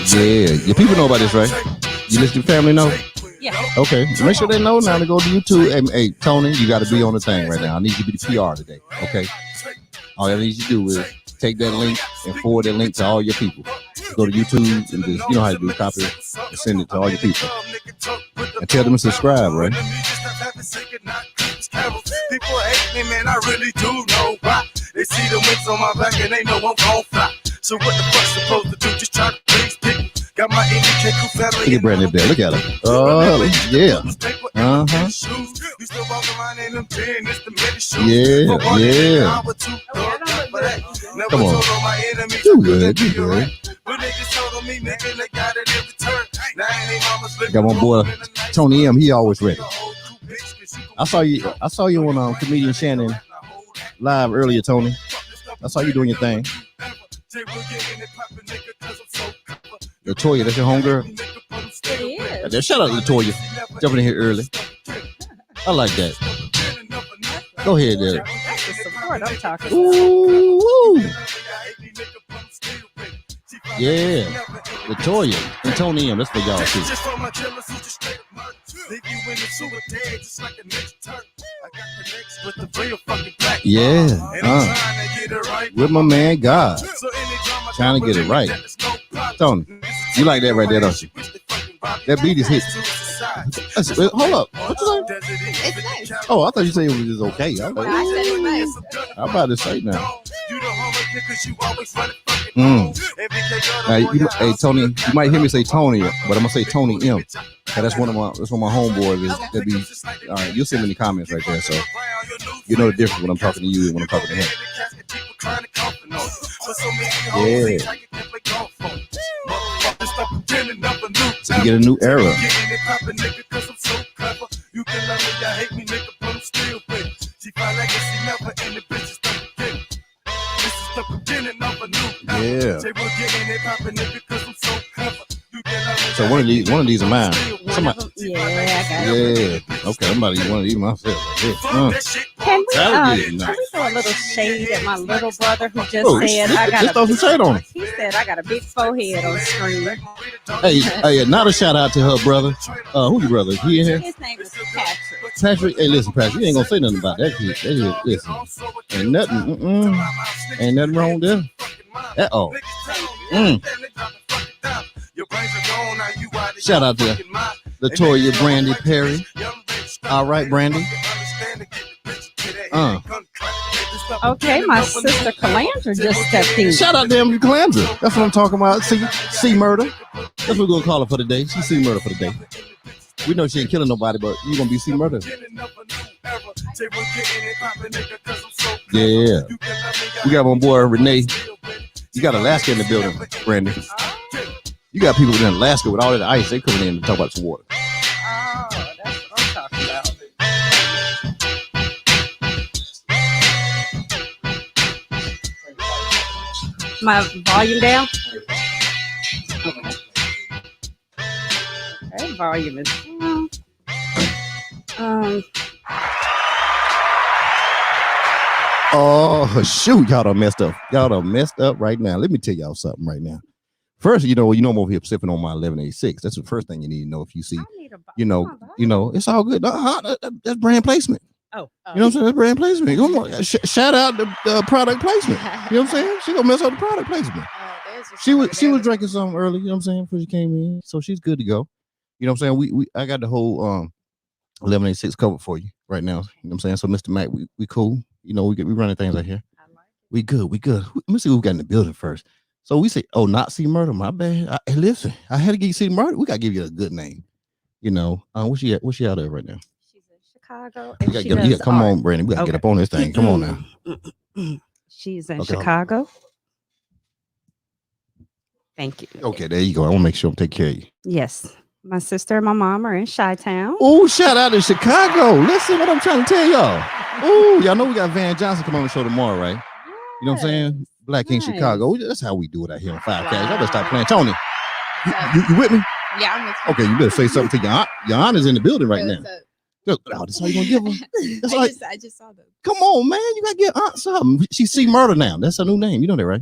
Yeah, your people know about this, right? You listen to family know? Yeah. Okay, make sure they know now to go to YouTube. Hey, Tony, you got to be on the thing right now. I need you to be the PR today, okay? All I need you to do is take that link and forward that link to all your people. Go to YouTube and just, you know how to do, copy it and send it to all your people. And tell them to subscribe, right? People hate me, man, I really do know why. They see the wings on my back and they know I'm gon' fly. So what the fuck's supposed to do? Just try to please people. Got my indicate family. Look at Brandy up there. Look at her. Oh, yeah. Uh-huh. Yeah, yeah. Come on. You good, you good. Got my boy Tony M. He always ready. I saw you on Comedian Shannon live earlier, Tony. I saw you doing your thing. Latoya, that's your homegirl? It is. Shout out to Latoya. Jumping in here early. I like that. Go ahead there. That's the support I'm talking about. Ooh. Yeah. Latoya and Tony M. That's for y'all too. Yeah. With my man God. Trying to get it right. Tony, you like that right there, don't you? That beat is hit. Hold up. What you say? It's nice. Oh, I thought you said it was just okay. I'm like, I said it's nice. I'm about to say now. Hey Tony, you might hear me say Tony, but I'm gonna say Tony M. That's one of my homeboys. That be all right. You'll see me in the comments right there, so you know the difference when I'm talking to you and when I'm talking to him. Yeah. So you get a new era. Yeah. So one of these are mine. Somebody. Yeah, I got it. Yeah. Okay, I'm about to eat one of these myself. Can we throw a little shade at my little brother who just said I got throw some shade on him. He said I got a big forehead on screen. Hey, not a shout out to her brother. Who your brother? He in here? His name is Patrick. Patrick, hey, listen, Patrick, you ain't gonna say nothing about that kid. Listen, ain't nothing wrong there at all. Shout out to Latoya, Brandy, Perry. All right, Brandy. Okay, my sister Calandra just stepped in. Shout out to them, Calandra. That's what I'm talking about. C Murder. That's what we're gonna call her for the day. She's C Murder for the day. We know she ain't killing nobody, but you gonna be C Murder. Yeah. We got my boy Renee. You got Alaska in the building, Brandy. You got people in Alaska with all that ice. They coming in to talk about some water. Oh, that's what I'm talking about. My volume down? That volume is Oh, shoot. Y'all done messed up. Y'all done messed up right now. Let me tell y'all something right now. First, I'm over here sipping on my 1186. That's the first thing you need to know if you see, it's all good. That's brand placement. Oh. You know what I'm saying? That's brand placement. Come on. Shout out the product placement. You know what I'm saying? She gonna mess up the product placement. She was drinking something early, you know what I'm saying, before she came in. So she's good to go. You know what I'm saying? I got the whole 1186 covered for you right now. You know what I'm saying? So Mr. Mac, we cool. We running things out here. We good. Let me see who we got in the building first. So we say, not C Murder, my bad. Listen, I had to give you C Murder. We gotta give you a good name. What's she out there right now? She's in Chicago. Come on, Brandy. We gotta get up on this thing. Come on now. She's in Chicago. Thank you. Okay, there you go. I want to make sure I'm taking care of you. Yes. My sister and my mom are in Chi-Town. Oh, shout out to Chicago. Listen what I'm trying to tell y'all. Oh, y'all know we got Van Johnson coming on the show tomorrow, right? You know what I'm saying? Black King Chicago. That's how we do it out here on 5K. Y'all better stop playing. Tony, you with me? Yeah, I'm with you. Okay, you better say something to your aunt. Your aunt is in the building right now. Oh, that's all you gonna give her? That's all. I just saw them. Come on, man. You gotta get Aunt something. She see Murder now. That's her new name. You know that, right?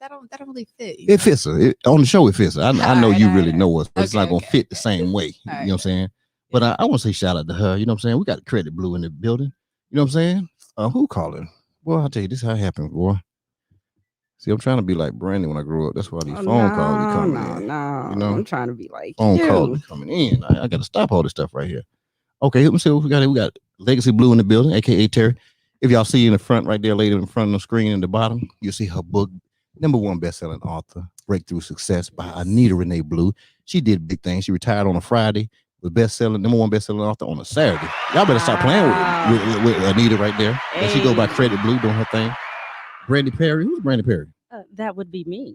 That don't really fit. It fits her. On the show, it fits her. I know you really know us, but it's not gonna fit the same way. You know what I'm saying? But I want to say shout out to her. You know what I'm saying? We got Credit Blue in the building. You know what I'm saying? Who calling? Well, I'll tell you, this is how it happened, boy. See, I'm trying to be like Brandy when I grew up. That's why these phone calls are coming in. No, you know? I'm trying to be like phone calls are coming in. I got to stop all this stuff right here. Okay, let me see what we got here. We got Legacy Blue in the building, a.k.a. Terry. If y'all see in the front right there, lady in front of the screen in the bottom, you'll see her book, #1 best-selling author, Breakthrough Success by Anita Renee Blue. She did big things. She retired on a Friday. Was #1 best-selling author on a Saturday. Y'all better start playing with Anita right there. And she go by Credit Blue doing her thing. Brandy Perry. Who's Brandy Perry? That would be me.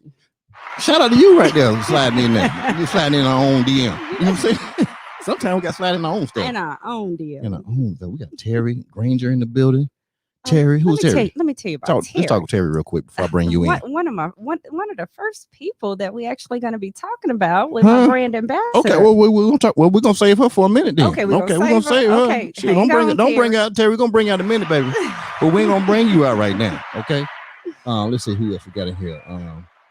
Shout out to you right there, sliding in there. You sliding in our own DM. You know what I'm saying? Sometimes we got sliding in our own stuff. In our own DM. In our own stuff. We got Terry Granger in the building. Terry, who's Terry? Let me tell you about Terry. Let's talk to Terry real quick before I bring you in. One of the first people that we actually going to be talking about was my brand ambassador. Okay, well we're gonna talk. Well, we're gonna save her for a minute then. Okay, we're gonna save her. Okay, Shit, don't bring out Terry. We're gonna bring out a minute, baby. But we ain't gonna bring you out right now. Okay. Let's see who else we got in here.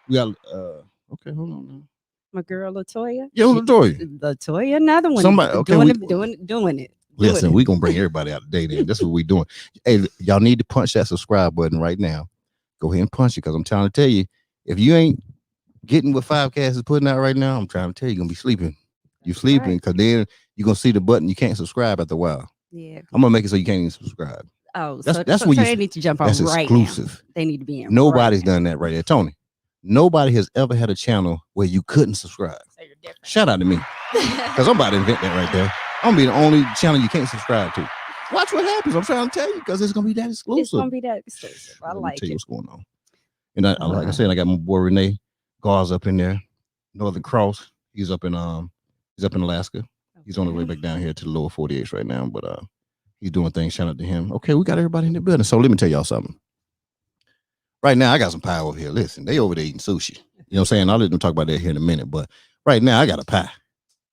We got okay, hold on now. My girl Latoya. Yo, Latoya, another one. Somebody doing it. Listen, we're gonna bring everybody out today. Then that's what we're doing. Hey, y'all need to punch that subscribe button right now. Go ahead and punch it, because I'm trying to tell you, if you ain't getting what 5Cast is putting out right now, I'm trying to tell you, you're gonna be sleeping. You're sleeping, because then you're gonna see the button. You can't subscribe after a while. Yeah, I'm gonna make it so you can't even subscribe. Oh, that's what they need to jump on that's right exclusive. Now. They need to be in. Nobody's done that right there, Tony. Nobody has ever had a channel where you couldn't subscribe. So you're different. Shout out to me, because I'm about to invent that right there. I'm gonna be the only channel you can't subscribe to. Watch what happens. I'm trying to tell you, because it's gonna be that exclusive. It's gonna be that exclusive. I like tell you it. what's going on. And like I said, I got my boy Renee Gar's up in there. Northern Cross. He's up in Alaska. Okay. He's on the way back down here to the lower 48s right now, but he's doing things. Shout out to him. Okay, we got everybody in the building. So let me tell y'all something. Right now, I got some pie over here. Listen, they over there eating sushi. You know what I'm saying? I'll let them talk about that here in a minute. But right now, I got a pie.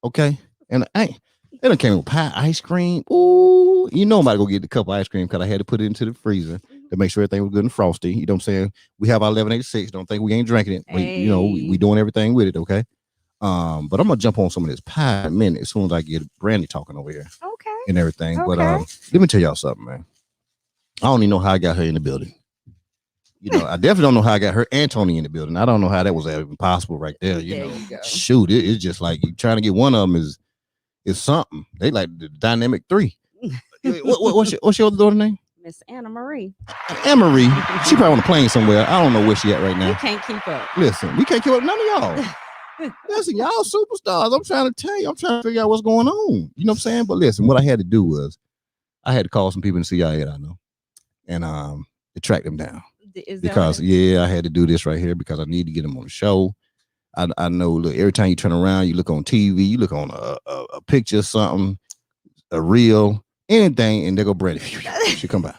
Okay? And they done came with pie, ice cream. Ooh, you know I'm about to go get the cup of ice cream, because I had to put it into the freezer to make sure everything was good and frosty. You know what I'm saying? We have our 1186. Don't think we ain't drinking it. Hey. We doing everything with it, okay? But I'm gonna jump on some of this pie in a minute as soon as I get Brandy talking over here. Okay. And everything. Okay. But let me tell y'all something, man. I don't even know how I got her in the building. You know, I definitely don't know how I got her and Tony in the building. I don't know how that was even possible right there. You shoot, it's just like you trying to get one of them is something. They like the dynamic 3. What's your other daughter name? Miss Anna Marie. Anna Marie. She probably on a plane somewhere. I don't know where she at right now. You can't keep up. Listen, we can't keep up. None of y'all. Listen, y'all superstars. I'm trying to tell you. I'm trying to figure out what's going on. You know what I'm saying? But listen, what I had to do was I had to call some people in the CIA that I know and to track them down. Because I had to do this right here because I need to get them on the show. I know, look, every time you turn around, you look on TV, you look on a picture, something, a reel, anything, and they go Brandy. She come by.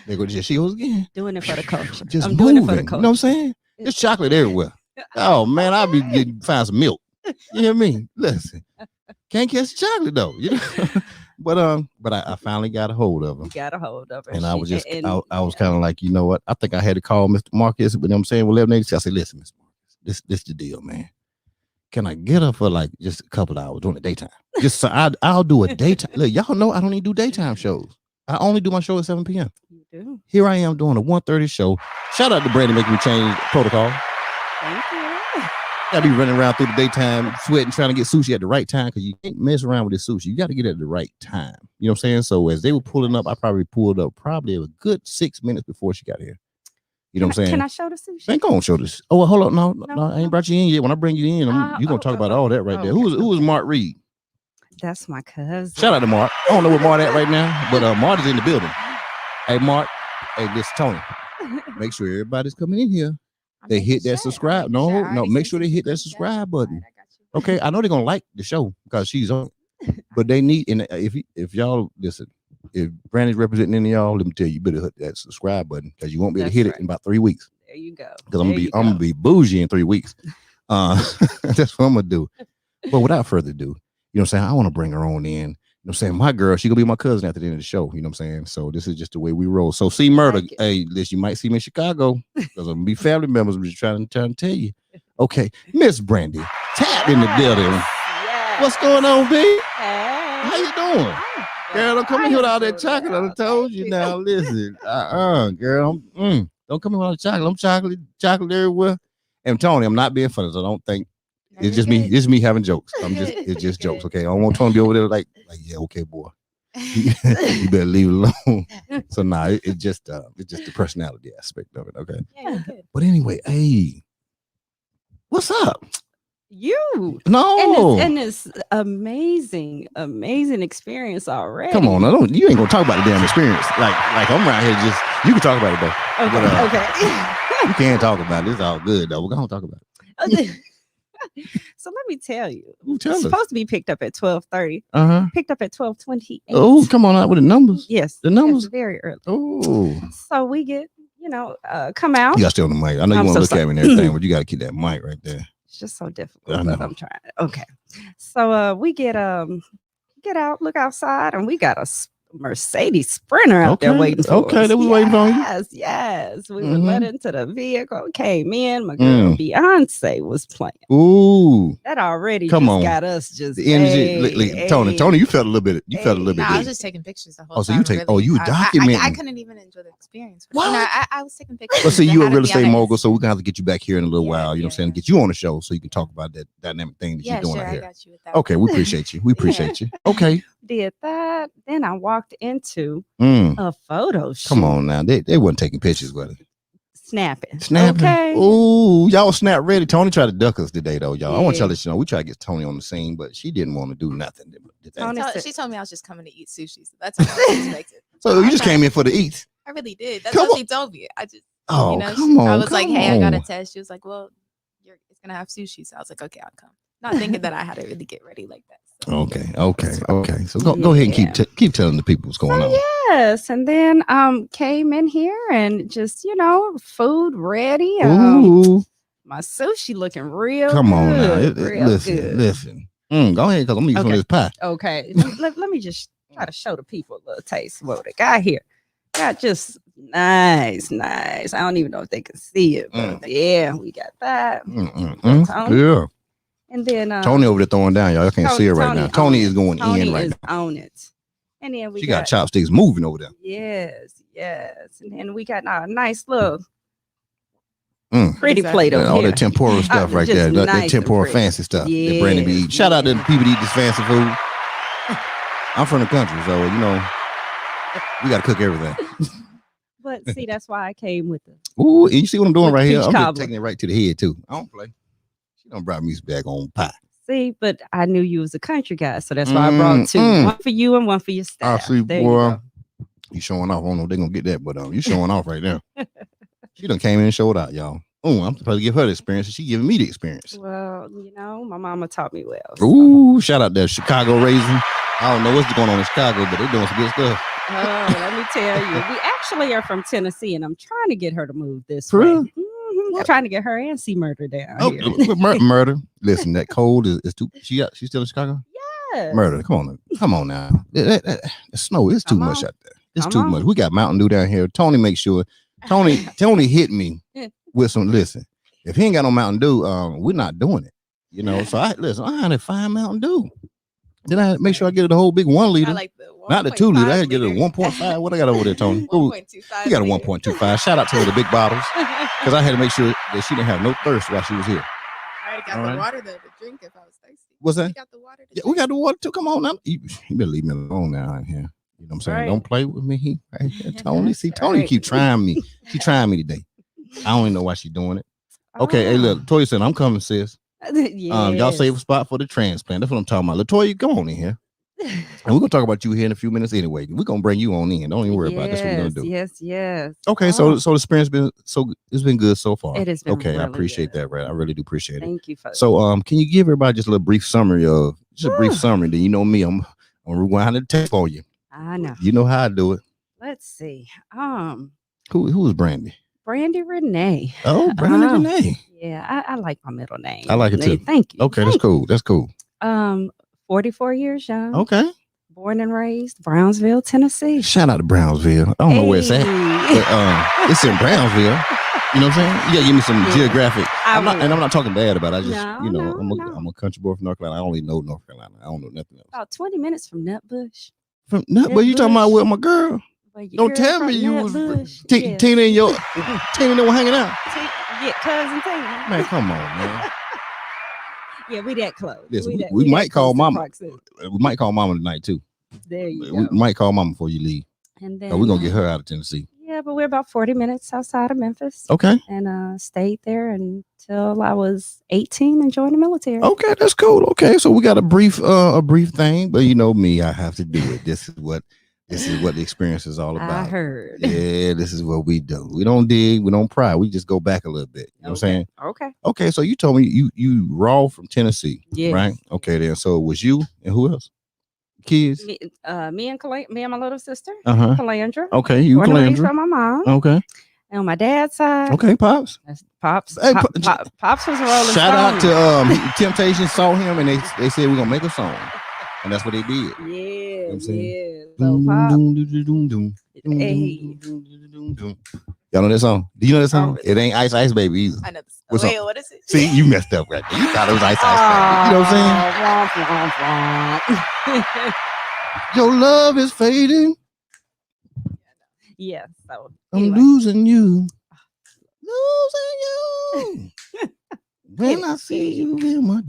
They go, she goes again. Doing it for the culture. Just I'm moving, doing it for the culture. You know what I'm saying? There's chocolate everywhere. Oh man, I'll be getting find some milk. You hear me? Listen, can't catch chocolate though. You know. But I finally got a hold of her. You got a hold of her. And I was just I was kind of like, you know what? I think I had to call Mr. Marcus, but I'm saying, well, 1186. I said, listen, Mr. Marcus, this the deal, man. Can I get her for like just a couple of hours during the daytime? Just so I'll do a daytime. Look, y'all know I don't even do daytime shows. I only do my show at 7 p.m. You do. Here I am doing a 1:30 show. Shout out to Brandy making me change protocol. Thank you. Gotta be running around through the daytime, sweating, trying to get sushi at the right time, because you can't mess around with this sushi. You got to get it at the right time. You know what I'm saying? So as they were pulling up, I probably pulled up a good 6 minutes before she got here. You know what I'm saying? Can I show the sushi? I ain't gonna show this. Oh, well, hold on. No, I ain't brought you in yet. When I bring you in, you're gonna talk about all that right there. Who was Mark Reed? That's my cousin. Shout out to Mark. I don't know where Mark at right now, but Mark is in the building. Hey, Mark. Hey, this is Tony. Make sure everybody's coming in here. They hit that subscribe. No, make sure they hit that subscribe button. Okay, I know they're gonna like the show because she's on, but they need. And if y'all listen, if Brandy's representing any of y'all, let me tell you, you better hit that subscribe button because you won't be able to hit it in about 3 weeks. There you go. Because I'm gonna be bougie in 3 weeks. That's what I'm gonna do. But without further ado, you know what I'm saying? I want to bring her on in. know what I'm saying? My girl, she gonna be my cousin at the end of the show. You know what I'm saying? So this is just the way we roll. So see Murder. Like Hey, listen, you might see me in Chicago because I'm gonna be family members. I'm just trying to tell you. Okay, Miss Brandy, Tapp in the building. Yes. What's going on, B? Hey. How you doing? Girl, don't come in here with all that chocolate. I told you now. Listen, girl, don't come in with all the chocolate. I'm chocolate everywhere. And Tony, I'm not being funny. So I don't think it's just me. It's me having jokes. It's just jokes. Okay, I don't want Tony to be over there like yeah, okay, boy. You better leave it alone. So nah, it's just the personality aspect of it. Okay. Yeah, but anyway, hey, what's up? You no, and it's amazing experience already. Come on, you ain't gonna talk about the damn experience. Like I'm around here just you can talk about it though. Okay, okay. You can't talk about it. It's all good though. We're gonna talk about it. So let me tell you, Tell it's us. supposed to be picked up at 12:30. Picked up at 12:28. Oh, come on out with the numbers. Yes, the numbers very early. Oh, so we get come out. You got to stay on the mic. I know you want to look at me and everything, but you got to keep that mic right there. It's just so difficult, but I'm trying. Okay, so we get out, look outside, and we got a Mercedes Sprinter out there waiting for us. Okay, they was waiting on you. Yes. We were let into the vehicle, came in. My girl Beyonce was playing. Ooh, that already got us just the energy. Tony, you felt a little bit. You felt a little bit. I was just taking pictures the whole time. So you take? You were documenting. I couldn't even enjoy the experience. What? I was taking pictures. But see, you're a real estate mogul, so we're gonna have to get you back here in a little while. You know what I'm saying? Get you on the show so you can talk about that dynamic thing that you're doing out here. I got you with that. Okay, we appreciate you. We appreciate you. Okay. Did that. Then I walked into a photo shoot. Come on now. They wasn't taking pictures with it. Snapping. Okay. Ooh, y'all snap ready. Tony tried to duck us today, though, y'all. I want y'all to let you know we tried to get Tony on the scene, but she didn't want to do nothing. She told me I was just coming to eat sushi. So that's what I expected. So you just came in for the eats? I really did. That's what she told me. I just, come on. I was like, hey, I got a test. She was like, well, it's going to have sushi. So I was like, okay, I'll come. Not thinking that I had to really get ready like that. So. Okay. So go ahead and keep telling the people what's going on. Yes, and then came in here and just food ready. Ooh, my sushi looking real. Come on now, listen. Go ahead, cause I'm gonna use some of this pie. Okay, let me just try to show the people a little taste of what they got here. Got just nice. I don't even know if they can see it, but yeah, we got that. Yeah. And then Tony over there throwing down, y'all can't see it right now. Tony is going in right now. On it. And then she got chopsticks moving over there. Yes. And then we got a nice little pretty plate over all here. that tempura stuff right there. That tempura fancy stuff. That Brandy be eating. Shout out to the people that eat this fancy food. I'm from the country, so we gotta cook everything. But see, that's why I came with it. Ooh, you see what I'm doing right here? I'm just taking it right to the head too. I don't play. She don't brought me back on pie. See, but I knew you was a country guy, so that's why I brought two. One for you and one for your staff. I see, boy. You showing off. I don't know if they're gonna get that, but you showing off right now. She done came in and showed out, y'all. Oh, I'm supposed to give her the experience, and she giving me the experience. Well, my mama taught me well. So. Ooh, shout out there, Chicago raising. I don't know what's going on in Chicago, but they're doing some good stuff. Oh, let me tell you, we actually are from Tennessee, and I'm trying to get her to move this way. I'm trying to get her and see Murder down here. Murder. Listen, that cold is too. She's still in Chicago. Yes. Murder. Come on now. The snow is too much out there. It's too much. We got Mountain Dew down here. Tony, make sure. Tony hit me with some. Listen, if he ain't got no Mountain Dew, we're not doing it. So I had to find Mountain Dew. Then I had to make sure I get the whole big 1 liter. I like the not the 2 liter. I had to get a 1.5. What I got over there, Tony? 1.25. We got a 1.25. Shout out to her, the big bottles, because I had to make sure that she didn't have no thirst while she was here. I already got the water to drink if I was thirsty. What's that? We got the water to drink. We got the water too. Come on now. You better leave me alone now out here. You know what I'm saying? Right. Don't play with me. Right here, Tony. See, Tony keep trying me. She trying me today. I don't even know why she's doing it. Okay, hey, look, Latoya said, I'm coming, sis. Yes. Y'all save a spot for the transplant. That's what I'm talking about. Latoya, come on in here. And we're gonna talk about you here in a few minutes anyway. We're gonna bring you on in. Don't even worry about it. That's what we're gonna do. Yes. Okay, so the experience it's been good so far. It has been really I appreciate that, right? I really do appreciate it. Thank you, folks. So can you give everybody just a little brief summary of then you know me, I'm rewind the tape for you. I know. You know how I do it. Let's see. Who is Brandy? Brandy Renee. Oh, Brandy Renee. Yeah, I like my middle name. I like it too. Thank you. Okay, that's cool. 44 years young. Okay. Born and raised Brownsville, Tennessee. Shout out to Brownsville. I don't know where it's at, but it's in Brownsville. You know what I'm saying? You gotta give me some geographic. I'm not talking bad about it. I just, I'm a country boy from North Carolina. I only know North Carolina. I don't know nothing else. About 20 minutes from Nutbush. But you talking about with my girl? Don't tell me you was Tina and your Tina and were hanging out. Yeah, cousin Tina. Man, come on, man. Yeah, we that close. Listen, we might call mama. We might call mama tonight too. There you go. We might call mama before you leave. And then we're gonna get her out of Tennessee. Yeah, but we're about 40 minutes outside of Memphis. Okay. And stayed there until I was 18 and joined the military. Okay, that's cool. Okay, so we got a brief thing, but you know me, I have to do it. This is what the experience is all about. I heard. Yeah, this is what we do. We don't dig, we don't pry. We just go back a little bit. You know what I'm saying? Okay. Okay, so you told me you raw from Tennessee, right? Okay, then. So it was you and who else? Kids? Me and my little sister, Uh-huh. Calandra. Okay, you Calandra. From my mom. Okay. And on my dad's side. Okay, Pops. Pops. Hey, Pops was a rolling Shout stone. out to Temptation saw him and they said we're gonna make a song. And that's what they did. Yeah, yeah. So Pop. Hey. Y'all know that song? Do you know that song? It ain't Ice Ice Baby either. I know this. Wait, what is it? See, you messed up right there. You thought it was Ice Ice Baby. You know what I'm saying? Your love is fading. Yeah. So I'm losing you. When I see you in my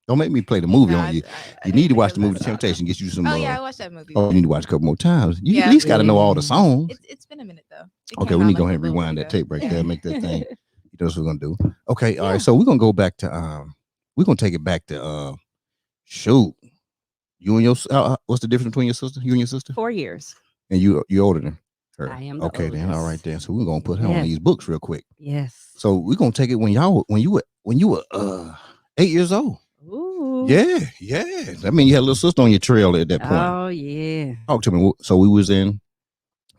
don't make me play the movie on you. You need to watch the movie Temptation. Get you some. Oh yeah, I watched that movie. Oh, you need to watch a couple more times. You at least got to know all the songs. It's been a minute though. Okay, we need to go ahead and rewind that tape right there. Make that thing. You know what we're gonna do. Okay, all right. So we're gonna go back to we're gonna take it back to shoot. You and your what's the difference between your sister? You and your sister? 4 years. And you're older than her. I am. Okay, then all right then. So we're gonna put her on these books real quick. Yes. So we're gonna take it when you were 8 years old. Ooh. Yeah. I mean, you had a little sister on your trail at that point. Oh yeah. Talk to me. So we was in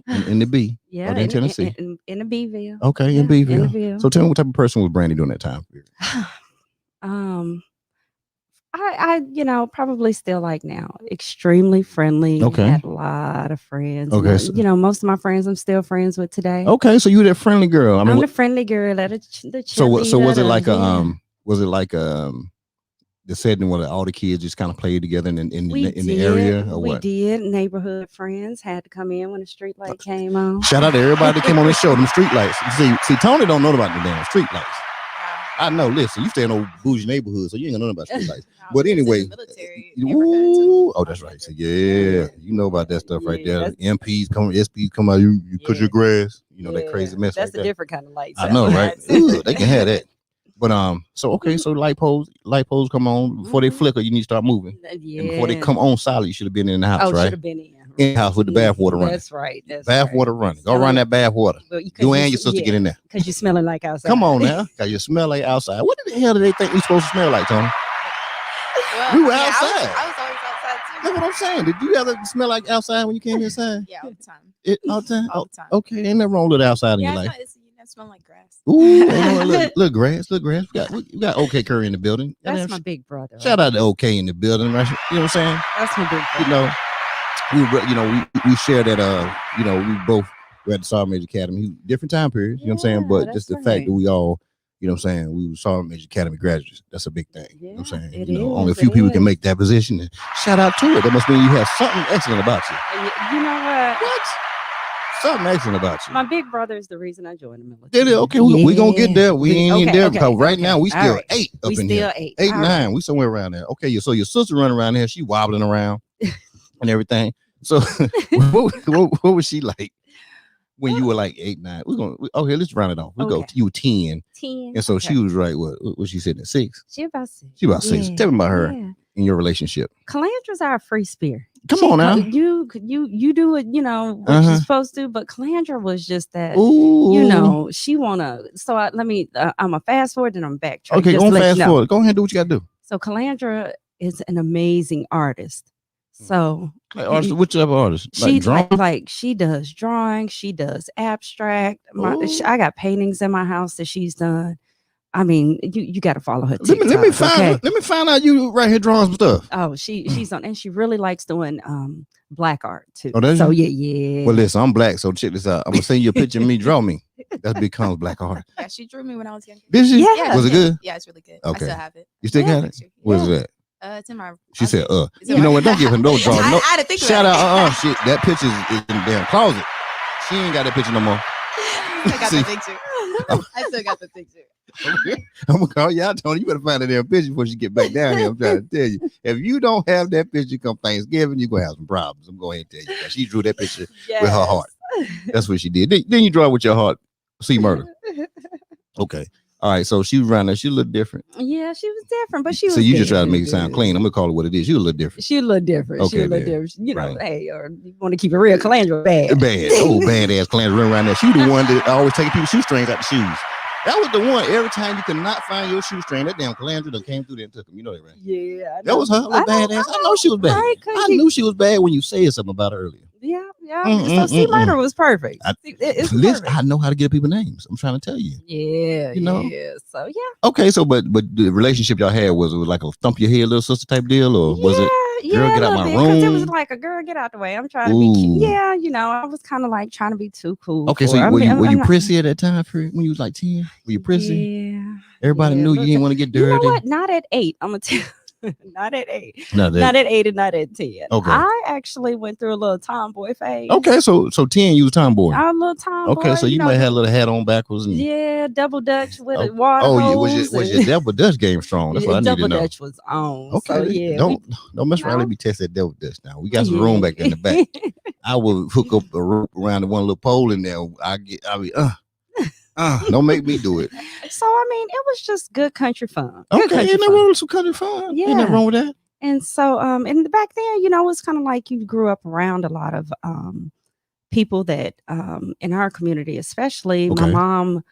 the B. Yeah, in Tennessee. In the Bville. Okay, in Bville. So tell me what type of person was Brandy during that time period? I probably still like now. Extremely friendly. Okay. Had a lot of friends. Okay. Most of my friends I'm still friends with today. Okay, so you were that friendly girl. I'm the friendly girl that the So was it like the setting where all the kids just kind of played together in the area or what? We did. Neighborhood friends had to come in when the street light came on. Shout out to everybody that came on this show, them street lights. See, Tony don't know about the damn street lights. I know. Listen, you stay in old bougie neighborhood, so you ain't gonna know about street lights. But anyway, that's right. So yeah, you know about that stuff right there. MPs come, SPs come out. You cut your grass. You know that crazy mess. That's a different kind of light. I know, right? Ooh, they can have that. But so okay, so light poles come on before they flicker. You need to start moving. Yeah. And before they come on solid, you should have been in the house, right? Should have been in the house with the bath water running. That's right. Bath water running. Go run that bath water. You and your sister get in there. Because you're smelling like outside. Come on now, because you smell like outside. What the hell do they think we supposed to smell like, Tony? We were outside. I was always outside too. That's what I'm saying. Did you ever smell like outside when you came inside? Yeah, all the time. All the time? All the time. Okay, ain't nothing wrong with outside in your life. Smell like grass. Ooh, look grass. We got OK Curry in the building. That's my big brother. Shout out to OK in the building, right? You know what I'm saying? That's my big brother. We share that. We both were at the Sergeant Major Academy, different time periods. You know what I'm saying? But just the fact that we all, you know what I'm saying, we were Sergeant Major Academy graduates. That's a big thing. Yeah, you know what I'm saying? it is, only a few people can make that position. And shout out to it. That must mean you have something excellent about you. You know what? What? Something excellent about you. My big brother is the reason I joined the military. Did it? Okay, we gonna get there. We ain't there because right now we still 8 up in here. 8, 9. We somewhere around there. Okay, so your sister running around here, she wobbling around and everything. So what was she like when you were like 8, 9? Okay, let's round it off. You were 10. 10. And so she was right. What was she sitting at 6? She about 6. She about 6. Tell me about her in your relationship. Calandra's our free spirit. Come on now. You do it, what you're supposed to, but Calandra was just that. Ooh. She wanna. So I'm a fast forward and I'm backtrack. Okay, go on fast forward. Go ahead and do what you gotta do. So Calandra is an amazing artist. So which type of artist? She does drawing, she does abstract. I got paintings in my house that she's done. I mean, you got to follow her. Let me find out you right here drawing some stuff. Oh, she's on, and she really likes doing black art too. Oh, does so you? yeah. Well, listen, I'm black, so check this out. I'm gonna send you a picture of me. Draw me. That becomes black art. Yeah, she drew me when I was younger. Did she? Yeah. Was it good? Yeah, it's really good. Okay. I still have it. You still got it? What is that? It's in my. She said, It's in You my- know what? Don't give her no drawing. No. I had to think Shout about out. Shit. That picture is in the damn closet. She ain't got that picture no more. I got See. the picture. I still got the picture. I'm gonna call y'all, Tony. You better find that damn picture before she get back down here. I'm trying to tell you. If you don't have that picture come Thanksgiving, you're gonna have some problems. I'm going to tell you. She drew that picture with her heart. That's what she did. Then you draw it with your heart. See murder. Okay. All right. So she was around there. She looked different. Yeah, she was different, but she was. So you just try to make it sound clean. I'm gonna call it what it is. She was a little different. She a little different. Okay, she a little man. different. You know, Right. hey, or you want to keep it real, Calandra bad. Bad. Oh, badass Calandra running around there. She the one that always taking people's shoestrings out the shoes. That was the one. Every time you could not find your shoestring, that damn Calandra done came through there and took them. You know that, right? Yeah, I That was her little badass. I know she was bad. Right, I knew she was bad when you said something about her earlier. Yeah. So see, murder was perfect. It's Listen, perfect. I know how to get people names. I'm trying to tell you. Yeah, You know? Yeah. So yeah. Okay, so but the relationship y'all had was it like a thump your head little sister type deal, or was it? Girl, get out my Because it was room. like a girl, get out the way. I'm trying to be cute. Ooh. Yeah, you know, I was kind of like trying to be too cool. Okay, for so her. were you I'm not- prissy at that time when you was like 10? Were you prissy? Yeah. Everybody Yeah, knew but you didn't want to get dirty. You know what? Not at 8. I'm gonna tell you. Not at 8. No, Not at 8 and not at 10. Okay. I actually went through a little tomboy phase. Okay, so 10 you was tomboy. I was a little tomboy. Okay, so you know, might have a little hat on backwards. And, yeah, double dutch with Oh, a water oh, hose. was your double dutch game strong? That's what I need to double know. dutch was on. Okay, So yeah. don't mess around. No. Let me test that double dutch now. We got some room back there in the back. I will hook up a rope around the one little pole in there. Don't make me do it. So I mean, it was just good country fun. Good Okay, country ain't fun. nothing wrong with some country fun. Yeah. Ain't nothing wrong with that. And so and back then, you know, it was kind of like you grew up around a lot of people that in our community, especially my Okay. mom,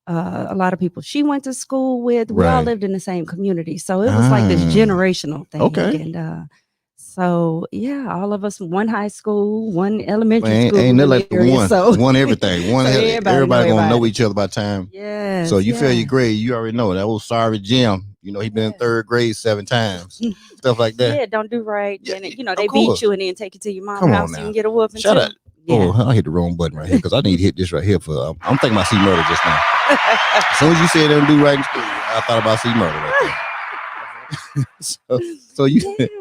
a lot of people she went to school with. We all Right. lived in the same community. So it was like this Ah. generational thing. Okay. And so yeah, all of us, one high school, one elementary Man, school. ain't in nothing the like the area, one. So One everything. One So everybody everybody know gonna know everybody. each other by time. yeah. So you feel your grade, you already know that old sorry Jim. You know, he been in Yeah. third grade 7 times. Stuff like that. Yeah, don't do right. Yeah, And you know, of they course. beat you and then take you to your mom's Come on house. now. You can get a whooping Shut too. up. Yeah. Oh, I hit the wrong button right here because I need to hit this right here for. I'm thinking about C murder just now. As soon as you said they don't do right in school, I thought about C murder right there.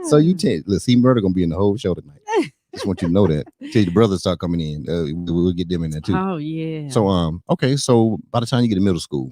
so you tell look, C murder gonna be in the whole show tonight. Just want you to know that. Till the brothers start coming in, we'll get them in there too. Oh yeah. So okay. So by the time you get to middle school,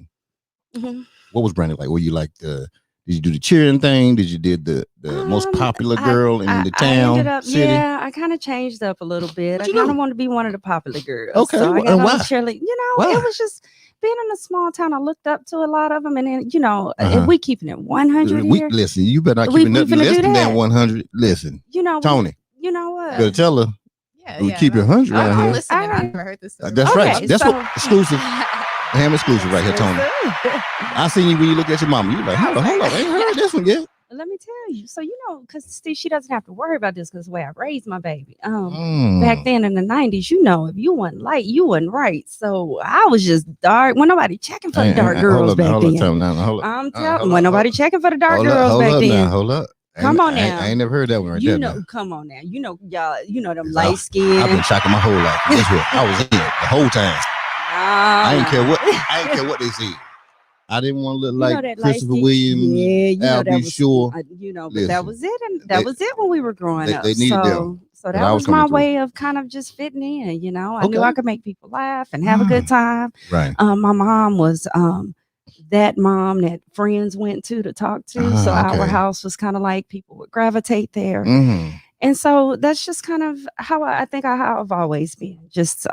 Mhm. what was Brandy like? Were you like did you do the cheering thing? Did you did the most popular girl in the town? City? Yeah, I kind of changed up a little bit. What I you kind do? of wanted to be one of the popular girls. Okay, so I and got why? on cheerleading. You know, Why? it was just being in a small town. I looked up to a lot of them, and then if Uh-huh. we keeping it 100 here, Listen, you better not We- keep we nothing finna less do than that. 100. Listen, Tony. Tony, You know what? you better tell her Yeah, we yeah. keep it 100 I'm around here. listening. All right. I've never heard this story. That's Okay, right. That's so- what exclusive. Damn exclusive right here, Tony. I seen you when you looked at your mama. You like, hold on, I ain't heard this one yet. Let me tell you. So because she doesn't have to worry about this because the way I raised my baby. Back then in the 90s, if you wasn't light, you wasn't right. So I was just dark. When nobody checking for the dark girls back then. I'm telling when nobody checking for the dark girls back then. Hold up. Come on now. I ain't never heard that one right there. Now. Come on now. Y'all, them Cause light skin. I've been shocking my whole life. Guess what? I was in it the whole time. I ain't care what they said. I didn't want to look like that Christopher light skin- Williams. Yeah, Al that B. was Shore. but Listen, that was it, and that was it when we were growing up. they needed them. So I that was was my coming through. way of kind of just fitting in. I knew Okay. I could make people laugh and have a good time. Right. My mom was that mom that friends went to talk to. So okay. our house was kind of like people would gravitate there. Mm-hmm. And so that's just kind of how I think how I've always been. Just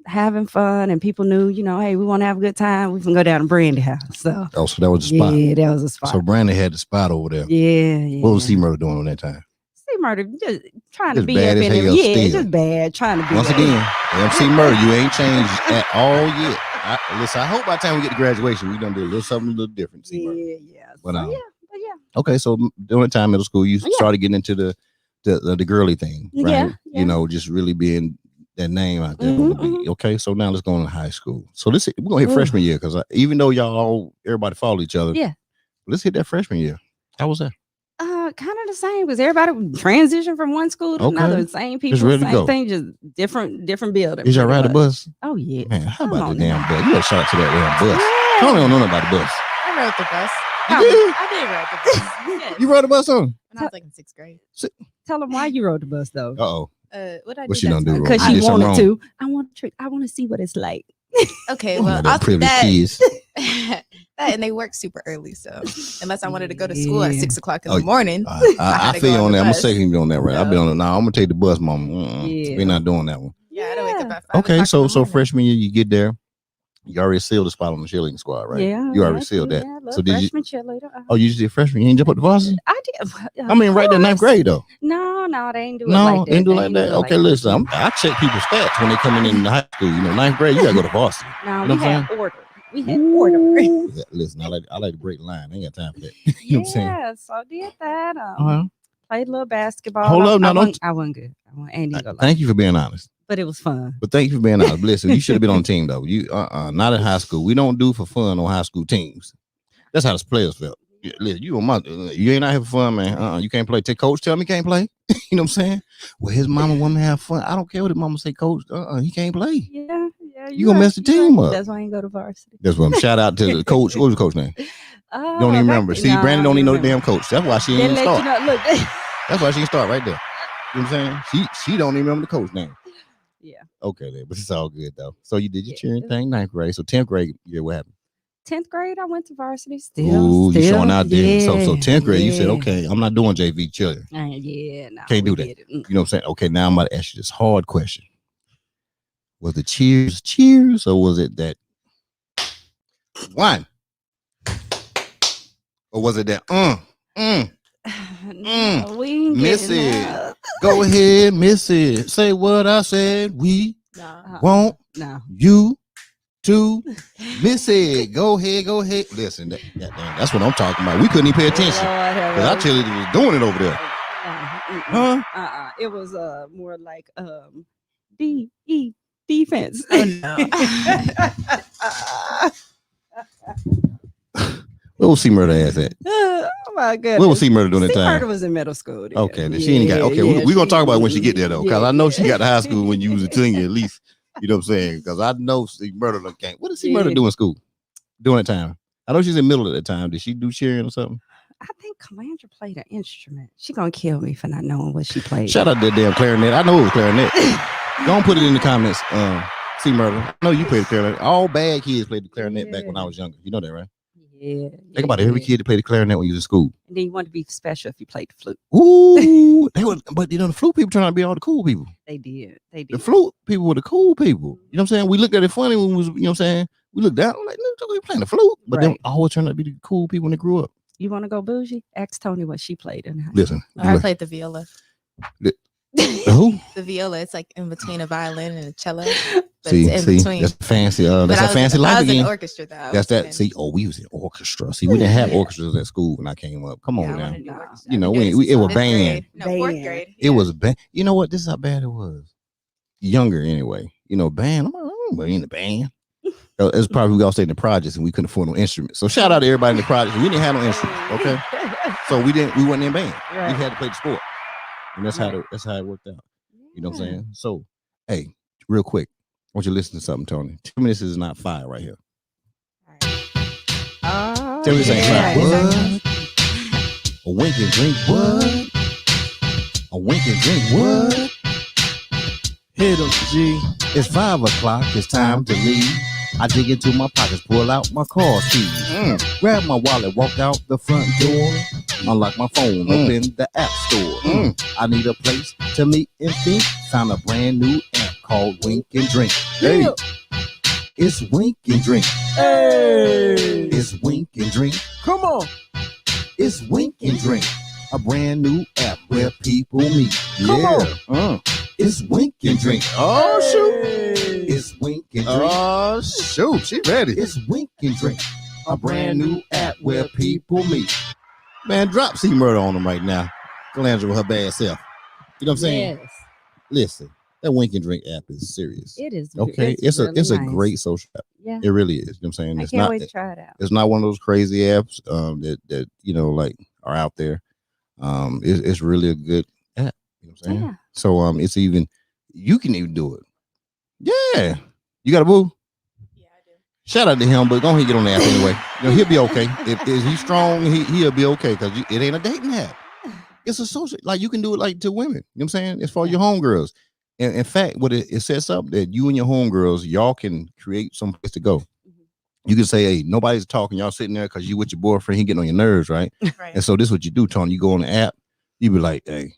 having fun, and people knew, hey, we want to have a good time. We can go down to Brandy house. So So that was the spot. yeah, that was a spot. So Brandy had the spot over there. Yeah. What was C murder doing on that time? C murder just trying Just to be bad up as in him. hell Yeah, still. just bad. Trying to be Once up. again, MC Murder, you ain't changed at all yet. Listen, I hope by the time we get to graduation, we done do a little something a little different. C Murder. Yeah. But, So, um, yeah. Okay, so during the time middle school, you Yeah. started getting into the girly thing, right? Yeah. Just really being that name out there on the beat. Okay, so now let's go on to high school. So we're gonna hit freshman year because even though everybody follow each other. Yeah. Let's hit that freshman year. How was that? Kind of the same because everybody transitioned from one school to another. Same people, same thing, just different building. Did y'all ride the bus? Oh yeah. Man, how about the damn bus? You got shout out to that damn bus. I don't know nothing about the bus. I rode the bus. I did ride the bus. Yes. You rode the bus on? When I was like in 6th grade. Tell them why you rode the bus though. Uh-oh. What she done do? Because she wanted to. I want to see what it's like. Okay, well, I'll kids. That and they work super early, so unless I wanted to go to school at 6 o'clock in the morning, I feel you on that. I'm gonna second you on that, right? I've been on it. Now I'm gonna take the bus, mama. We're not doing that one. Yeah, I had to wake up at 5 Okay, so freshman year, you get there. You already sealed the spot on the cheerleading squad, right? Yeah, you already sealed that. So did you? Cheerleader. Oh, you just did freshman. You ain't jump up the varsity? I did. I mean, right there, 9th grade though. No, they ain't do it like that. They ain't do it like that. Okay, listen, I check people's stats when they coming in the high school. 9th grade, you gotta go to varsity. No, we had order. We had order. Listen, I like to break the line. I ain't got time for that. You know what I'm saying? Yeah, so I did that. Played a little basketball. Hold up, now I wasn't good. I wasn't good. Thank you for being honest. But it was fun. But thank you for being honest. Listen, you should have been on the team though. You not in high school. We don't do for fun on high school teams. That's how the players felt. Listen, you ain't out here for fun, man. You can't play. Coach tell me can't play. You know what I'm saying? Well, his mama want me to have fun. I don't care what his mama say, coach. He can't play. Yeah. You gonna mess the team up. That's why I ain't go to varsity. That's what I'm shout out to the coach. What was the coach name? Don't even remember. See, Brandy don't even know the damn coach. That's why she ain't even start. That's why she ain't start right there. You know what I'm saying? She don't even remember the coach name. Yeah. Okay, then, but it's all good though. So you did your cheering thing, 9th grade. So 10th grade, what happened? 10th grade, I went to varsity still. You showing out there. Yeah, so 10th grade, you said, okay, I'm not doing JV cheerleading. No. Can't do that. You know what I'm saying? Okay, now I'm about to ask you this hard question. Was the cheers, or was it that one? Or was it that No, we miss it. Go ahead, miss it. Say what I said. We want you to miss it. Go ahead. Listen, that's what I'm talking about. We couldn't even pay attention because our cheerleader was doing it over there. It was more like defense. Oh no. Where was C Murder ass at? Oh my goodness. Where was C Murder doing that time? C Murder was in middle school. Then. Okay, then she ain't got. Okay, we're gonna talk about it when she get there though, because I know she got to high school when you was a senior at least. You know what I'm saying? Because I know C Murder can't. What did C Murder do in school during that time? I know she's in middle at that time. Did she do cheering or something? I think Calandra played an instrument. She gonna kill me for not knowing what she played. Shout out to that damn clarinet. I know it was clarinet. Don't put it in the comments. C Murder. I know you played the clarinet. All bad kids played the clarinet back when I was younger. You know that, right? Yeah. Think about it. Every kid that played the clarinet when you was in school. And then you wanted to be special if you played the flute. Ooh, but the flute people turned out to be all the cool people. They did. The flute people were the cool people. You know what I'm saying? We looked at it funny when we was, you know what I'm saying? We looked down, like, look, we playing the flute. But then always turned out to be the cool people when they grew up. You want to go bougie? Ask Tony what she played in high. Listen. I played the viola. Who? The viola. It's like in between a violin and a cello. But See, it's in between. That's fancy. That's a fancy life I was again. in orchestra though. That's that. See, we was in orchestra. See, we didn't have orchestras at school when I came up. Come on now. You know, it was band. No, 4th grade. It was band. You know what? This is how bad it was. Younger anyway. You know, band. I'm in the band. It's probably we all stayed in the projects and we couldn't afford no instruments. So shout out to everybody in the projects. We didn't have no instruments. Okay, so we wasn't in band. Right. We had to play the sport, and that's how it worked out. You know what I'm saying? So, hey, real quick, I want you to listen to something, Tony. Tell me this is not fire right here. Tell me this ain't fire. What? A wink and drink what? A wink and drink what? Hit 'em, G. It's 5 o'clock. It's time to leave. I dig into my pockets, pull out my car keys, grab my wallet, walk out the front door, unlock my phone, open the app store. I need a place to meet and think. Found a brand new app called Wink and Drink. Hey, it's Wink and Drink. Hey, it's Wink and Drink. Come on, it's Wink and Drink. A brand new app where people meet. Yeah, it's Wink and Drink. Oh shoot. It's Wink and Drink. Oh, shoot. She ready. It's Wink and Drink. A brand new app where people meet. Man, drop C Murder on them right now. Calandra with her bad self. You know what I'm saying? Yes. Listen. That Wink and Drink app is serious. It is. Okay, it's really a nice. great social app. Yeah, It really is. You know what I'm saying? I It's can't not. wait to try it out. It's not one of those crazy apps that like are out there. It's really a good app. You know what I'm saying? Yeah. So it's even you can even do it. Yeah. You got a boo? Yeah, I do. Shout out to him, but go ahead and get on the app anyway. He'll be okay. If he's strong, he'll be okay because it ain't a dating app. It's a social, like you can do it like to women. You know what I'm saying? It's for your homegirls. And in fact, what it sets up that you and your homegirls, y'all can create some place to go. You can say, hey, nobody's talking. Y'all sitting there because you with your boyfriend. He getting on your nerves, right? Right. And so this is what you do, Tony. You go on the app. You be like, hey,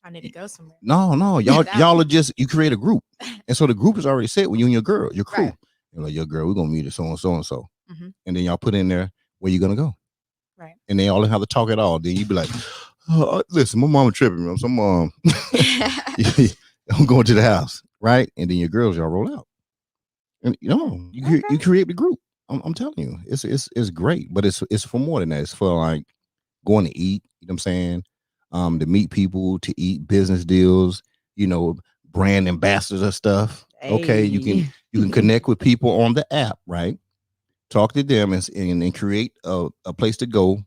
I need to go somewhere. no, y'all are just, you create a group. And so the group is already set with you and your girl, your crew. Right. You're like, your girl, we're going to meet at so and so. Mhm. And then y'all put in there where you going to go. Right. And they all have to talk at all. Then you be like, oh, listen, my mama tripping, man. Some I'm going to the house, right? And then your girls, y'all roll out. And you create the group. I'm telling you, it's great, but it's for more than that. It's for like going to eat. You know what I'm saying? To meet people, to eat business deals. Brand ambassador stuff. Hey. Okay, you can connect with people on the app, right? Talk to them and create a place to go. You know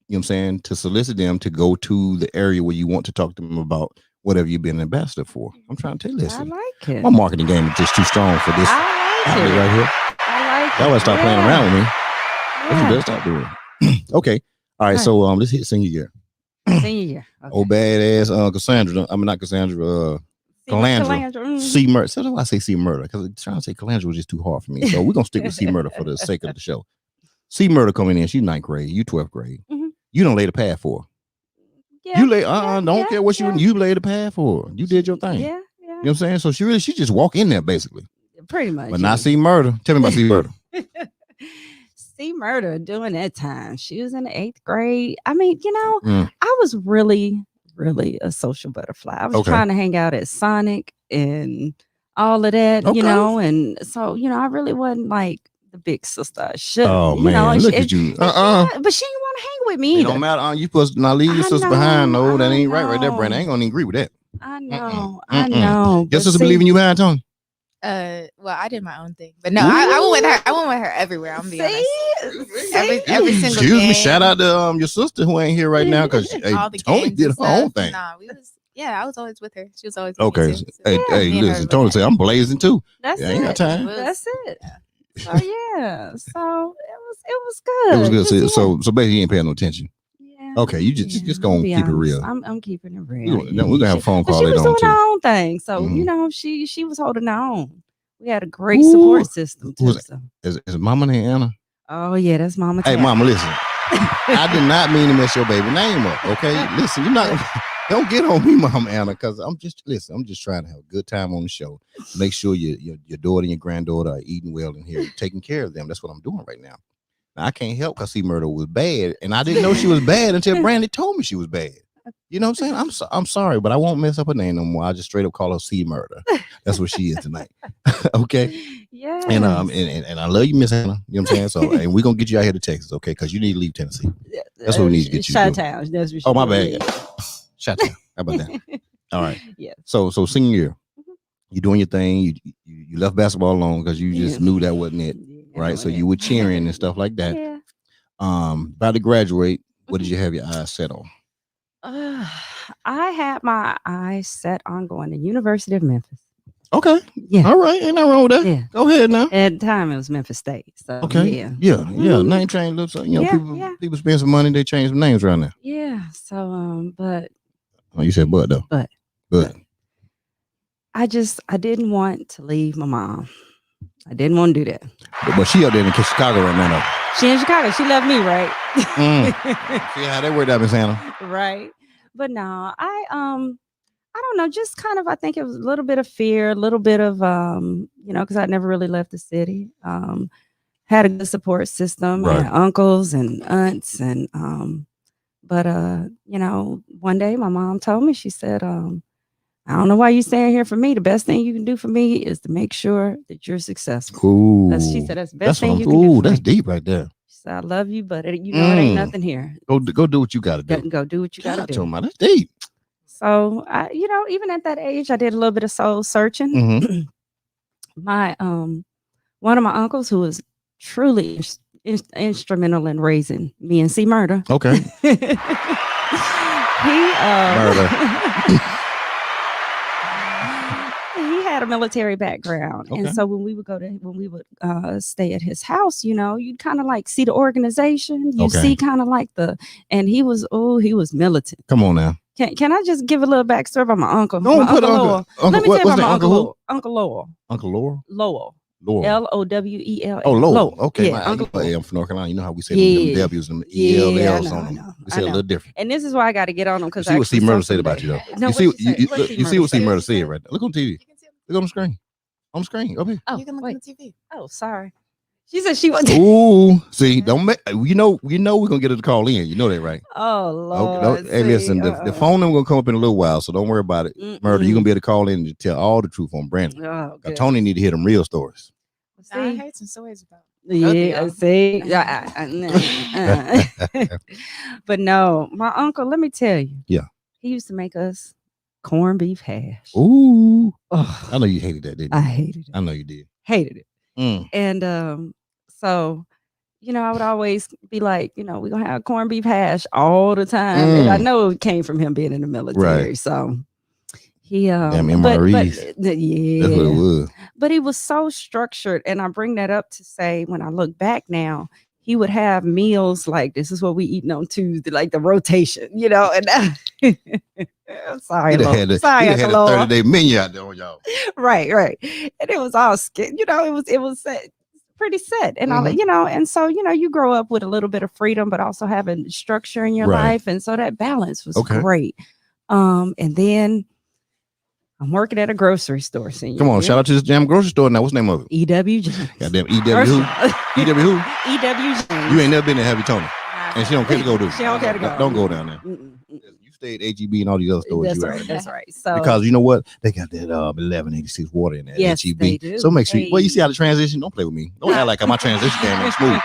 what I'm saying? To solicit them to go to the area where you want to talk to them about whatever you've been an ambassador for. I'm trying to tell you, listen. I like it. My marketing game is just too strong for this. I like it. Right here. I like it. Y'all better stop playing around with me. Yeah. That's what you better stop doing. Okay. All right. So let's hit senior year. Senior year. Okay. Oh, badass Cassandra. I mean, not Cassandra. Calandra. C murder. So why I say C murder? Because trying to say Calandra was just too hard for me. So we're gonna stick with C murder for the sake of the show. C murder coming in. She's 9th grade. You 12th grade. Mm-hmm. You don't lay the path for her. Yeah, you lay don't care what you lay the path for her. You did your thing. Yeah. You know what I'm saying? So she just walk in there basically. Pretty much. But not C murder. Tell me about C murder. C murder during that time. She was in the 8th grade. I mean, I was really, really a social butterfly. I was trying to hang out at Sonic and all of that, and so, I really wasn't like the big sister I should. Oh, man, look at you. But she didn't want to hang with me either. It don't matter. You supposed to not leave your sister behind. No, that ain't right there, Brandy. I ain't gonna agree with that. I know. I know. Your sister believe in you behind, Tony? Well, I did my own thing, but no, I went with her. I went with her everywhere. I'm being honest. Every single Excuse game. me. Shout out to your sister who ain't here right now because Tony did her own thing. Nah, I was always with her. She was always okay. Hey, listen, Tony said I'm blazing too. That's it. Ain't got time. That's it. So yeah, so it was good. It was good. So basically, you ain't paying no attention. Yeah. Okay, you just gonna keep it real. I'm keeping it real. We're gonna have a phone call later on. She was doing her own thing, so she was holding on. We had a great support system too. Is Mama named Anna? Oh yeah, that's Mama. Hey, Mama, listen. I did not mean to mess your baby name up. Okay, listen, you're not. Don't get on me, Mama Anna, because I'm just trying to have a good time on the show. Make sure your daughter and your granddaughter are eating well in here, taking care of them. That's what I'm doing right now. Now I can't help because C-Murder was bad, and I didn't know she was bad until Brandy told me she was bad. You know what I'm saying? I'm sorry, but I won't mess up her name no more. I just straight up call her C-Murder. That's what she is tonight. Okay. Yeah. And I love you, Miss Hannah. You know what I'm saying? So, and we're gonna get you out here to Texas, okay? Because you need to leave Tennessee. That's what we need to get you. Chi-town. That's what. My bad. Chi-town. How about that? All right. Yeah. So senior year, you doing your thing. You left basketball alone because you just knew that wasn't it, right? So you were cheering and stuff like that. Yeah. About to graduate, what did you have your eyes set on? I had my eyes set on going to University of Memphis. Okay. Yeah. All right. Ain't nothing wrong with that. Yeah. Go ahead now. At the time, it was Memphis State. So okay. Yeah. Name change looks like people spend some money. They change some names around there. Yeah. So but. Oh, you said but though. But. I didn't want to leave my mom. I didn't want to do that. But she up there in Chicago right now, though. She in Chicago. She left me, right? See how that worked out, Miss Hannah. Right. But no, I don't know, just kind of, I think it was a little bit of fear, a little bit of, because I'd never really left the city. Had a good support system, right. Had uncles and aunts. And, one day my mom told me, she said, I don't know why you're staying here for me. The best thing you can do for me is to make sure that you're successful. Ooh. She said, that's the best thing you can do. That's deep right there. She said, I love you, but it ain't nothing here. Go do what you got to do. Go do what you got to do. That's deep. So I, even at that age, I did a little bit of soul searching. Mm-hmm. My one of my uncles who was truly instrumental in raising me and C Murder. Okay. He Murder. he had a military background, Okay. and so when we would stay at his house, you'd kind of like see the organization. You Okay. see kind of like and he was militant. Come on now. Can I just give a little backstory about my uncle? Don't My put Uncle Uncle. Lowell. Uncle Let me what's tell you the about my Uncle Uncle who? Lowell. Uncle Lowell. Uncle Laura. Lowell. Lowell. Lowell. Oh, Lowell. Okay. Yeah, Uncle Hey, Lowell. I'm from North Carolina. You know how we say them W's and them ELLs on them. We say it a little different. And this is why I got to get on them You because see what C Murder said about you though. No, You see what you see what C Murder said right there. Look on TV. Look on the screen. On the screen. Up here. Oh, You can look on the TV. Oh, sorry. She said she was. Ooh, see, don't make we're gonna get her to call in. You know that, right? Oh Lord. Okay, hey, listen, the phone number gonna come up in a little while, so don't worry about it. Murder, you're gonna be able to call in and tell all the truth on Brandy. Oh, Tony need to hear them real stories. I heard some stories about. Yeah, see. But no, my uncle, let me tell you. Yeah. He used to make us corned beef hash. Ooh. Oh, I know you hated that, didn't you? I hated it. I know you did. Hated it. Mm. And so, I would always be like, we're gonna have corned beef hash all the time. And I know it came from him being in the military. Right. So he Damn but MREs. yeah. That's what it was. But he was so structured. And I bring that up to say when I look back now, he would have meals like this is what we eating on Tuesday, like the rotation, and sorry, He had a 30-day menu out there on y'all. Right. And it was all it was set, pretty set. And and so you grow up with a little bit of freedom, but also having structure in your life. And so that balance was great. And then I'm working at a grocery store. Come on, shout out to this damn grocery store now. What's the name of it? E.W. James. Goddamn E.W. who? E.W. who? E.W. James. You ain't never been there, have you, Tony? And she don't care to go to. She don't care to go. Don't go down there. You stay at HEB and all these other stores. That's right. So because you know what? They got that 1186 water in there. Yes, HEB. they do. So make sure you see how the transition. Don't play with me. Don't act like my transition game ain't smooth.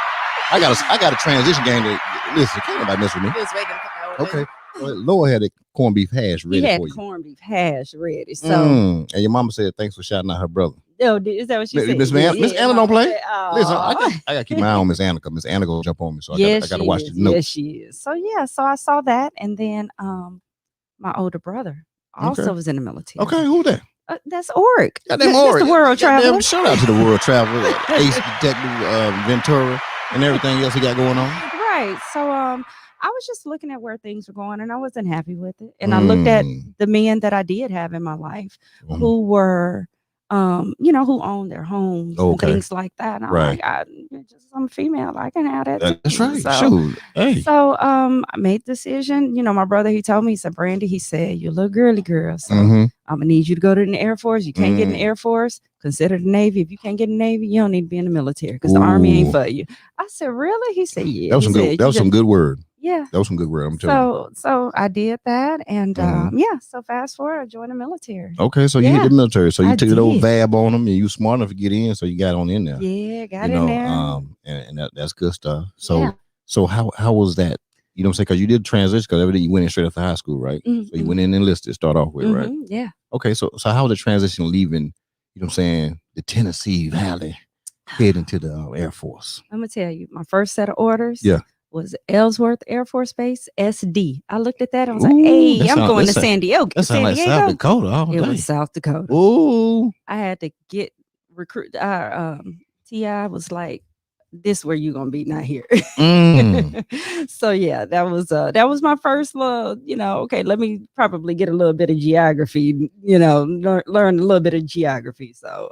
I got a transition game that listen, can't nobody mess with me. He was waiting for that. Okay. Laura had a corned beef hash ready for you. He had corned beef hash ready. So and your mama said thanks for shouting out her brother. Oh, is that what she said? Miss Anna don't play. Listen, I got to keep my eye on Miss Anna because Miss Anna gonna jump on me. So I got to watch the notes. Yes, she is. So so I saw that, and then my older brother also was in the military. Okay, who that? That's Oric. Goddamn Oric. That's the world traveler. Shout out to the world traveler, Ace Detective Ventura, and everything else he got going on. Right. So I was just looking at where things were going, and I wasn't happy with it. And I looked at the men that I did have in my life who were, who owned their homes and things like that. And I'm like, I'm female. I can have that. That's right. So, hey. So I made the decision. My brother, he told me, he said, Brandy, he said, you're a little girly girl. So I'm gonna need you to go to the Air Force. You can't get in the Air Force. Consider the Navy. If you can't get in the Navy, you don't need to be in the military because the Army ain't for you. I said, really? He said, yeah. That was some good word. Yeah. That was some good word. I'm telling you. So I did that. And so fast forward, I joined the military. Okay, so you hit the military. So you took a little VAB on them and you were smart enough to get in, so you got on in there. Yeah, got in there. And that's good stuff. So how was that? You know what I'm saying? Because you did transition because everything you went in straight after high school, right? So you went in and enlisted, start off with, right? Yeah. Okay, so how was the transition leaving, you know what I'm saying, the Tennessee Valley, heading to the Air Force? I'm gonna tell you, my first set of orders was Ellsworth Air Force Base, SD. I looked at that. I was like, hey, I'm going to San Diego. That sounds like South Dakota. It was South Dakota. Ooh. I had to get recruit. TI was like, this where you gonna be, not here. So yeah, that was my first little, okay, let me probably get a little bit of geography, learn a little bit of geography. So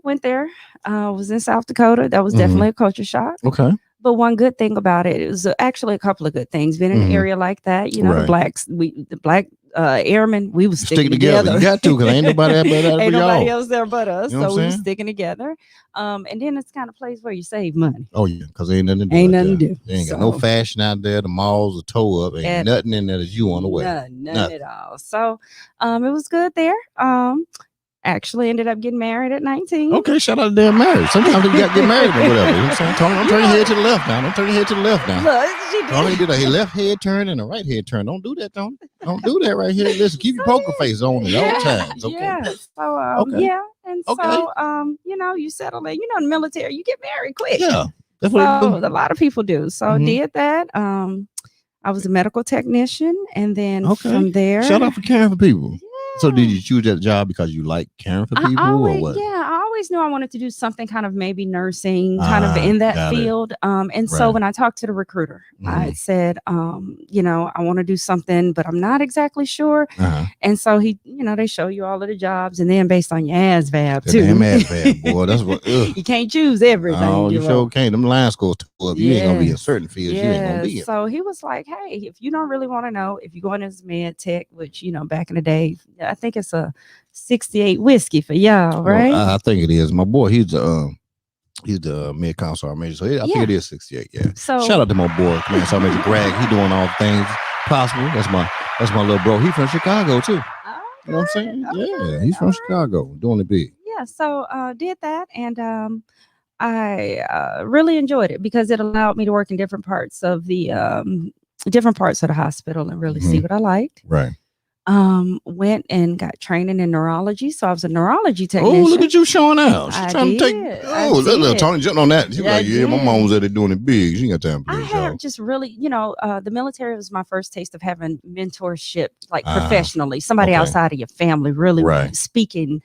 went there. Was in South Dakota. That was definitely a culture shock. Okay. But one good thing about it was actually a couple of good things. Being in an area like that, the black airmen, we was sticking together. You got to, because ain't nobody ain't nobody else there but us. You know so we was sticking together. And then it's kind of place where you save money. Oh yeah, because ain't nothing to do. Ain't nothing to do. They ain't got no fashion out there. The malls are toe up. Ain't nothing in there that you on the way. None at all. So it was good there. actually ended up getting married at 19. Okay, shout out to damn marriage. Sometimes you got to get married or whatever. You know what I'm saying? Tony, don't turn your head to the left now. Don't turn your head to the left now. Look, she did. Tony did a left head turn and a right head turn. Don't do that, Tony. Don't do that right here. Listen, keep your poker face on at all times. Okay. Yeah. So Okay. yeah. And so you know, you settle in, you know, in the military, you get married quick. Yeah. That's what So a lot of people do. So did that. I was a medical technician, and then from there, shout out for caring for people. Yeah. So did you choose that job because you like caring for people or what? Yeah, I always knew I wanted to do something kind of maybe nursing, kind of in that field. And so when I talked to the recruiter, I said, you know, I want to do something, but I'm not exactly sure. And so he, you know, they show you all of the jobs, and then based on your ASVAB too. Damn ASVAB, boy. That's what. You can't choose everything. Oh, you sure can't. Them line scores too up. You ain't gonna be in certain fields. You ain't gonna be in. So he was like, hey, if you don't really want to know, if you're going as med tech, which, you know, back in the day, I think it's a 68 whiskey for y'all, right? Well, I think it is. My boy, he's the mid console major, so I think it is 68. Yeah. So shout out to my boy, Command Sergeant Major Greg. He doing all things possible. That's my little bro. He from Chicago too. You know what I'm saying? Yeah, he's from Chicago, doing it big. Yeah. So did that, and I really enjoyed it because it allowed me to work in different parts of the hospital and really see what I liked. Right. Went and got training in neurology, so I was a neurology technician. Oh, look at you showing out. She's trying to take. Oh, let Tony jumped on that. She's like, yeah, my mom was at it doing it big. She ain't got time for this. I have just really, you know, the military was my first taste of having mentorship, like professionally, somebody outside of your family, really speaking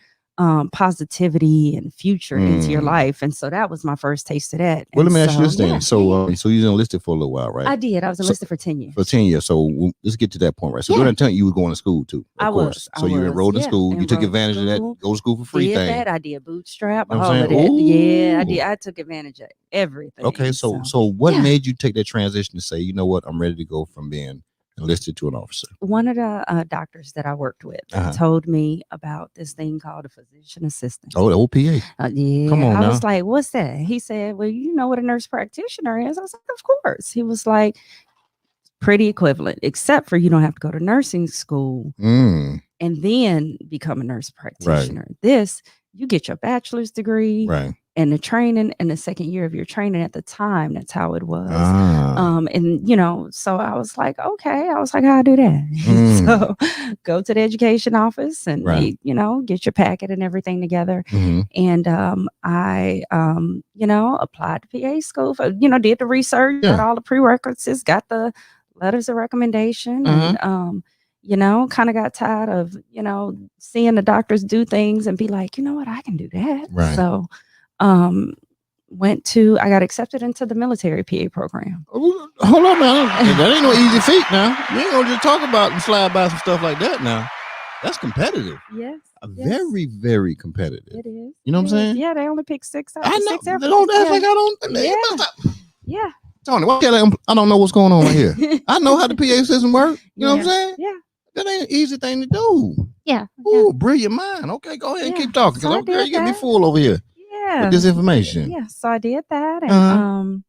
positivity and future into your life. And so that was my first taste of that. Well, let me ask you this thing. So you was enlisted for a little while, right? I did. I was enlisted for 10 years. For 10 years. So let's get to that point, right? So during that time, you were going to school too, of course. So you enrolled in school. You took advantage of that go to school for free thing. That. I did bootstrap, all of that. Yeah, I did. I took advantage of everything. Okay, so what made you take that transition to say, you know what, I'm ready to go from being enlisted to an officer? One of the doctors that I worked with told me about this thing called a physician assistant. Oh, the OPA. Yeah. Come on, I was like, what's that? He said, well, you know what a nurse practitioner is? I was like, of course. He was like, pretty equivalent, except for you don't have to go to nursing school and then become a nurse practitioner. Right. This, you get your bachelor's degree. Right. And the training in the second year of your training at the time, that's how it was. And, you know, so I was like, okay. I was like, I'll do that. So go to the education office and, they, you know, get your packet and everything together. And I, you know, applied to PA school, for, you know, did the research, got all the prerequisites, got the letters of recommendation. And, you know, kind of got tired of, you know, seeing the doctors do things and be like, you know what, I can do that. Right. So, I got accepted into the military PA program. Hold on, man. That ain't no easy feat now. You ain't gonna just talk about and slide by some stuff like that now. That's competitive. Yes. Very, very competitive. It is. You know what I'm saying? Yeah, they only pick 6 out. I know. 6 they don't act like I don't. Yeah. Tony, I don't know what's going on right here. I know how the PA system works. You know what I'm saying? Yeah. That ain't an easy thing to do. Yeah. Ooh, brilliant mind. Okay, go ahead and keep talking. Because girl, you get me full over here. Yeah. With this information. Yeah. So I did that. And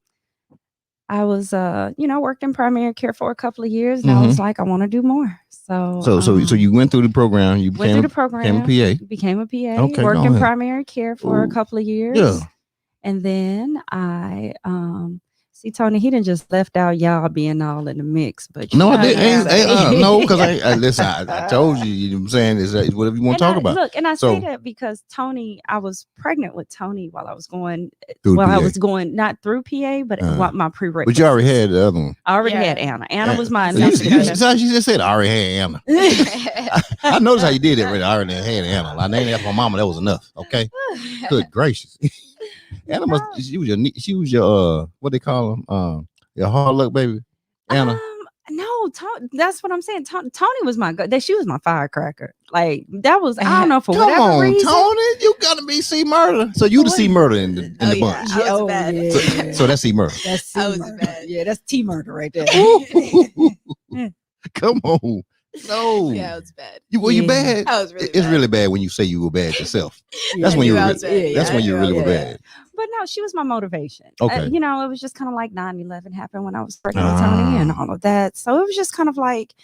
I was you know, worked in primary care for a couple of years, and I was like, I want to do more. So you went through the program, you became a PA. Became a PA, okay, worked in primary care for a couple of years. Yeah. And then I see, Tony, he didn't just left out y'all being all in the mix, but no, I didn't. No, because I listen. I told you. You know what I'm saying is whatever you want to talk about. Look, and I say that because Tony, I was pregnant with Tony while I was going. I was going not through PA, but what my prerequisites. But you already had the other one. I already had Anna. Anna was mine. She just said I already had Anna. I noticed how you did it. Right? I already had Anna. I named after my mama. That was enough. Okay. Good gracious. Anna she was your what they call them your hard luck baby. Anna. No, that's what I'm saying. Tony was she was my firecracker. Like that was I don't know for whatever reason. Tony, you gotta be C Murder. So you the C Murder in the bunch. Yeah. So that's C Murder. That's C Murder. Yeah, that's T Murder right there. Come on. No. Yeah, it was bad. You bad? I was really It's really bad when you say you were bad yourself. That's when you really were bad. But no, she was my motivation. Okay. You know, it was just kind of like 9/11 happened when I was pregnant with Tony and all of that. So it was just kind of like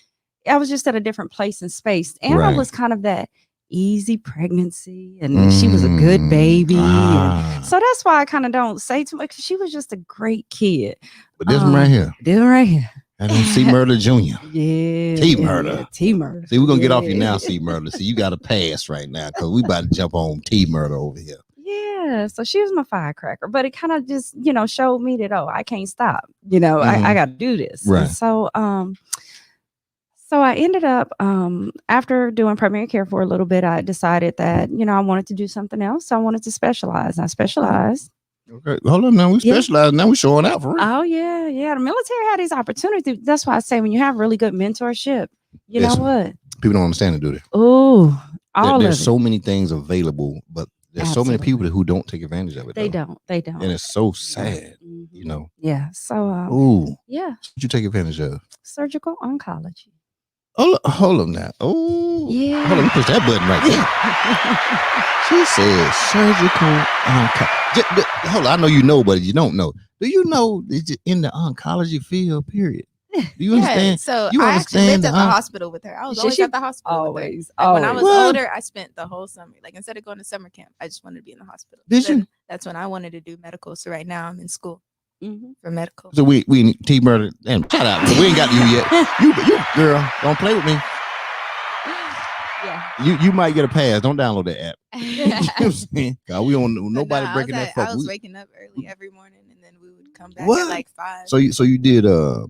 I was just at a different place in space. And I was kind of that easy pregnancy, and she was a good baby. And so that's why I kind of don't say too much. She was just a great kid. But this one right here. This one right here. I don't see Murder Jr. Yeah. T Murder. Yeah, T Murder. See, we're going to get off you now, C Murder. See, you got to pass right now because we about to jump on T Murder over here. Yeah. So she was my firecracker, but it kind of just, showed me that, I can't stop. I got to do this. Right. And so, so I ended up, after doing primary care for a little bit, I decided that, I wanted to do something else. So I wanted to specialize. I specialized. Okay, hold on now. We specialize. Now we're showing out for real. Oh, yeah. Yeah. The military had these opportunities. That's why I say when you have really good mentorship, you know what? People don't understand it, do they? Oh, there's so many things available, but there's so many people who don't take advantage of it. They don't. And it's so sad, Yeah. So, yeah. What you take advantage of? Surgical oncology. Hold on now. Oh, yeah. Hold on, let me push that button right there. She said surgical oncology. Hold on, I know you know, but you don't know. Do you know it's in the oncology field, period? Do you understand? So you I actually lived at the hospital with her. I was always at the hospital with her. Like when I was older, I spent the whole summer. Like instead of going to summer camp, I just wanted to be in the hospital. Did you? That's when I wanted to do medical. So right now I'm in school for medical. So we T Murder and shout out. We ain't got you yet. You girl, don't play with me. Yeah. You might get a pass. Don't download that app. You know what I'm saying? God, we don't know nobody breaking that fuck. I was waking up early every morning and then we would come back at like 5. So you did it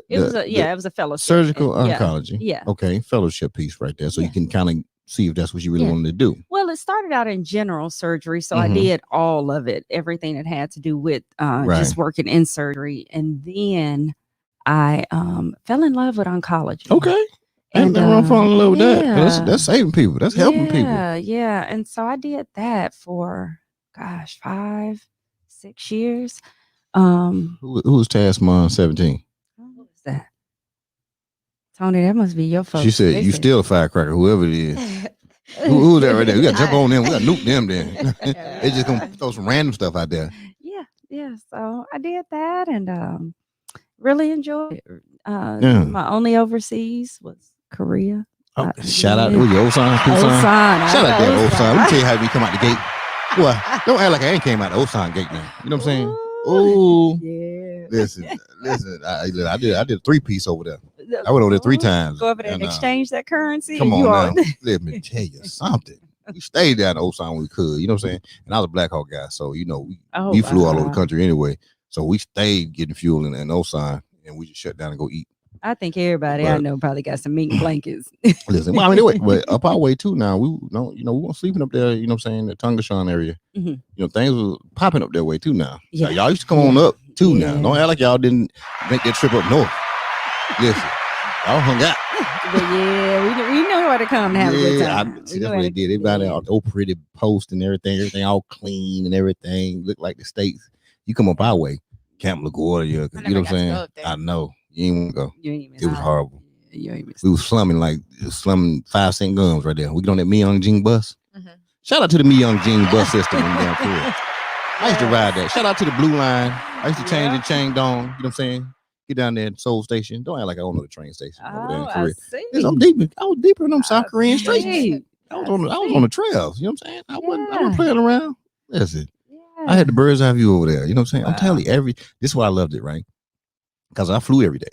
was a fellowship. Surgical oncology. Yeah. Okay, fellowship piece right there. So you can kind of see if that's what you really wanted to do. Well, it started out in general surgery, so I did all of it, everything that had to do with just working in surgery, and then I fell in love with oncology. Okay. And I'm falling in love with that. That's saving people. That's helping people. Yeah. And so I did that for 5-6 years. Who was Task Mom 17? What was that? Tony, that must be your folks. She said, you still a firecracker, whoever it is. Who's that right there? We got to jump on them. We got to nuke them then. They just going to throw some random stuff out there. Yeah. So I did that and really enjoyed it. My only overseas was Korea. Shout out to your Osan. Shout out to that Osan. Let me tell you how we come out the gate. Well, don't act like I ain't came out the Osan gate now. You know what I'm saying? Oh, yeah. Listen. I did a 3-piece over there. I went over there 3 times. Go over there and exchange that currency. Come on now. Let me tell you something. We stayed down in Osan when we could. You know what I'm saying? And I was a Black Hawk guy, so we flew all over the country anyway. So we stayed getting fuel in Osan, and we just shut down and go eat. I think everybody I know probably got some meat and blankets. Listen, well, I mean, but up our way too now. We weren't sleeping up there, you know what I'm saying, the Tungashan area. Things were popping up that way too now. Yeah. Y'all used to come on up too now. Don't act like y'all didn't make that trip up north. Listen, y'all hung out. But we know where to come to have a good time. That's what they did. Everybody all pretty post and everything all clean and everything. Looked like the States. You come up our way, Camp LaGuardia, you know what I'm saying? I know. You ain't want to go. It was horrible. We was slumming 5-cent gums right there. We get on that Myung Jing bus. Shout out to the Myung Jing bus system in down here. I used to ride that. Shout out to the Blue Line. I used to change in Changdong. You know what I'm saying? Get down there at Seoul Station. Don't act like I don't know the train station over there in Korea. I was deeper in them South Korean streets. I was on the trails. You know what I'm saying? I wasn't playing around. Listen, I had the bird's eye view over there. You know what I'm saying? I'm telling you, this is why I loved it, right? Because I flew every day.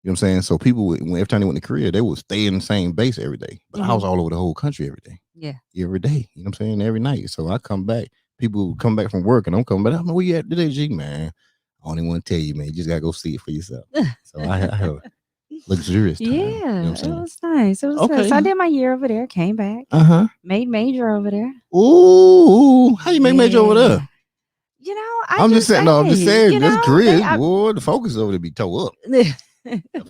You know what I'm saying? So people, every time they went to Korea, they would stay in the same base every day. But I was all over the whole country every day. Yeah. Every day. You know what I'm saying? Every night. So I come back. People would come back from work and I'm coming back. I'm like, where you at today, G, man? I don't even want to tell you, man. You just got to go see it for yourself. So I had a luxurious time. Yeah. You know what it was nice. It was nice. So I did my year over there, came back. Made major over there. Ooh. How you make major over there? I'm just saying, this career, boy, the focus over there be toe up.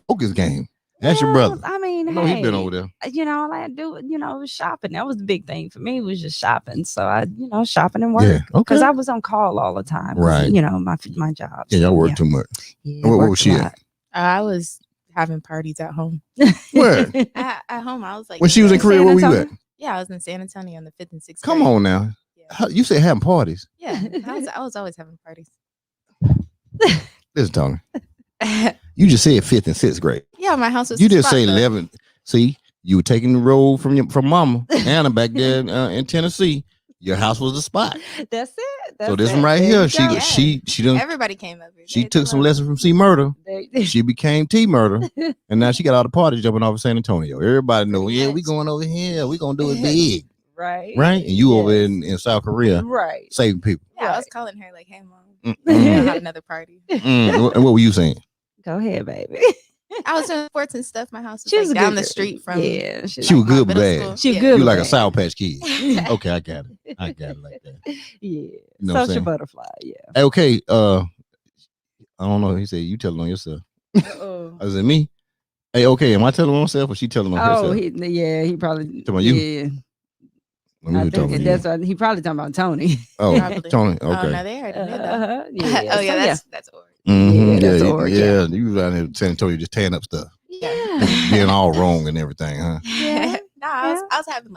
Focus game. That's your brother. I mean, he's been over there. All I had to do, was shopping. That was the big thing for me, was just shopping. So I, shopping and work. Because I was on call all the time. Right. My job. Yeah, y'all work too much. Yeah, what was she at? I was having parties at home. Where? At home. I was like, when she was in Korea, where were you at? Yeah, I was in San Antonio on the 5th and 6th. Come on now. You said having parties. Yeah, I was always having parties. Listen, Tony. You just said 5th and 6th grade. Yeah, my house was. You didn't say 11th. See, You were taking the road from Mama Anna back there in Tennessee. Your house was the spot. That's it. So this one right here, she done. Everybody came over. She took some lessons from C Murder. She became T Murder, and now she got all the parties jumping off of San Antonio. Everybody know, yeah, we going over here. We gonna do it big, right? And you over in South Korea, right? Saving people. Yeah, I was calling her like, "Hey, Mom, I had another party." What were you saying? Go ahead, baby. I was doing sports and stuff. My house was like down the street from. Yeah, she was good but bad. She was good. You like a Sour Patch Kid. Okay, I got it. I got it like that. Yeah, you know social butterfly. Yeah. Hey, okay. I don't know. He said you telling on yourself. I said me. Hey, okay. Am I telling on myself or she telling on herself? Oh, he probably. Talking about you. I think that's what he probably talking about Tony. Oh, probably. Tony. Okay. Oh, no, they already knew that. Yeah. Oh, yeah, that's Org. Mm-hmm. That's Org. Yeah, you was out here in San Antonio just tearing up stuff. Yeah. Being all wrong and everything, huh? Yeah. No, I was having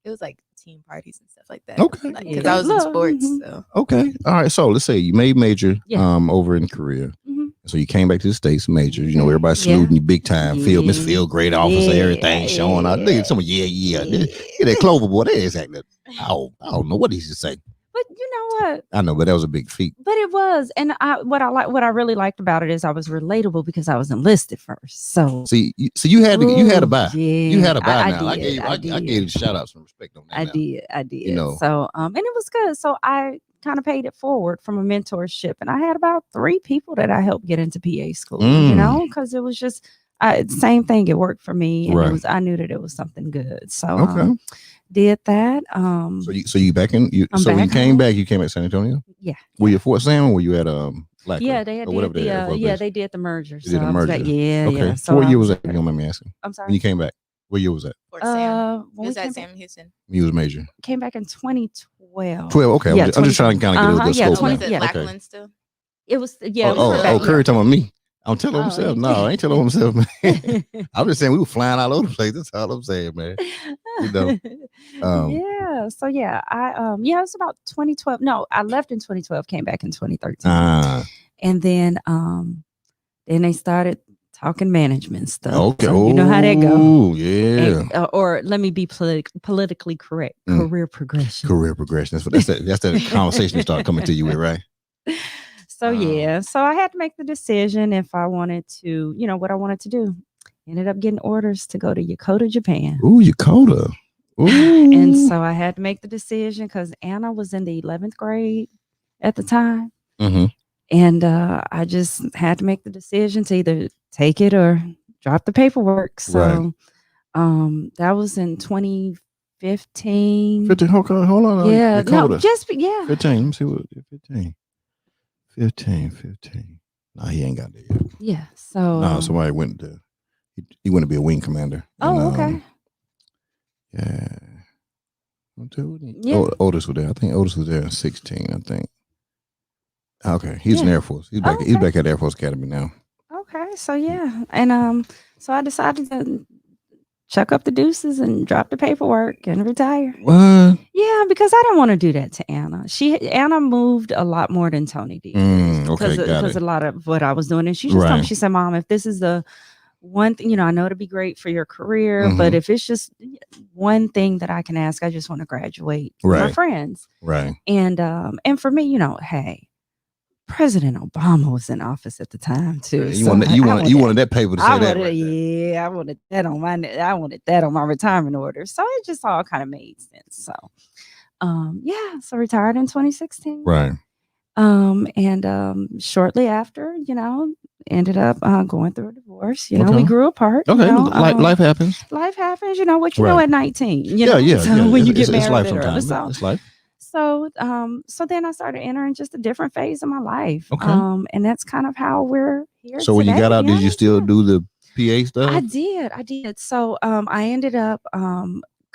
it was like team parties and stuff like that. Okay. Because I was in sports. So. Okay. All right. So let's say you made major over in Korea. So you came back to the States, major. You know, everybody saluting you big time. Miss Field, great officer, everything showing up. Look at someone, Get that Clover boy. That is acting. I don't know what he should say. But you know what? I know, but that was a big feat. But it was, and what I really liked about it is I was relatable because I was enlisted first. So you had to buy. Yeah, you had to buy. Now I gave you shout outs and respect on that. I did. You know, so and it was good. So I kind of paid it forward from a mentorship, and I had about 3 people that I helped get into PA school. You know, because it was just same thing. It worked for me, and I knew that it was something good. So did that. So you back in? When you came back, you came at San Antonio. Yeah. Were you at Fort Sam or were you at Blackwood? Yeah, they did the merger. They did the merger. Yeah. Okay. So what year was that? You don't mind me asking. I'm sorry. When you came back, what year was that? Fort Sam. It was at Sam Houston. You was major. Came back in 2012. 12. Okay. Yeah, I'm just trying to kind of get a good scope. Was it Blackland still? It was. Curry talking about me. I'm telling himself. No, I ain't telling himself, man. I'm just saying we were flying all over the place. That's all I'm saying, man. You know. Yeah. So yeah, it was about 2012. No, I left in 2012. Came back in 2013. And then they started talking management stuff. Okay. So you know how that goes. Oh yeah. And, or let me be politically correct. Career progression. Career progression. That's that conversation start coming to you with, right? So so I had to make the decision if I wanted to, what I wanted to do. Ended up getting orders to go to Yokota, Japan. Ooh, Yokota. Ooh. And so I had to make the decision because Anna was in the 11th grade at the time. Mm-hmm. And I just had to make the decision to either take it or drop the paperwork. So that was in 2015. 15. Hold on. Yeah. Yokota. No, 15. Let me see what 15. 15. No, he ain't got that yet. Yeah. So somebody went to he went to be a wing commander. Oh, okay. Yeah. Otis was there. I think Otis was there in 16, I think. Okay. He's in Air Force. He's back he's back at Air Force Academy now. Okay. So and so I decided to chuck up the deuces and drop the paperwork and retire. What? Yeah, because I didn't want to do that to Anna. Anna moved a lot more than Tony did. Because a lot of what I was doing. And she just told me, she said, Mom, if this is the one thing, I know it'd be great for your career, but if it's just one thing that I can ask, I just want to graduate with my friends. Right. And for me, hey, President Obama was in office at the time too. You wanted that paper to say that. Yeah, I wanted that on my retirement order. So it just all kind of made sense. So so retired in 2016. Right. And shortly after, ended up going through a divorce. We grew apart. Okay. Life happens. Life happens, what you know at 19. Yeah. So when you get married, it's life sometimes. It's life. So then I started entering just a different phase of my life. Okay. And that's kind of how we're here. So when you got out, did you still do the PA stuff? I did. So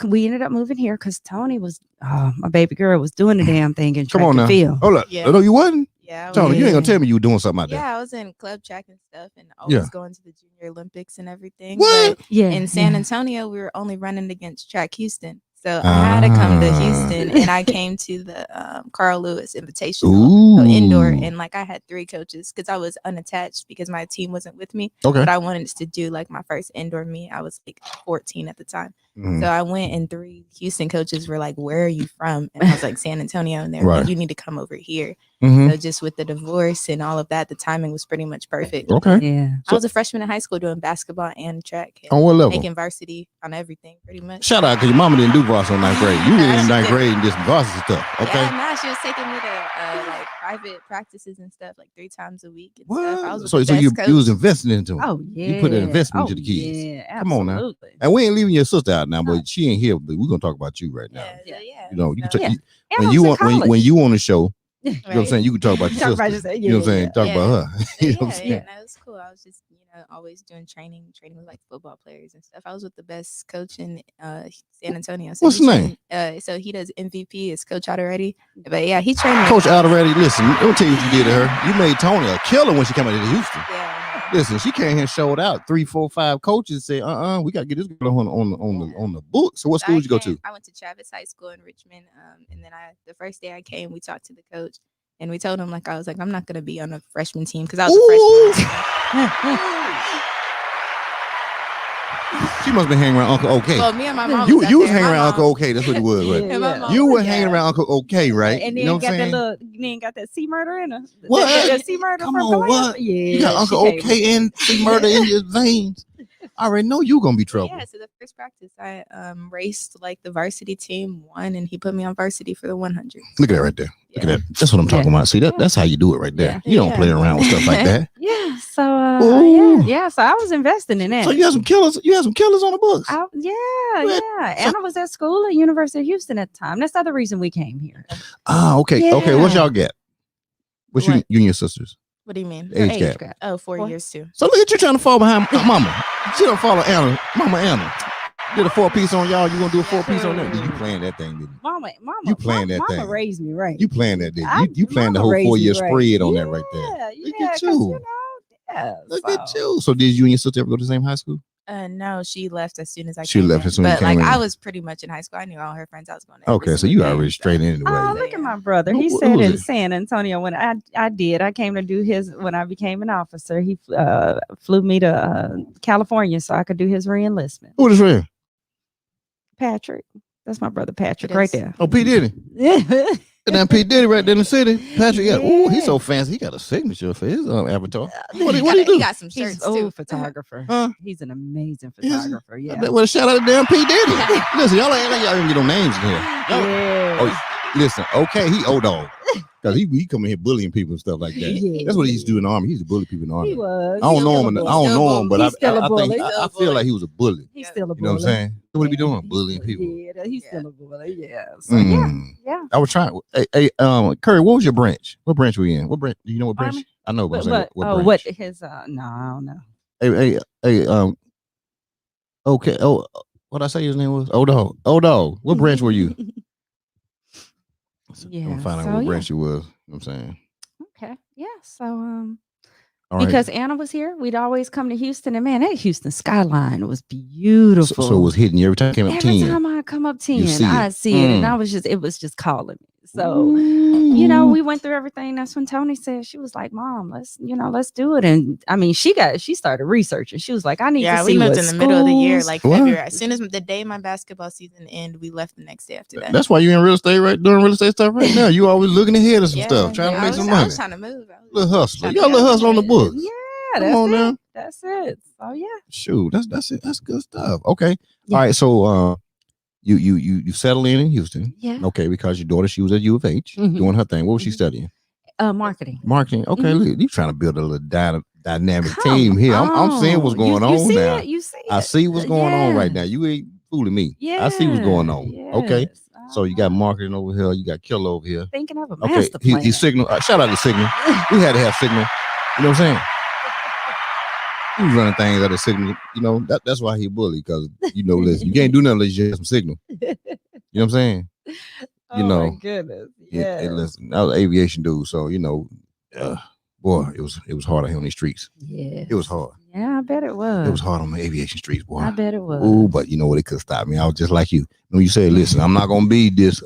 we ended up moving here because Tony was my baby girl was doing the damn thing in track and field. Hold up. No, you wasn't? Yeah. Tony, you ain't gonna tell me you were doing something out there. Yeah, I was in club track and stuff and always going to the Junior Olympics and everything. What? But in San Antonio, we were only running against Track Houston. So I had to come to Houston, and I came to the Carl Lewis Invitational, so indoor, and like I had 3 coaches because I was unattached because my team wasn't with me. Okay. But I wanted to do like my first indoor meet. I was like 14 at the time, so I went, and 3 Houston coaches were like, "Where are you from?" And I was like, "San Antonio," and they're like, "You need to come over here." So just with the divorce and all of that, the timing was pretty much perfect. Okay. Yeah. I was a freshman in high school doing basketball and track. And on what level? making varsity on everything, pretty much. Shout out, because your mama didn't do varsity in 9th grade. You were in 9th grade and did some varsity stuff. Okay. Yeah, nah, she was taking me to like private practices and stuff like 3 times a week. And stuff. I was So you was investing into them. Oh yeah. You put an investment into the kids. Yeah, absolutely. Come on now. And we ain't leaving your sister out now, but she ain't here. But we're gonna talk about you right now. Yeah. You know, you Yeah. when you on the show. You know what I'm Right. saying? You can talk about your sister. You know what I'm saying? Talk about her. You know what I'm saying? Yeah, no, it's cool. I was just, always doing training with like football players and stuff. I was with the best coach in San Antonio. So What's his name? So he does MVP. Is Coach Already? But yeah, he trained me. Coach Already. Listen, let me tell you what you did to her. You made Tony a killer when she came out to Houston. Yeah. Listen, she came here and showed out. 3, 4, 5 coaches say, we gotta get this girl on the book. So what school did you go to? I went to Travis High School in Richmond. And then the first day I came, we talked to the coach. And we told him, I was like, I'm not going to be on a freshman team because I was a freshman. She must have been hanging around Uncle OK. Well, me and my mom. You was hanging around Uncle OK. That's what it was, right? Yeah. You were hanging around Uncle OK, right? And then you know what I'm saying? You ain't got that C murder in her. What? That C murder. Come on, what? Yeah. You got Uncle OK and C murder in your veins. I already know you gonna be trouble. Yeah, so the first practice I raced like the varsity team, won, and he put me on varsity for the 100. Look at that right there. Look at that. That's what I'm talking about. See, that's how you do it right there. You don't play around with stuff like that. Yeah. So so I was investing in that. So you had some killers. You had some killers on the books. Anna was at school at University of Houston at the time. That's the other reason we came here. Okay. Yeah. Okay. What y'all get? What's you and your sisters? What do you mean? Age gap. Oh, 4 years too. So look at you trying to fall behind mama. She don't follow Anna. Mama Anna. Did a 4-piece on y'all. You gonna do a 4-piece on them? You playing that thing, didn't you? Mama. You playing that thing. Mama raised me right. You playing that, didn't you? You playing the whole 4-year spread on that right there. Look at you. Look at you. So did you and your sister ever go to the same high school? No, she left as soon as I came. She left as soon as you came in. I was pretty much in high school. I knew all her friends. I was going to. Okay, so you already straight in the way. Oh, look at my brother. He said in San Antonio when I came to do his when I became an officer. He flew me to California so I could do his re-enlistment. Who is friend? Patrick. That's my brother Patrick right there. Oh, P. Diddy. And then P. Diddy right there in the city. Patrick, he's so fancy. He got a signature for his avatar. What do he do? He got some shirts too. Photographer. He's an amazing photographer. Yeah. Well, shout out to damn P. Diddy. Listen, y'all didn't get no names in here. Listen, okay, he old dog. Because he come in here bullying people and stuff like that. Yeah. That's what he used to do in the army. He used to bully people in the army. He was. I don't know him, but I feel like he was a bully. He's still a bully. You know what I'm saying? What he be doing? Bullying people. Yeah, he's still a bully. Yeah. So, yeah. I was trying. Hey, Curry, what was your branch? What branch were you in? What branch? Do you know what branch? Army? I know, but I'm saying what branch? What his? No, I don't know. Hey, okay. Oh, what I say his name was? Old dog. What branch were you? Yeah. I'm find out what branch you was. You know what I'm saying? Okay. Yeah. So because Anna was here, we'd always come to Houston, and man, that Houston skyline was beautiful. So it was hitting you every time I came up 10. Every time I come up 10, I see it, and it was just calling me. So, we went through everything. That's when Tony said, she was like, Mom, let's do it. And I mean, she started researching. She was like, I need to see. We moved in the middle of the year, like February. As soon as the day my basketball season ended, we left the next day after that. That's why you in real estate, right? Doing real estate stuff right now. You always looking ahead of some stuff, trying to make some money. I was trying to move. Little hustler. You got a little hustle on the books. Yeah, Come on now. That's it. So yeah. Shoot, that's it. That's good stuff. Okay. Yeah. All right. So you settled in Houston. Yeah. Okay, because your daughter, she was at U of H doing her thing. What was she studying? Marketing. Okay, look, you trying to build a little dynamic team here. I'm seeing what's going on now. You see it. I see what's going on right now. You ain't fooling me. Yeah. I see what's going on. Yes. Okay. So you got marketing over here. You got Killer over here. Thinking of a master plan. He's Signal. Shout out to Signal. We had to have Signal. You know what I'm saying? He was running things out of Signal. That's why he bully, because listen, you can't do nothing unless you have some Signal. You know what I'm saying? My goodness. Yeah. Listen, I was an aviation dude, so boy, it was hard out here on these streets. Yeah, it was hard. Yeah, I bet it was. It was hard on the aviation streets, boy. I bet it was. Ooh, but you know what? It could stop me. I was just like you. When you say, "Listen, I'm not gonna be this."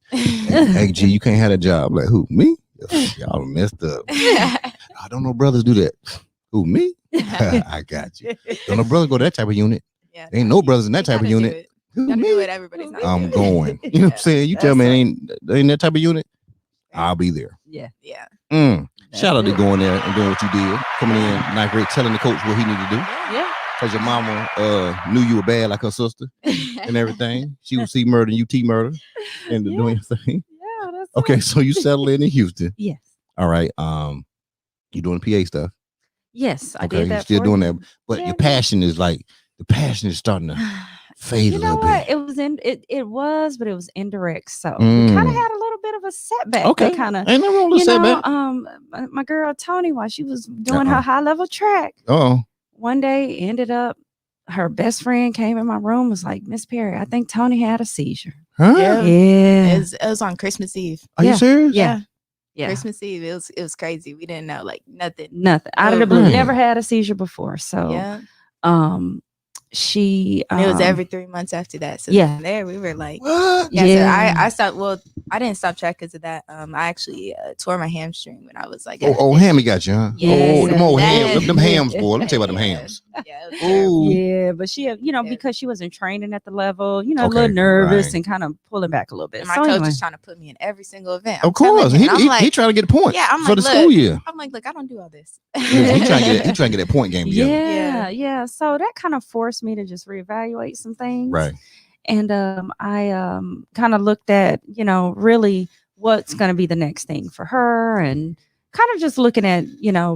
Hey, G, you can't have a job. Like who? Me? Y'all messed up. I don't know brothers do that. Who, me? I got you. Don't know brothers go to that type of unit. Yeah, ain't no brothers in that type of unit. Who, me? Do it. Everybody's not. I'm going. You know what I'm saying? You tell me ain't that type of unit, I'll be there. Yeah. Shout out to going there and doing what you did. Coming in ninth grade, telling the coach what he needed to do. Yeah. Because your mama knew you were bad like her sister and everything. She would see murder and you T murder and doing your thing. Yeah, that's okay. right. So you settled in Houston. Yes. All right. You doing PA stuff. Yes, I okay, did that. You're still doing that, but yeah, your passion is like the passion is starting to fade a little bit. It was, but it was indirect. So we kind of had a little bit of a setback. Okay, kind of. Ain't no wrong with setback. My girl Tony, while she was doing her high level track, one day ended up her best friend came in my room, was like, Miss Perry, I think Tony had a seizure. Huh? Yeah. It was on Christmas Eve. Are you serious? Yeah. Christmas Eve. It was crazy. We didn't know, like nothing out of the blue. Never had a seizure before. So she and it was every 3 months after that. So there we were like, what? Yeah. So I stopped. Well, I didn't stop track because of that. I actually tore my hamstring when I was like, Hammy got you, huh? Yeah, them old hams, them hams, boy. Let me tell you about them hams. Yeah, but she, because she wasn't training at the level, a little nervous and kind of pulling back a little bit. And my coach was trying to put me in every single event. Of course, he trying to get a point. Yeah, I'm for the school year. I'm like, look, I don't do all this. He trying to get that point game together. Yeah. So that kind of forced me to just reevaluate some things. Right. And I kind of looked at, really what's going to be the next thing for her, and kind of just looking at,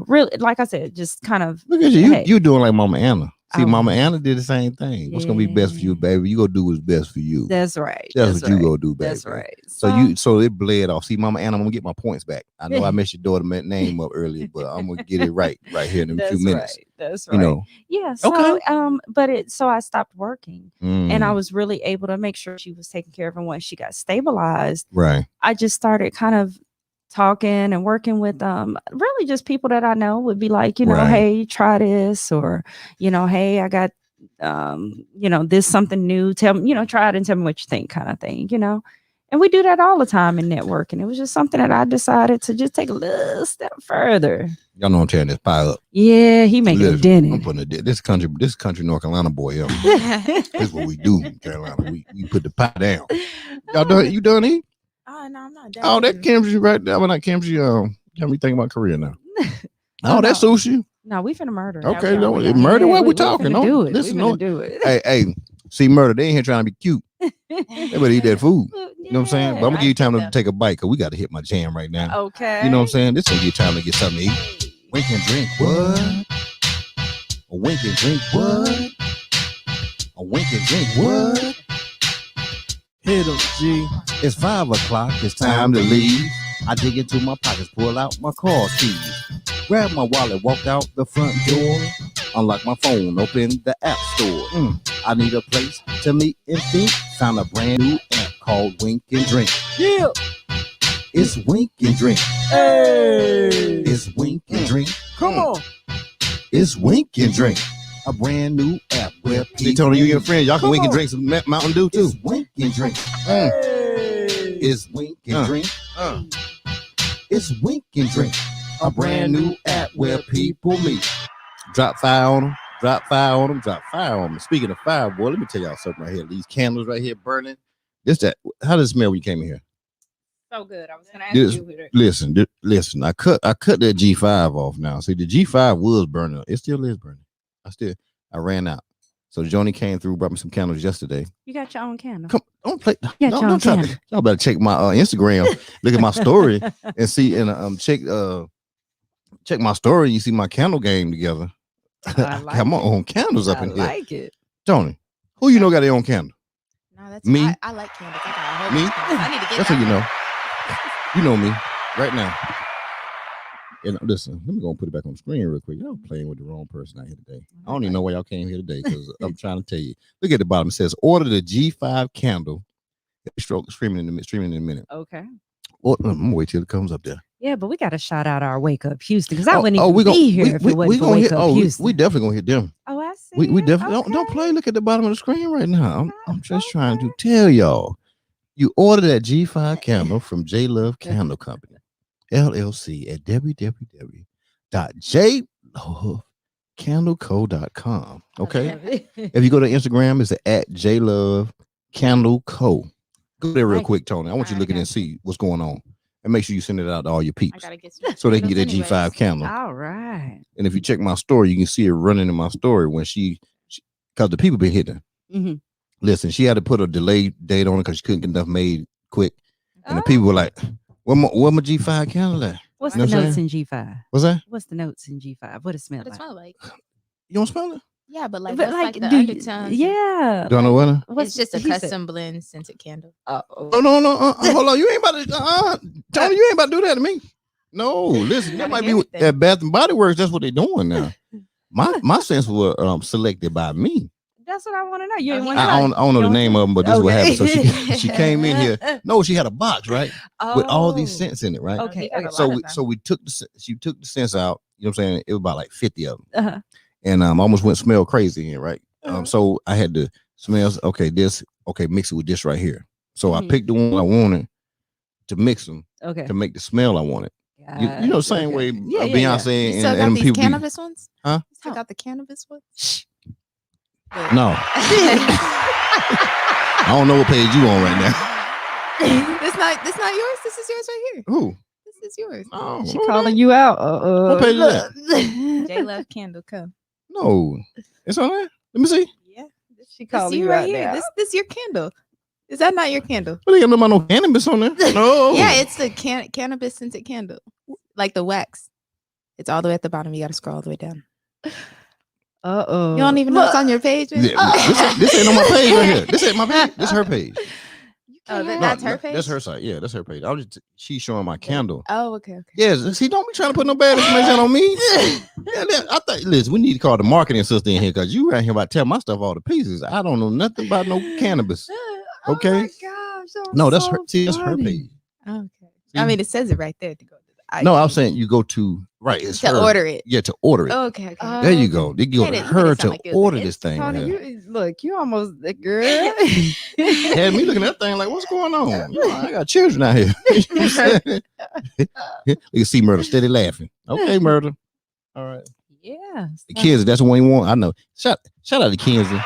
really, like I said, just kind of look at you. You doing like Mama Anna. See, Mama Anna did the same thing. What's gonna be best for you, baby? You gonna do what's best for you. That's right. That's what you gonna do, baby. That's right. So it bled off. See, Mama Anna, I'm gonna get my points back. I know I messed your daughter name up earlier, but I'm gonna get it right here in a few minutes. That's right. Yeah. So so I stopped working, and I was really able to make sure she was taken care of. And once she got stabilized, right, I just started kind of talking and working with really just people that I know would be like, hey, try this, or hey, I got this something new, tell me, try it and tell me what you think, kind of thing, and we do that all the time in networking. It was just something that I decided to just take a little step further. Y'all know I'm tearing this pie up. Yeah, he making a dent in. I'm putting this country North Carolina boy. This is what we do in Carolina. We put the pie down. Y'all done? You done eating? Oh no, I'm not done. Oh, that chemistry right there. Well, not chemistry. Got me thinking about Korea now. That's sushi. No, we finna murder. Okay, murder. What we talking? Do it. Listen, do it. Hey, see, murder. They ain't here trying to be cute. They better eat that food. You know what I'm saying? But I'm gonna give you time to take a bite, because we got to hit my jam right now. Okay. You know what I'm saying? This gonna give you time to get something to eat. Wink and drink what? A wink and drink what? A wink and drink what? Hit 'em, G. It's 5 o'clock. It's time to leave. I dig into my pockets, pull out my car keys, grab my wallet, walk out the front door, unlock my phone, open the app store. I need a place to meet and think. Found a brand new app called Wink and Drink. Yeah, it's Wink and Drink. Hey, it's Wink and Drink. Come on, it's Wink and Drink. A brand new app where people. Tony, you and your friends, y'all can wink and drink some Mountain Dew too. It's Wink and Drink. It's Wink and Drink. It's Wink and Drink. A brand new app where people meet. Drop fire on them. Drop fire on them. Drop fire on them. Speaking of fire, boy, let me tell y'all something right here. These candles right here burning. How does it smell when you came in here? So good. I was gonna ask you. Listen. I cut that G5 off now. See, the G5 was burning. It still is burning. I ran out. So Joni came through, brought me some candles yesterday. You got your own candle. Come, don't play. Don't try to. Y'all better check my Instagram. Look at my story and see, and check my story. You see my candle game together. I have my own candles up in here. I like it. Tony, who you know got their own candle? No, that's me. I like candles. I got a whole me. I need to get. That's what you know. You know me right now. And listen, let me go and put it back on the screen real quick. Y'all playing with the wrong person out here today. I don't even know why y'all came here today, because I'm trying to tell you. Look at the bottom. It says order the G5 candle. Streaming in a minute. Okay. I'm gonna wait till it comes up there. Yeah, but we got to shout out our Wake Up Houston because I wouldn't even be here if it wasn't for Wake Up Houston. We definitely gonna hit them. Oh, I see. We definitely don't play. Look at the bottom of the screen right now. I'm just trying to tell y'all. You order that G5 candle from J Love Candle Company, LLC at www.jlovecandleco.com. Okay. If you go to Instagram, it's at JLoveCandleCo. Go there real quick, Tony. I want you to look at it and see what's going on. And make sure you send it out to all your peeps so they can get that G5 candle. All right. And if you check my story, you can see it running in my story when she because the people been hitting. Mm-hmm. Listen, she had to put a delayed date on it because she couldn't get enough made quick. And the people were like, where my G5 candle at? What's the notes in G5? What's that? What's the notes in G5? What it smell like? You don't smell it? Yeah, but like the undertones. Yeah. Do I know what? It's just a custom blend scented candle. No. Hold on. You ain't about to Tony, you ain't about to do that to me. No, listen, that might be at Bath and Body Works. That's what they're doing now. My scents were selected by me. That's what I want to know. You I don't know the name of them, but this is what happened. So she came in here. No, she had a box, right? With all these scents in it, right? Okay. So we took she took the scents out. You know what I'm saying? It was about like 50 of them. And almost went smell crazy here, right? So I had to smell, mix it with this right here. So I picked the one I wanted to mix them to make the smell I wanted. You know, the same way Beyonce and them these people cannabis ones? Huh? You still got the cannabis ones? No. I don't know what page you on right now. This not yours. This is yours right here. Who? This is yours. Oh, she calling you out. What page is that? J Love Candle Co. No, it's on there. Let me see. Yeah, she calling you right out here. now. This your candle. Is that not your candle? Well, they got no cannabis on there. No. Yeah, it's the cannabis scented candle, like the wax. It's all the way at the bottom. You got to scroll all the way down. You don't even know it's on your page. Yeah, this ain't on my page right here. This ain't my page. This is her page. That's her page. That's her site. Yeah, that's her page. She's showing my candle. Oh, okay. Yeah, see, don't be trying to put no bad information on me. I thought, listen, we need to call the marketing sister in here because you right here about to tell my stuff all to pieces. I don't know nothing about no cannabis. Okay. Oh my gosh, no, that's her. See, that's her page. Okay. I mean, it says it right there to go to the. No, I'm saying you go to It's to her. order it. Yeah, to order it. Okay. There you go. They go to her to order this thing. Tony, look, you almost the girl. Had me looking at that thing like, what's going on? You know, I got children out here. You can see Murder steady laughing. Okay, Murder. All right. Yeah. The kids, that's the one you want. I know. Shout out to Kenzie.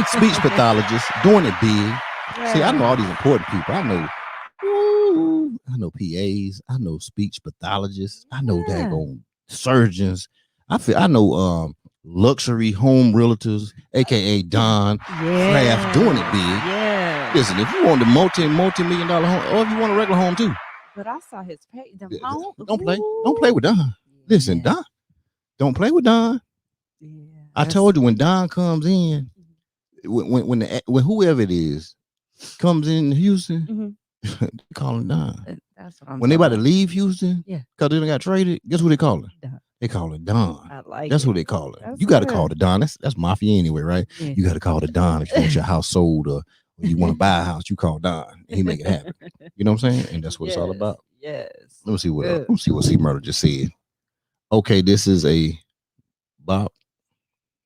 Speech pathologist, doing it big. Yeah. See, I know all these important people. I know PAs. I know speech pathologists. I know daggone surgeons. I know luxury home realtors, aka Don Craft, doing it big. Yeah. Listen, if you want the multi-million dollar home, or if you want a regular home too. But I saw his page. Don't play with Don. Listen, Don. Don't play with Don. Yeah, I told you when Don comes in, when whoever it is comes in Houston, they call him Don. That's what I'm when they about to leave Houston, because they got traded, guess what they call it? Don. They call it Don. I like That's what they call it. You got to call the Don. That's mafia anyway, right? Yeah. You got to call the Don if you want your house sold or you want to buy a house. You call Don and he make it happen. You know what I'm saying? And that's what it's all about. Yes. Let me see what. Let me see what C Murder just said. Okay, this is a bop.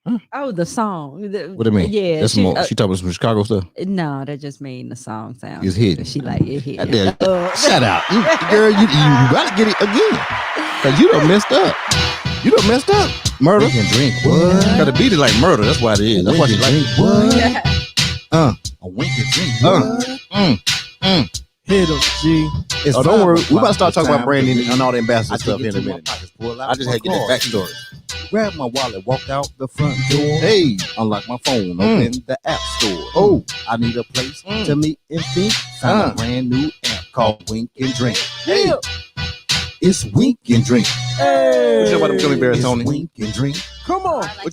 Huh? Oh, the song. What do you mean? Yeah, that's she talking about some Chicago stuff. No, that just made the song sound. It's hidden. She like it hidden. Shout out, girl. You gotta get it again because you done messed up. You done messed up. Murder. We can drink. What? Gotta beat it like Murder. That's why it is. That's why she like it. What? A wink and drink. Hit him, G. Don't worry. We about to start talking about Brandy and all the ambassador stuff in a minute. I just had to get that backstory. Grab my wallet, walk out the front door. Hey, unlock my phone, open the app store. Oh, I need a place to meet and think. Found a brand new app called Wink and Drink. Hey, it's Wink and Drink. Hey, what you know about them gummy bears, Tony? Wink and Drink. Come on. I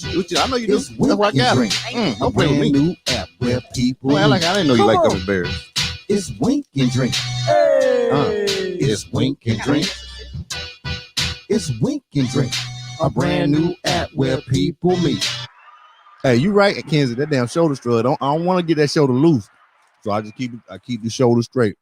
know you do. That's why I got it. Don't play with me. New app where people. I didn't know you like gummy bears. It's Wink and Drink. Hey. It's Wink and Drink. It's Wink and Drink. A brand new app where people meet. Hey, you right, Kenzie. That damn shoulder strut. I don't want to get that shoulder loose, so I just keep the shoulder straight.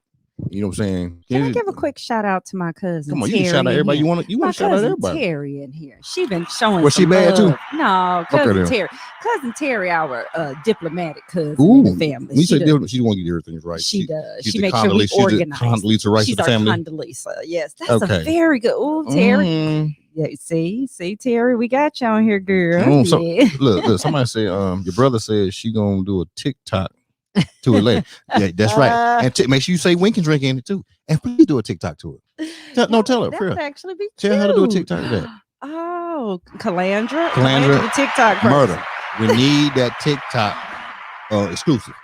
You know what I'm saying? Can I give a quick shout out to my cousin? Come on, Terry you can shout out everybody. here. You want to shout out everybody. Terry in here. She been showing. Was she bad too? No, cousin Terry. Cousin Terry, our diplomatic cousin in the family. She want to get everything right. She does. She makes sure we organize. Condoleezza Rice She's to the family. Condoleezza. Yes, that's a very good. Oh, Terry. Yeah, see, Terry, we got you on here, girl. Look, somebody said, your brother said she gonna do a TikTok to it later. Yeah, that's right. And make sure you say Wink and Drink in it too. And please do a TikTok to it. Tell her. That'd actually be tell her how to do a TikTok to that. Oh, Calandra, the TikTok person. Murder. We need that TikTok exclusive.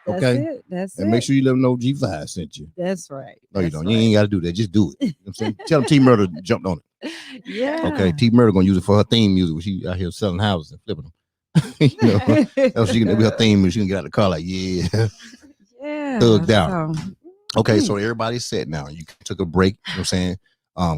Okay, that's it. And make sure you let them know G5 sent you. That's right. No, you don't. Right. You ain't got to do that. Just do it. You know what I'm saying? Tell them T Murder jumped on it. Yeah. Okay. T Murder gonna use it for her theme music when she out here selling houses and flipping them. You know, that's she can do her theme music. She can get out of the car like, yeah, thugged out. Okay, so everybody's set now. You took a break. You know what I'm saying?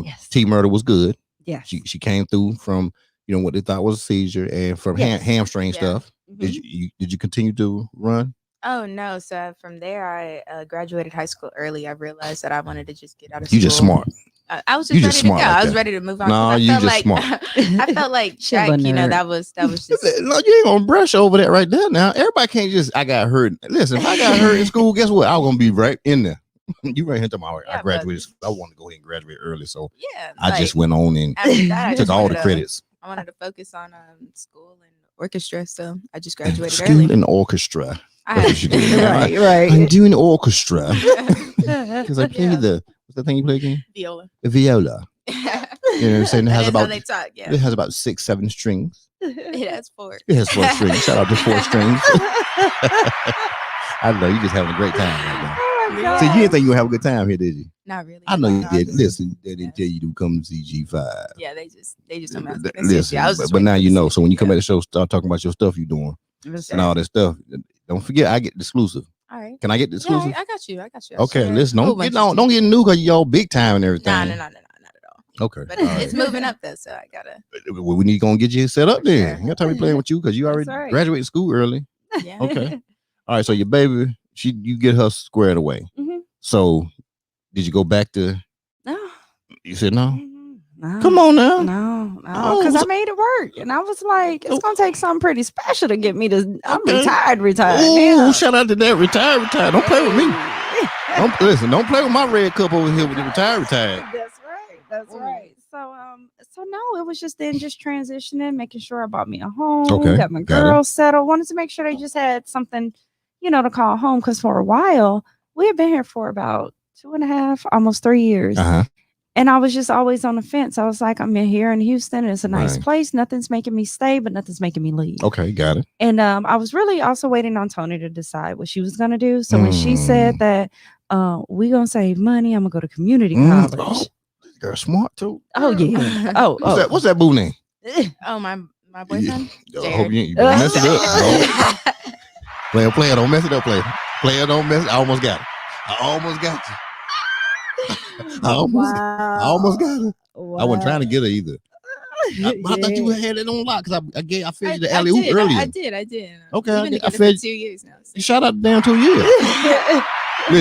Yes. T Murder was good. Yeah. She came through from what they thought was a seizure and from hamstring stuff. Mm-hmm. Did you continue to run? Oh no! So from there, I graduated high school early. I realized that I wanted to just get out of school. You just smart. I was just ready to go. I was ready to move on. No, you just smart. I felt like Jack. That was just. No, you ain't gonna brush over that right there. Now everybody can't just. I got hurt. Listen, if I got hurt in school, guess what? I was gonna be right in there. You right here to my I graduated. I wanted to go ahead and graduate early, so I just went on and took all the credits. I wanted to focus on school and orchestra, so I just graduated school early. And orchestra. Right. I'm doing orchestra because I play what's the thing you play again? Viola. The viola. You know what I'm saying? It has about it has about 6-7 strings. It has 4. It has 4 strings. Shout out to 4 strings. I know you just having a great time right now. Oh, so you didn't think you would have a good time here, did you? Not really. I know you did. Listen, they didn't tell you to come see G5. Yeah, they just told me. Listen, but now you know. So when you come at the show, start talking about your stuff you're doing and all that stuff. Don't forget, I get the exclusive. All right. Can I get the exclusive? Yeah, I got you. Okay, listen, don't get new because y'all big time and everything. No, not at all. Okay. But it's moving up though, so I gotta. Well, we need to go and get you set up then. You got time to be playing with you because you already graduated school early. Yeah. Okay. All right. So your baby, you get her squared away. Mm-hmm. So did you go back to? No. You said no. No. Come on now. No, because I made it work, and I was like, it's gonna take something pretty special to get me to. I'm retired. Oh, shout out to that retired. Don't play with me. Don't play with my red cup over here with the retired. That's right. So no, it was just transitioning, making sure I bought me a home, got my girls settled. Wanted to make sure they just had something, to call home. Because for a while we had been here for about 2.5, almost 3 years. And I was just always on the fence. I was like, I'm here in Houston. It's a nice place. Nothing's making me stay, but nothing's making me leave. Okay, got it. And I was really also waiting on Tony to decide what she was going to do. So when she said that we're going to save money, I'm going to go to community college. Oh, you're smart too. Oh, yeah. What's that boo name? Oh, my boyfriend? Yeah. I hope you mess it up. Player, don't mess it up, player. Player, don't mess it. I almost got it. I almost got her. Wow. I wasn't trying to get her either. I thought you had it on lock because I fed you the alley oop earlier. I did. Okay, I fed 2 years now. So. You shout out the damn 2 years.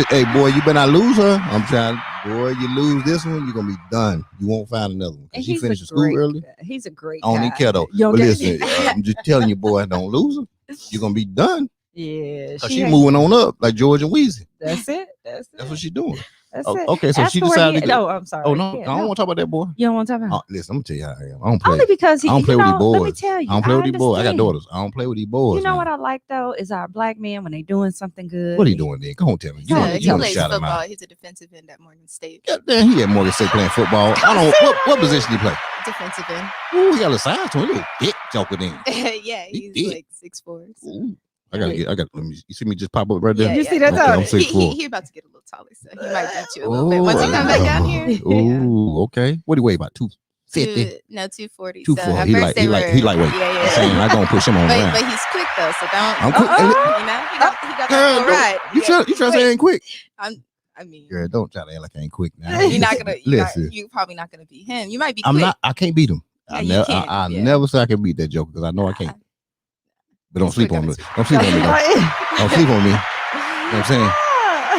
Hey boy, you better not lose her. I'm trying. Boy, you lose this one, you're gonna be done. You won't find another one. She finished school early. He's a great guy. I don't need kiddo. But listen, I'm just telling you, boy, don't lose her. You're gonna be done. Yeah, she's moving on up like George and Weezy. That's it. That's what she's doing. That's it. Okay, so she decided to go. I'm sorry. Oh no, I don't want to talk about that boy. You don't want to talk about him? Listen, I'm gonna tell you how I am. I don't play. Only because I don't play with these boys. Let me tell you, I don't play with these boys. I got daughters. I don't play with these boys. You know what I like though is our black men when they doing something good. What are you doing then? Go on, tell me. You want to shout him out? He's a defensive end at Morgan State. Yeah, damn, he at Morgan State playing football. I don't know what position he play. Defensive end. Ooh, he got a size to him. He a dick joker then. Yeah, he's like 6'4". Ooh. I got. Let me. You see me just pop up right there. You see that? I'm 6'4". He about to get a little taller, so he might beat you a little bit. Once he come back down here. Ooh, okay. What do you weigh? About 250? No, 240. 240. He lightweight. Yeah. I'm not gonna push him on. But he's quick though, so don't. I'm quick. He got that little ride. You try to say I ain't quick? I mean, girl, don't try to act like I ain't quick now. You're not gonna. Listen, you're probably not gonna beat him. You might be. Quick. I'm not. I can't beat him. Yeah, I never say I can beat that joker because I know I can't. But don't sleep on me. Don't sleep on me. Don't sleep on me. You know what I'm saying?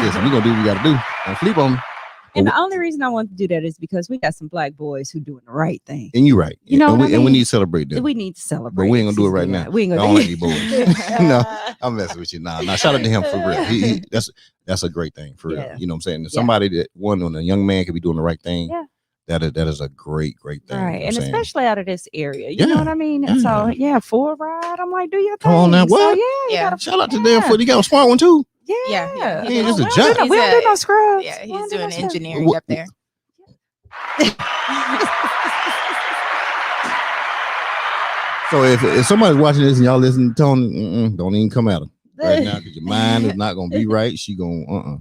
Listen, we're gonna do what we gotta do. Don't sleep on me. And the only reason I want to do that is because we got some black boys who doing the right thing. And you're right. You know, and we need to celebrate them. We need to celebrate. But we ain't gonna do it right now. We ain't I gonna don't do like these boys. No, I'm messing with you. Nah, shout out to him for real. He that's a great thing for real. Yeah. You know what I'm saying? And somebody that a young man could be doing the right thing. Yeah. That is a great thing. Right. You know and especially out of this area. You know what I mean? Yeah. So full ride. I'm like, do your thing. Come on now. What? So, Yeah. Shout out to them for you got a smart one too. Yeah. He ain't just a We job. don't do no scrubs. Yeah, he's doing engineering up there. So if somebody's watching this and y'all listen to Tony, don't even come at him right now because your mind is not gonna be right. She gonna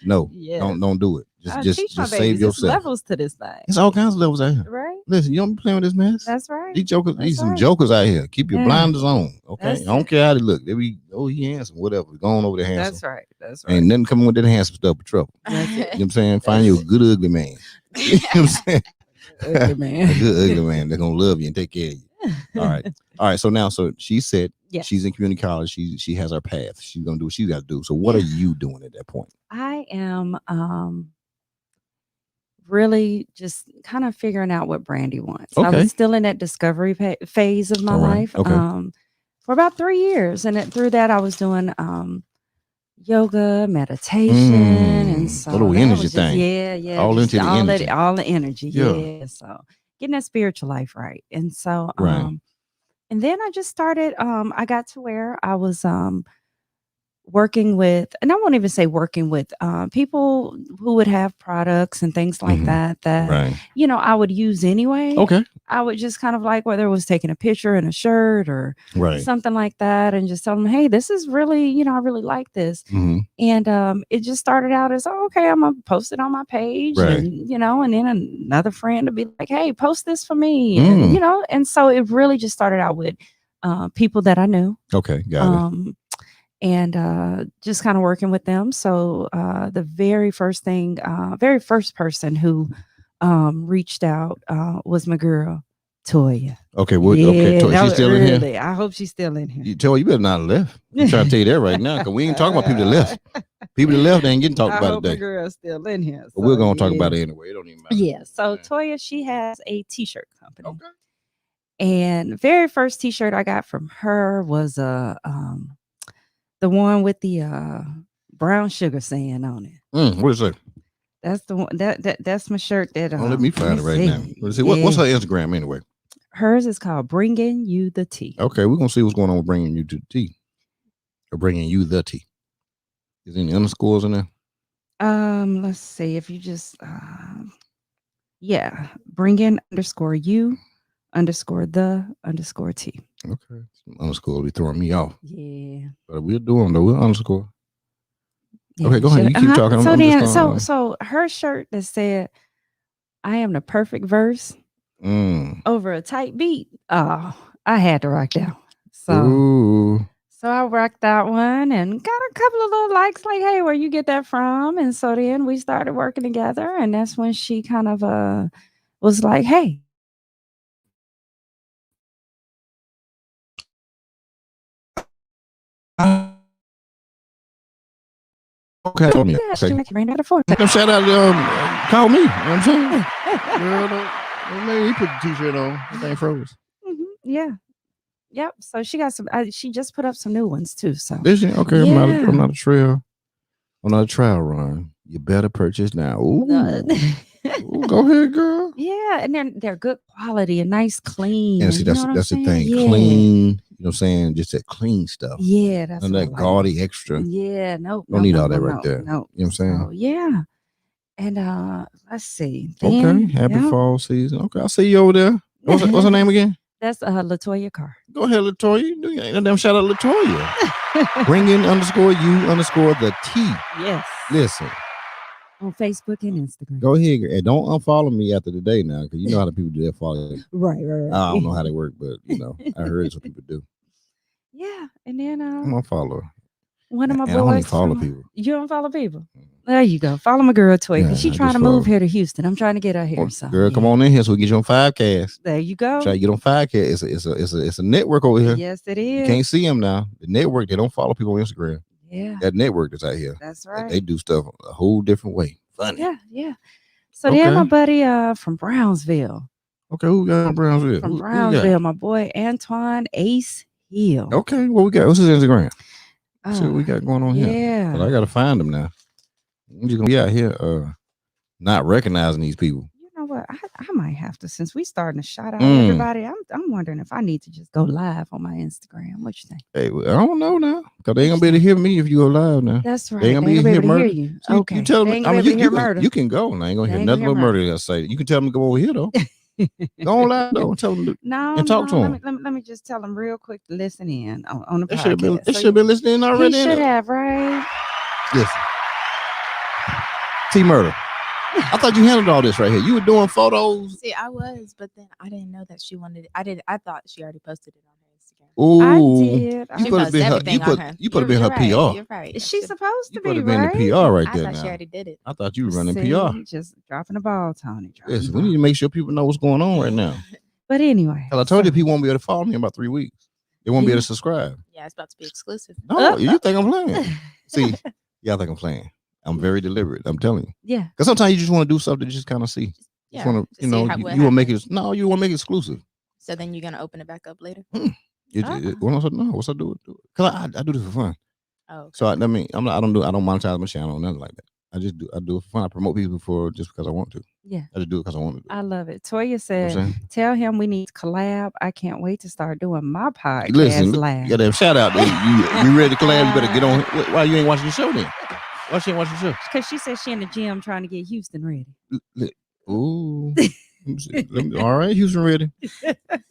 no, don't do it. Just save yourself. There's levels to this thing. There's all kinds of levels out here. Right. Listen, you don't be playing with this mess. That's right. These some jokers out here. Keep your blinders on. Okay. I don't care how they look. They be he handsome, whatever. Go on over there handsome. That's right. Ain't nothing coming with that handsome stuff but trouble. You know what I'm saying? Find you a good ugly man. You know what I'm saying? Ugly man. A good ugly man. They're gonna love you and take care of you. All right. So she said she's in community college. She has her path. She's gonna do what she's got to do. So what are you doing at that point? I am really just kind of figuring out what Brandy wants. I was still in that discovery phase of my life for about 3 years, and through that I was doing yoga, meditation, and so little energy thing. All into the energy. All the energy. Yeah. So getting that spiritual life right, and so and then I just started. I got to where I was working with, and I won't even say working with, people who would have products and things like that I would use anyway. I would just kind of like, whether it was taking a picture in a shirt or something like that, and just tell them, hey, this is really, I really like this. And it just started out as, I'm gonna post it on my page, and and then another friend would be like, hey, post this for me, and and so it really just started out with people that I knew. Got it. And just kind of working with them. So the very first person who reached out was my girl Toya. She's still in here. I hope she's still in here. You better not have left. I'm trying to tell you that right now, because we ain't talking about people that left. People that left ain't getting talked about today. My girl's still in here. But we're gonna talk about it anyway. It don't even matter. Yeah. So Toya, she has a t-shirt company. And very first t-shirt I got from her was the one with the brown sugar saying on it. What is it? That's the one that's my shirt. That let me find it right now. Let's see. What's her Instagram anyway? Hers is called Bringing You the Tea. Okay, we're gonna see what's going on with Bringing You to the Tea, or Bringing You the Tea. Is there any underscores in there? Let's see. If you just Bringing _you _the _T. Okay. Underscore will be throwing me off. Yeah. But we'll do them though. We'll underscore. Okay, go ahead. You keep talking. So her shirt that said, I am the perfect verse over a tight beat. Oh, I had to rock that one. So I rocked that one and got a couple of little likes like, hey, where you get that from? And so then we started working together, and that's when she kind of was like, hey. Okay. Shout out, call me. You know what I'm saying? Maybe he put the t-shirt on. That thing froze. Yeah. Yep. So she got some. She just put up some new ones too. So did she? Okay. Yeah. I'm not a trail. I'm not a trial run. You better purchase now. Ooh. Ooh, go ahead, girl. Yeah, and they're good quality and nice, clean. And see, that's the thing. Yeah. Clean. You know what I'm saying? Just that clean stuff. Yeah, that's and that gaudy extra. Yeah, no. Don't need all that right there. No. You know what I'm saying? Oh, yeah. And let's see. Then, happy fall season. Okay, I'll see you over there. What's her name again? That's Latoya Carr. Go ahead, Latoya. You ain't no damn shout out Latoya. Bring in _you _the T. Yes. Listen. On Facebook and Instagram. Go ahead and don't unfollow me after the day now, because you know how the people do that follow. Right. I don't know how they work, but I heard some people do. Yeah, and then I'm gonna follow her. One of my boys. I don't follow people. You don't follow people. There you go. Follow my girl Toy, because she's trying to move here to Houston. I'm trying to get her here. So girl, come on in here so we get you on 5Cast. There you go. Try to get on 5Cast. It's a network over here. Yes, it is. You can't see them now. The network, they don't follow people on Instagram. Yeah. That network that's out here. That's right. They do stuff a whole different way. Funny. Yeah. So then my buddy from Brownsville. Okay, who got from Brownsville? From Brownsville, my boy Antoine Ace Hill. Okay, what we got? What's his Instagram? See what we got going on here. Yeah. But I gotta find him now. I'm just gonna be out here not recognizing these people. You know what? I might have to, since we starting to shout out everybody. I'm wondering if I need to just go live on my Instagram. What you think? Hey, I don't know now, because they ain't gonna be able to hear me if you go live now. That's right. They ain't gonna be able to hear you. So Okay. you tell them. I mean, you can go. And I ain't gonna They hear ain't nothing gonna but hear murder. That say you can tell them to go over here though. Go on live though and tell them to talk to them. Let me just tell them real quick to listen in on the They podcast. should have been listening already. He should have, right? Listen, T Murder. I thought you handled all this right here. You were doing photos. See, I was, but then I didn't know that she wanted it. I thought she already posted it on her Instagram. Ooh, I did. You put have been her. You put have been her PR. You're right. Is she supposed to You be put have been right? the PR right I there. thought Now she already did it. I thought you were running See, PR. Just dropping the ball, Tony. Listen, we need to make sure people know what's going on right now. But anyway, I told you people won't be able to follow me in about 3 weeks. They won't be able to subscribe. Yeah, it's about to be exclusive. No, you think I'm playing? See, y'all think I'm playing. I'm very deliberate. I'm telling you. Yeah. Because sometimes you just want to do something to just kind of see. Yeah. Just want to, you want to make it. No, you want to make it exclusive. So then you're gonna open it back up later. What's I do? Because I do this for fun. Oh. Okay. So I mean, I don't monetize my channel or nothing like that. I do it for fun. I promote people just because I want to. Yeah. I just do it because I want to do it. I love it. Toya said, tell him we need to collab. I can't wait to start doing my podcast. Listen, live. you got to shout out. You ready to collab? You better get on. Why you ain't watching the show then? Why she ain't watching the show? Because she said she in the gym trying to get Houston ready. Ooh. All right, Houston ready.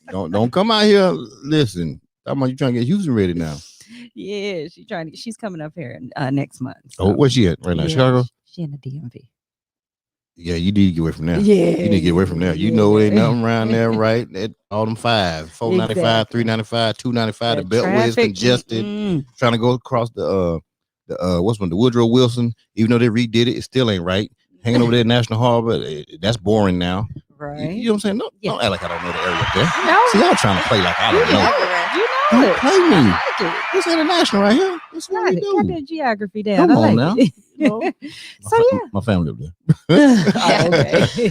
Don't come out here. Listen, talking about you trying to get Houston ready now. Yeah, she's coming up here next month. So. Oh, where's she at right now? Chicago? She in the DMV. Yeah, you need to get away from there. Yeah. You need to get away from there. You know ain't nothing around there, right? All them 495, exactly. 395, 295, the Beltway is congested. Trying to go across the Woodrow Wilson, even though they redid it, it still ain't right. Hanging over there at National Harbor, that's boring now. Right. You know what I'm saying? No, don't act like I don't know the area up there. No. See, y'all trying to play like I don't know. You know don't it. play me. I like it. It's international right here. That's what we do. Got that geography down. Come on like now. My family up there. Okay.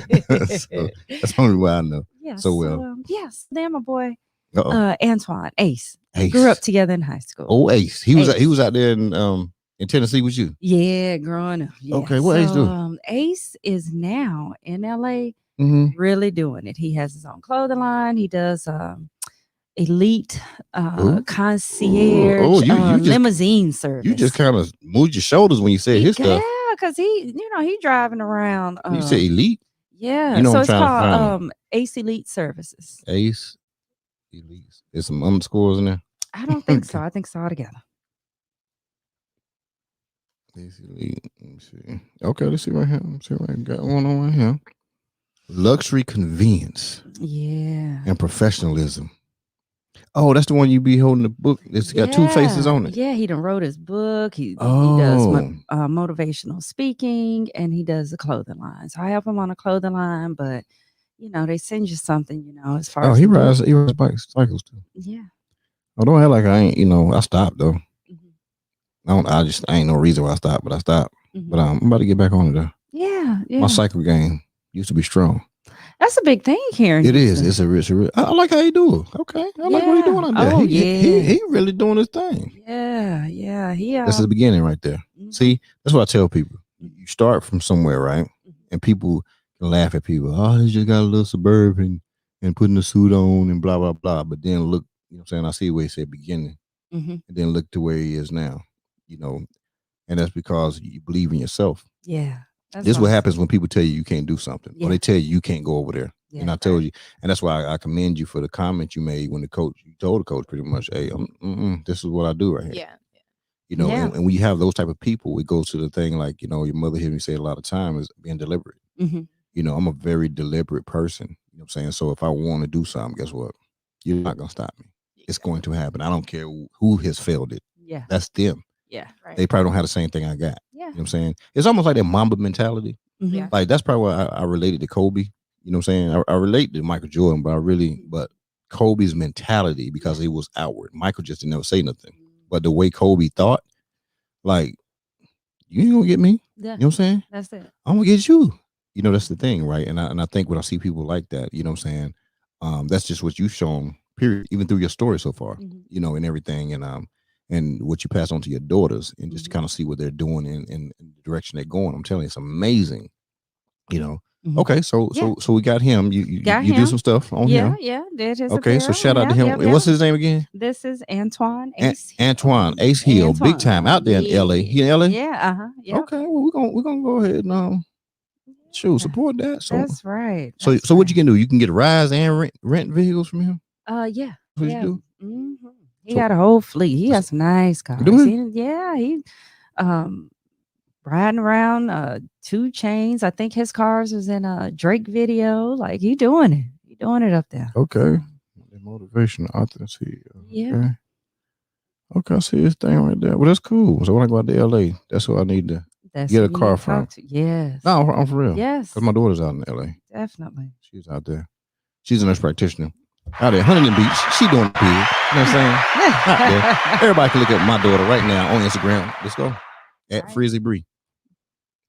So, that's only why I know. Yeah, so well. Yes. Then my boy Antoine Ace. Ace. Grew up together in high school. Oh, Ace. He was out there in Tennessee with you. Yeah, growing up. Yeah. Okay, what Ace do? Ace is now in LA, really doing it. He has his own clothing line. He does elite concierge limousine service. You just kind of moved your shoulders when you said his stuff. Yeah, because he driving around. You said elite? Yeah, so it's called Ace Elite Services. Ace Elite. There's some underscores in there? I don't think so. I think it's all together. Ace Elite. Let me see. Okay, let's see right here. Let's see what I got one on right here. Luxury convenience. Yeah. And professionalism. Oh, that's the one you be holding the book. It's got two faces on it. Yeah, he done wrote his book. He does motivational speaking, and he does the clothing line. So I help him on a clothing line, but they send you something, as far as he rides cycles too. Yeah. I don't act like I ain't, I stopped though. I ain't no reason why I stopped, but I stopped. But I'm about to get back on it though. Yeah. My cycle game used to be strong. That's a big thing here. It is. It's a rich. I like how he do it. Okay. I like what he doing out there. He really doing his thing. Yeah. Yeah. That's the beginning right there. See, that's what I tell people. You start from somewhere, right? And people can laugh at people. Oh, he just got a little suburban and putting a suit on and blah, blah, blah. But then look, you know what I'm saying? I see where he said beginning. And then look to where he is now, and that's because you believe in yourself. Yeah. This is what happens when people tell you can't do something, or they tell you can't go over there. Yeah, and I told you, and that's why I commend you for the comment you made when you told the coach pretty much, hey, this is what I do right here. Yeah. And when you have those type of people, it goes to the thing like, your mother heard me say a lot of time is being deliberate. I'm a very deliberate person. You know what I'm saying? So if I want to do something, guess what? You're not going to stop me. It's going to happen. I don't care who has failed it. Yeah. That's them. Yeah. Right. They probably don't have the same thing I got. Yeah. You know what I'm saying? It's almost like that Mamba mentality. Yeah. Like that's probably why I related to Kobe. You know what I'm saying? I relate to Michael Jordan, but Kobe's mentality, because he was outward. Michael just didn't never say nothing. But the way Kobe thought Like, you ain't gonna get me. Yeah. You know what I'm saying? That's it. I'm gonna get you. You know, that's the thing, right? And I think when I see people like that, you know what I'm saying? That's just what you've shown, period, even through your story so far, you know, and everything, and what you pass on to your daughters, and just to kind of see what they're doing in the direction they're going. I'm telling you, it's amazing. You know. Okay, so we got him. You do some stuff on him. Yeah, did his Okay, so apparel. shout out to him. What's his name again? This is Antoine Ace. Antoine Ace Hill, big time out there in LA. He in LA? Yeah, yeah. Okay, well we're gonna go ahead and support that. So that's right. So what you can do? You can get rides and rent vehicles from him. Yeah. What you do? He got a whole fleet. He got some nice cars. He riding around 2 Chainz. I think his cars was in a Drake video. Like he doing it. He doing it up there. Okay. Motivation, authenticity. Yeah. Okay, I see this thing right there. Well, that's cool. So when I go out to LA, that's who I need to get a car from. Yes. No, I'm for real. Yes. Because my daughter's out in LA. Definitely. She's out there. She's a nurse practitioner. Out there, Huntington Beach. She doing the pig. You know what I'm saying? Out there. Everybody can look at my daughter right now on Instagram. Let's go. At Frizzy Bree.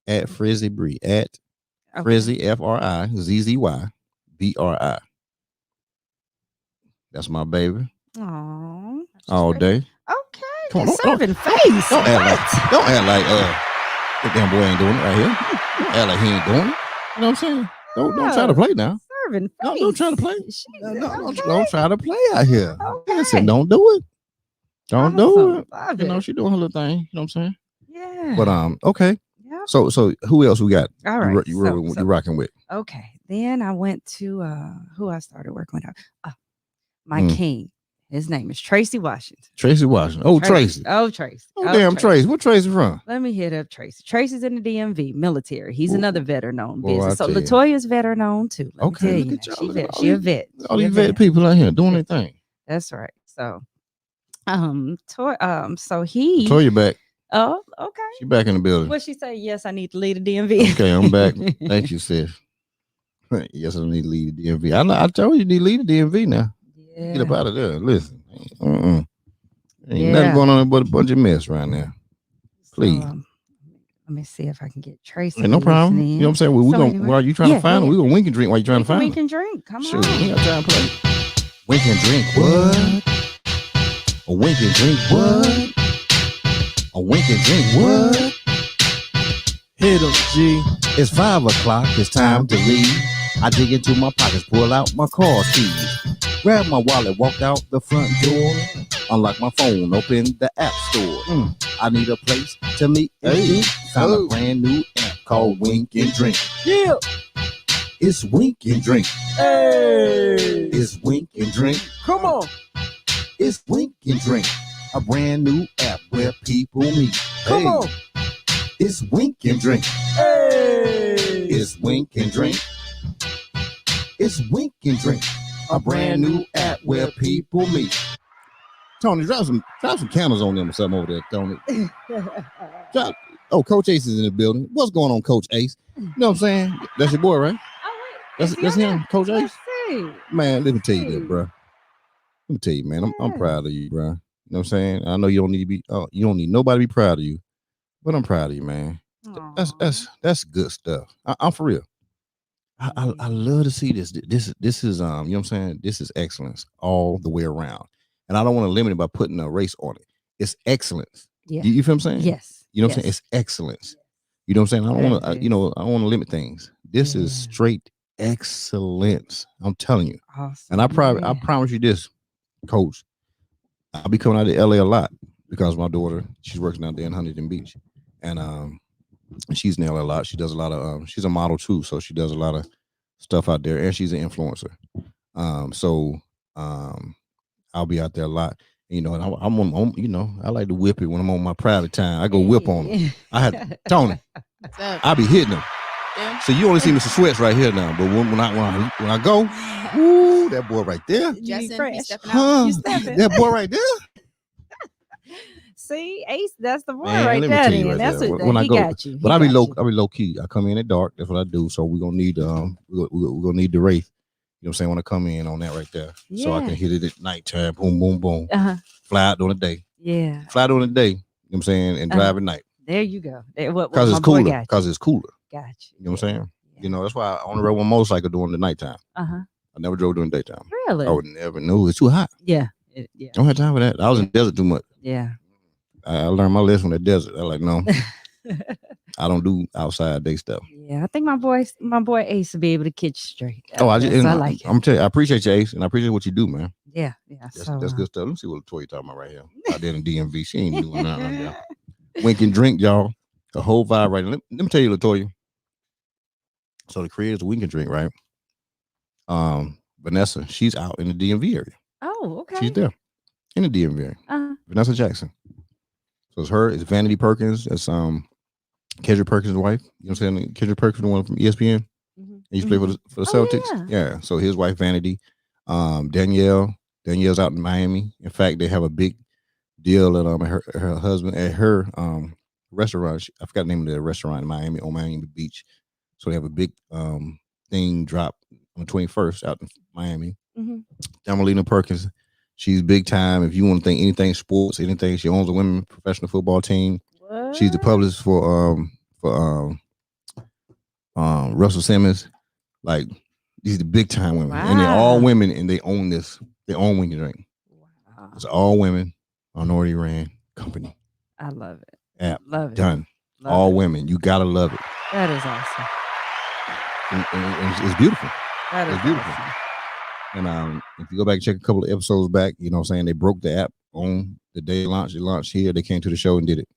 At Frizzy Bree. At Frizzy FRIZZY BRI. That's my baby. Aww. All day. Okay. Come on, serving face. Don't act like that damn boy ain't doing it right here. Don't act like he ain't doing it. You know what I'm saying? Don't try to play now. Serving face. Don't try to play. Don't try to play out here. Okay. Listen, don't do it. Don't do it. You know, she doing her little thing. You know what I'm saying? Yeah. But okay. Yeah. So who else we got? All right. You rocking with? Okay. Then I went to who I started working with. My king. His name is Tracy Washington. Tracy Washington. Oh, Tracy. Oh, Tracy. Oh, damn, Tracy. Where Tracy from? Let me hit up Tracy. Tracy's in the DMV military. He's another veteran-owned Boy, business. So Latoya's veteran-owned too. Okay, look at you. She a vet. All these vet people out here doing their thing. That's right. So, so he. Toya back. Oh, okay. She back in the building. What she say? Yes, I need to lead the DMV. Okay, I'm back. Thank you, sis. Yes, I need to lead the DMV. I told you to lead the DMV now. Yeah. Get up out of there. Listen. Ain't nothing going on but a bunch of mess right now. Please. So, let me see if I can get Tracy. No problem. You know what I'm saying? Well, while you trying to find him, we're gonna wink and drink while you trying to find him. Wink and drink. Come on. We got time to play. Wink and drink. What? A wink and drink. What? A wink and drink. What? Hit him, G. It's 5 o'clock. It's time to leave. I dig into my pockets, pull out my car keys. Grab my wallet, walk out the front door. Unlock my phone, open the app store. I need a place to meet and think. Found a brand new app called Wink and Drink. Yeah, it's Wink and Drink. Hey, it's Wink and Drink. Come on, it's Wink and Drink. A brand new app where people meet. Come on, it's Wink and Drink. Hey, it's Wink and Drink. It's Wink and Drink. A brand new app where people meet. Tony, drop some candles on them or something over there, Tony. Coach Ace is in the building. What's going on, Coach Ace? You know what I'm saying? That's your boy, right? Oh, wait. That's him, Coach Ace. See. Man, let me tell you that, bro. Let me tell you, man. I'm proud of you, bro. You know what I'm saying? I know you don't need to be. You don't need nobody to be proud of you, but I'm proud of you, man. That's good stuff. I'm for real. I love to see this. This is you know what I'm saying? This is excellence all the way around. And I don't want to limit it by putting a race on it. It's excellence. Yeah. You feel what I'm saying? Yes. You know what I'm saying? It's excellence. You know what I'm saying? I don't want to, I don't want to limit things. This is straight excellence. I'm telling you. Awesome. And I promise you this, Coach. I'll be coming out to LA a lot because my daughter, she's working out there in Huntington Beach. And she's in LA a lot. She does a lot of she's a model too, so she does a lot of stuff out there, and she's an influencer. I'll be out there a lot, you know, and I'm on, you know, I like to whip it when I'm on my private time. I go whip on them. I had Tony. I be hitting them. Yeah. So you only see Mr. Sweats right here now, but when I go, ooh, that boy right there. That boy right there. See, Ace, that's the boy right there. Right that's there. What when I go, got you. But I be low key. I come in at dark. That's what I do. So we're gonna need we're gonna need the Wraith. You know what I'm saying? When I come in on that right there, so I can hit it at nighttime. Boom, boom, boom. Fly out during the day. Yeah. Fly during the day. what I'm saying, and drive at night. There you go. Because it's cooler. Because it's cooler. Gotcha. You know what I'm saying? Yeah. You know, that's why I only rode one motorcycle during the nighttime. I never drove during the daytime. Really? I would never know. It's too hot. Yeah. I don't have time for that. I was in the desert too much. Yeah. I learned my lesson in the desert. I like, no, I don't do outside day stuff. Yeah, I think my boy Ace will be able to catch straight. I like it. I'm telling you, I appreciate you, Ace, and I appreciate what you do, man. Yeah. That's good stuff. Let me see what Latoya talking about right here. Out there in the DMV, she ain't doing nothing right there. Wink and drink, y'all. The whole vibe right now. Let me tell you, Latoya. So the creators of Wink and Drink, right? Vanessa, she's out in the DMV area. Oh, okay. She's there in the DMV area. Vanessa Jackson. So it's her. It's Vanity Perkins. It's Kendrick Perkins' wife. You know what I'm saying? Kendrick Perkins, the one from ESPN. He used to play for the Celtics. Yeah. So his wife Vanity. Danielle's out in Miami. In fact, they have a big deal at her husband at her restaurant. I forgot the name of the restaurant in Miami on Miami Beach. So they have a big thing drop on the 21st out in Miami. Damelina Perkins, she's big time. If you want to think anything sports, anything, she owns a women's professional football team. What? She's the publicist for Russell Simmons. Like, these are the big time women, and they're all women, and they own this. They own Wink and Drink. Wow. It's all women, minority ran company. I love it. App love it. Done. Love all it. Women. You gotta love it. That is awesome. And it's beautiful. That is beautiful. Awesome. And if you go back and check a couple of episodes back, you know what I'm saying, they broke the app on the day they launched here. They came to the show and did it.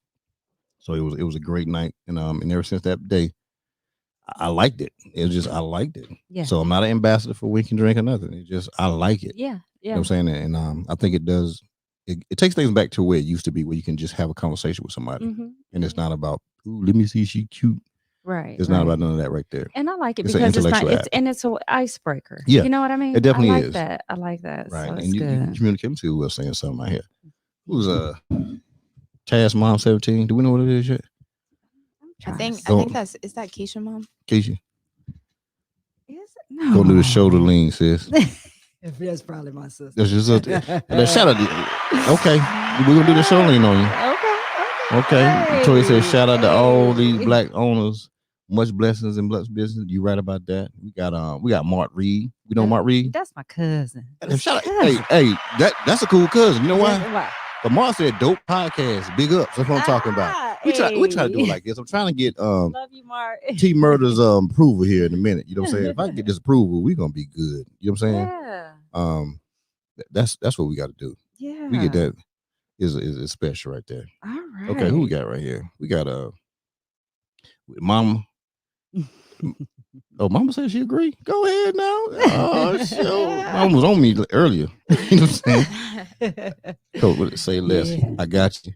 So it was a great night. And ever since that day, I liked it. I liked it. Yeah. So I'm not an ambassador for Wink and Drink or nothing. It's just I like it. Yeah. You know what I'm saying? And I think it does. It takes things back to where it used to be, where you can just have a conversation with somebody, and it's not about, ooh, let me see, she cute. Right. It's not about none of that right there. And I like it because it's an icebreaker. Yeah. You know what I mean? It definitely I like is. that. I like that. Right. So and you communicate to who else saying something out here. Who's Taz Mom 17? Do we know what it is yet? I think is that Keisha Mom? Keisha. Is it? No. Go do the shoulder lean, sis. That's probably my sister. That's your sister. Shout out to, okay. We're gonna do the shoulder lean on you. Okay. Toya says shout out to all these black owners. Much blessings and blessed business. You right about that. We got Mark Reed. We know Mark Reed. That's my cousin. Shout out, hey, that's a cool cousin. You know why? Why? But Mark said dope podcast. Big ups. That's what I'm talking about. We try to do it like this. I'm trying to get love you, Mark. T Murder's approval here in a minute. You know what I'm saying? If I can get this approval, we're gonna be good. You know what I'm saying? Yeah. That's what we got to do. Yeah. We get that is special right there. All right. Okay, who we got right here? We got Mama. Oh, Mama said she agree. Go ahead now. Oh, sure. Mama was on me earlier. You know what I'm saying? Coach, say less. Yeah. I got you.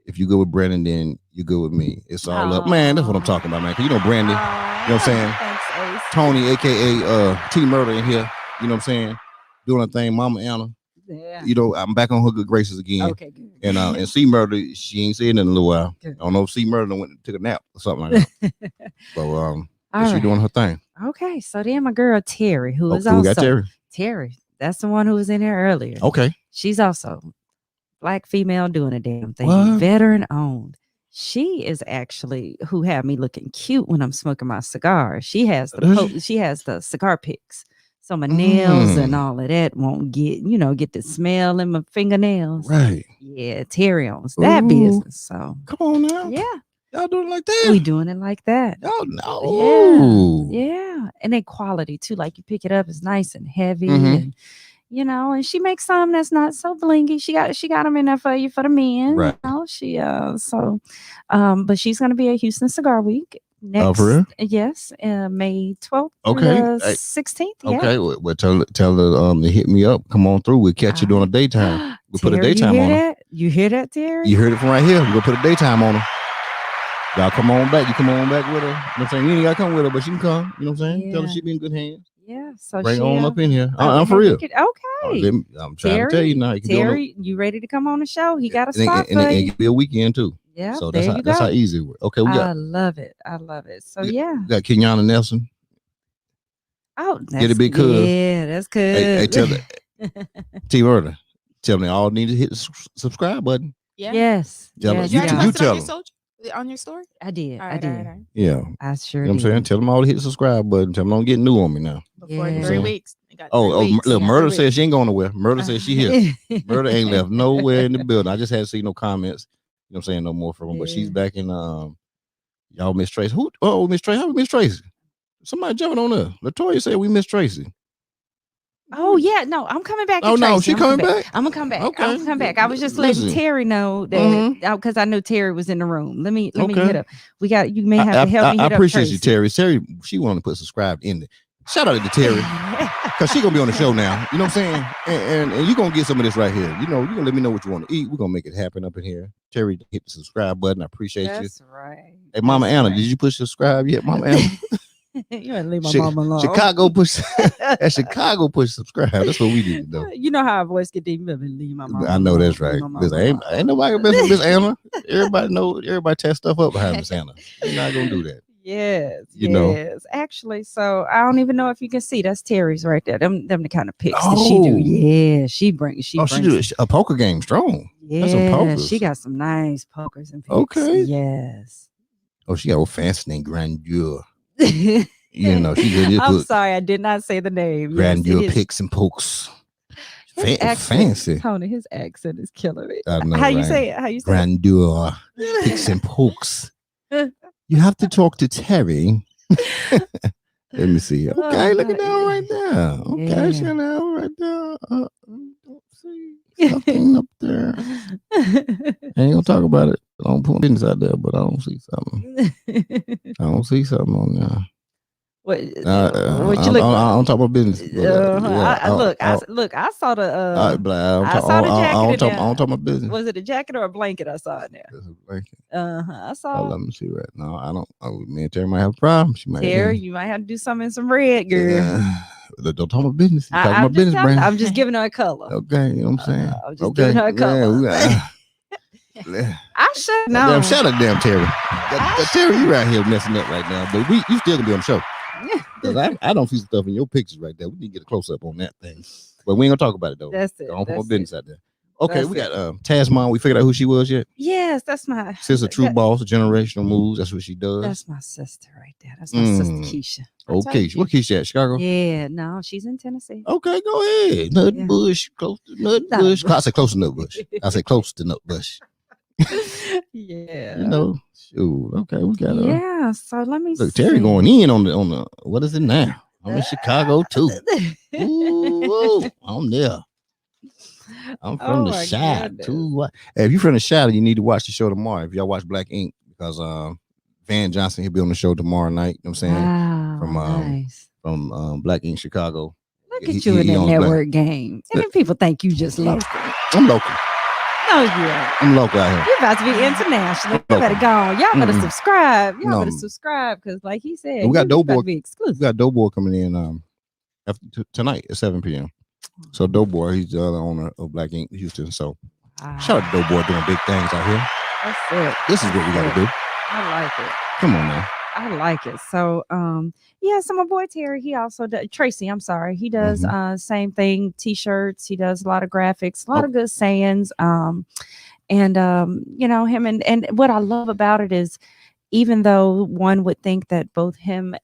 If you go with Brandy, then you go with me. It's all up. Man, that's what I'm talking about, man. Cause you know Brandy. You know what I'm saying? Thanks, Ace. Tony, aka T Murder in here. You know what I'm saying? Doing a thing, Mama Anna. Yeah. You know, I'm back on her good graces again. Okay, good. And C Murder, she ain't said nothing in a little while. Good. I don't know if C Murder went and took a nap or something like that. So she doing her thing. Okay, so then my girl Terry, who is also we got Terry. That's the one who was in here earlier. Okay. She's also black female doing a damn thing. What? Veteran owned. She is actually who had me looking cute when I'm smoking my cigar. She has the cigar picks. So my nails and all of that won't get the smell in my fingernails. Right. Yeah, Terry owns that business. So come on now. Yeah. Y'all doing it like that? We doing it like that. Oh no. Yeah. And then quality too. Like you pick it up, it's nice and heavy. And and she makes some that's not so blingy. She got them in there for you for the men. Right. But she's gonna be at Houston Cigar Week. Next, yes, May 12th. Okay, 16th. Yeah. Okay, well, tell her to hit me up. Come on through. We'll catch you during the daytime. We'll put a daytime on her. You hear that, Terry? You heard it from right here. We'll put a daytime on her. Y'all come on back. You come on back with her. You know what I'm saying? You ain't gotta come with her, but she can come. You know what I'm saying? Yeah. Tell her she be in good hands. Yeah. So bring her on up in here. I'm for real. Okay. I'm trying to tell you now. Terry, you ready to come on the show? He got a spot for you. And it can be a weekend too. Yeah, so that's how easy it works. Okay, I love it. So we got Kenyana Nelson. Oh, get a big cuz. Yeah, that's good. Hey, tell the T Murder. Tell me all need to hit the subscribe button. Yeah. Yes. Tell yes, her- You you posted tell on your them. on your story? I did. All I right, did. all right, all right. Yeah. I sure You know what I'm did. saying? Tell them all to hit the subscribe button. Tell them don't get new on me now. Before Yeah. 3 weeks. They got 3 Oh, weeks. look, Yeah, Murder 3 says she ain't going nowhere. Murder says she here. Murder ain't left nowhere in the building. I just had to see no comments. You know what I'm saying? No more from her. But she's Yeah. back in y'all miss Tracy. Who? Oh, Miss Tracy. How we miss Tracy? Somebody jumping on her. Latoya said we miss Tracy. Oh yeah, no, I'm coming back. Oh, to no, Tracy. she I'm coming coming back? I'm gonna come back. Okay. I'm gonna come back. I was just letting Listen. Terry know that because I know Terry was in the room. Let me Okay. hit up. We got. You may have to help me. I Hit appreciate up you, Terry. Terry, she wanted to put subscribe in there. Shout out to Terry. Cause she gonna be on the show now. You know what I'm saying? And you gonna get some of this right here. You know, you gonna let me know what you want to eat. We're gonna make it happen up in here. Terry, hit the subscribe button. I appreciate you. That's right. Hey, Mama That's Anna, right. did you push subscribe yet, Mama Anna? You ain't leave my mama alone. Chicago push at Chicago push subscribe. That's what we need to do. You know how our voice get deep. Leave my mama I know alone. that's right. Leave my mama Listen, ain't nobody gonna mess with Miss Anna. Everybody test stuff up behind Miss Anna. You're not gonna do that. Yes, You know. yes. Actually, so I don't even know if you can see. That's Terry's right there. Them the kind of pics that she do. Oh. Yeah, she brings. She do a poker game strong. Yeah, That's some pokers. she got some nice pokers and pics. Okay. Yes. Oh, she got a fancy name, Grandeur. You know, she did I'm sorry, I did not say the name. Grandeur Yes, picks and pokes. his accent, Fancy. Tony, his accent is killing me. I know, How you right? say it? How you say Grandeur picks and pokes. You have to talk to Terry. Let me see. Okay, Oh, look at that right there. Okay, yeah. she now right there. Don't see something up there. I ain't gonna talk about it. I don't put business out there, but I don't see something. I don't see something on there. What I you don't look? talk about business. I saw the I don't talk about business. Was it a jacket or a blanket I saw in there? It's a blanket. I saw. Let me see right now. I don't. Me and Terry might have a problem. She might. Terry, you might have to do something in some red, girl. Don't talk about business. You talking about business, Brandy. I'm just giving her a color. Okay, you know what I'm saying. I'm just giving her a color. I should know. Shout out, damn Terry. Terry, you right here messing up right now, but you still gonna be on the show. Because I don't see stuff in your pictures right there. We need to get a close up on that thing. But we ain't gonna talk about it though. That's it. Don't put my business out there. Okay, we got Tasmon. We figured out who she was yet? Yes, that's my sister. True boss, generational moves. That's what she does. That's my sister right there. That's my sister Keisha. Okay, what Keisha at? Chicago? Yeah, no, she's in Tennessee. Okay, go ahead. Nut Bush, close to Nut Bush. I say close to Nut Bush. I say close to Nut Bush. Yeah. You know, shoot. Okay, we got yeah. So let me look. Terry going in on the what is it now? I'm in Chicago too. Ooh, I'm there. I'm from the Shad too. Hey, if you're from the Shad, you need to watch the show tomorrow. If y'all watch Black Ink, because Van Johnson, he'll be on the show tomorrow night. You know what I'm saying? From Black Ink Chicago. Look at you in that network game. And then people think you just local. I'm local. No, you ain't. I'm local out here. You're about to be international. You better go on. Y'all better subscribe. Y'all better subscribe because, like he said, we got Doughboy. Be exclusive. We got Doughboy coming in after tonight at 7 p.m. So Doughboy, he's the other owner of Black Ink Houston. So shout out to Doughboy doing big things out here. That's it. This is what we got to do. I like it. Come on now. I like it. So so my boy Terry, he also does Tracy, I'm sorry. He does same thing, t-shirts, he does a lot of graphics, a lot of good sayings. You know, him and what I love about it is even though one would think that both him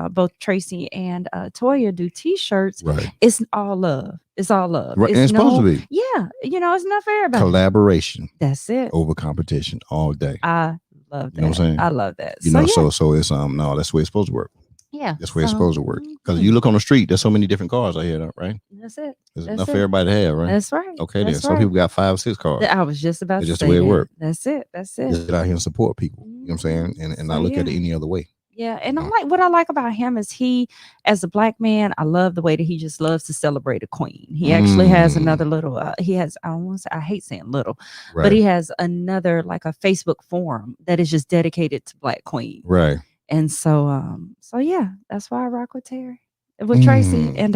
both Tracy and Toya do t-shirts, right. It's all love. It's all love. Right. It's supposed to be. Yeah. You know, it's not for everybody. Collaboration. That's it. Over competition all day. I love that. You know what I'm saying? I love that. You know, so it's no, that's the way it's supposed to work. Yeah. That's the way it's supposed to work. Because you look on the street, there's so many different cars out here, right? That's it. There's enough for everybody to have, right? That's right. Okay, then. Some people got 5 or 6 cars. I was just about to say just the way it works. That's it. That's it. Just get out here and support people. You know what I'm saying? And not look at it any other way. Yeah, and what I like about him is he, as a black man, I love the way that he just loves to celebrate a queen. He actually has another little. He has I hate saying little, but he has another like a Facebook forum that is just dedicated to Black Queen. Right. And so yeah, that's why I rock with Terry, with Tracy, and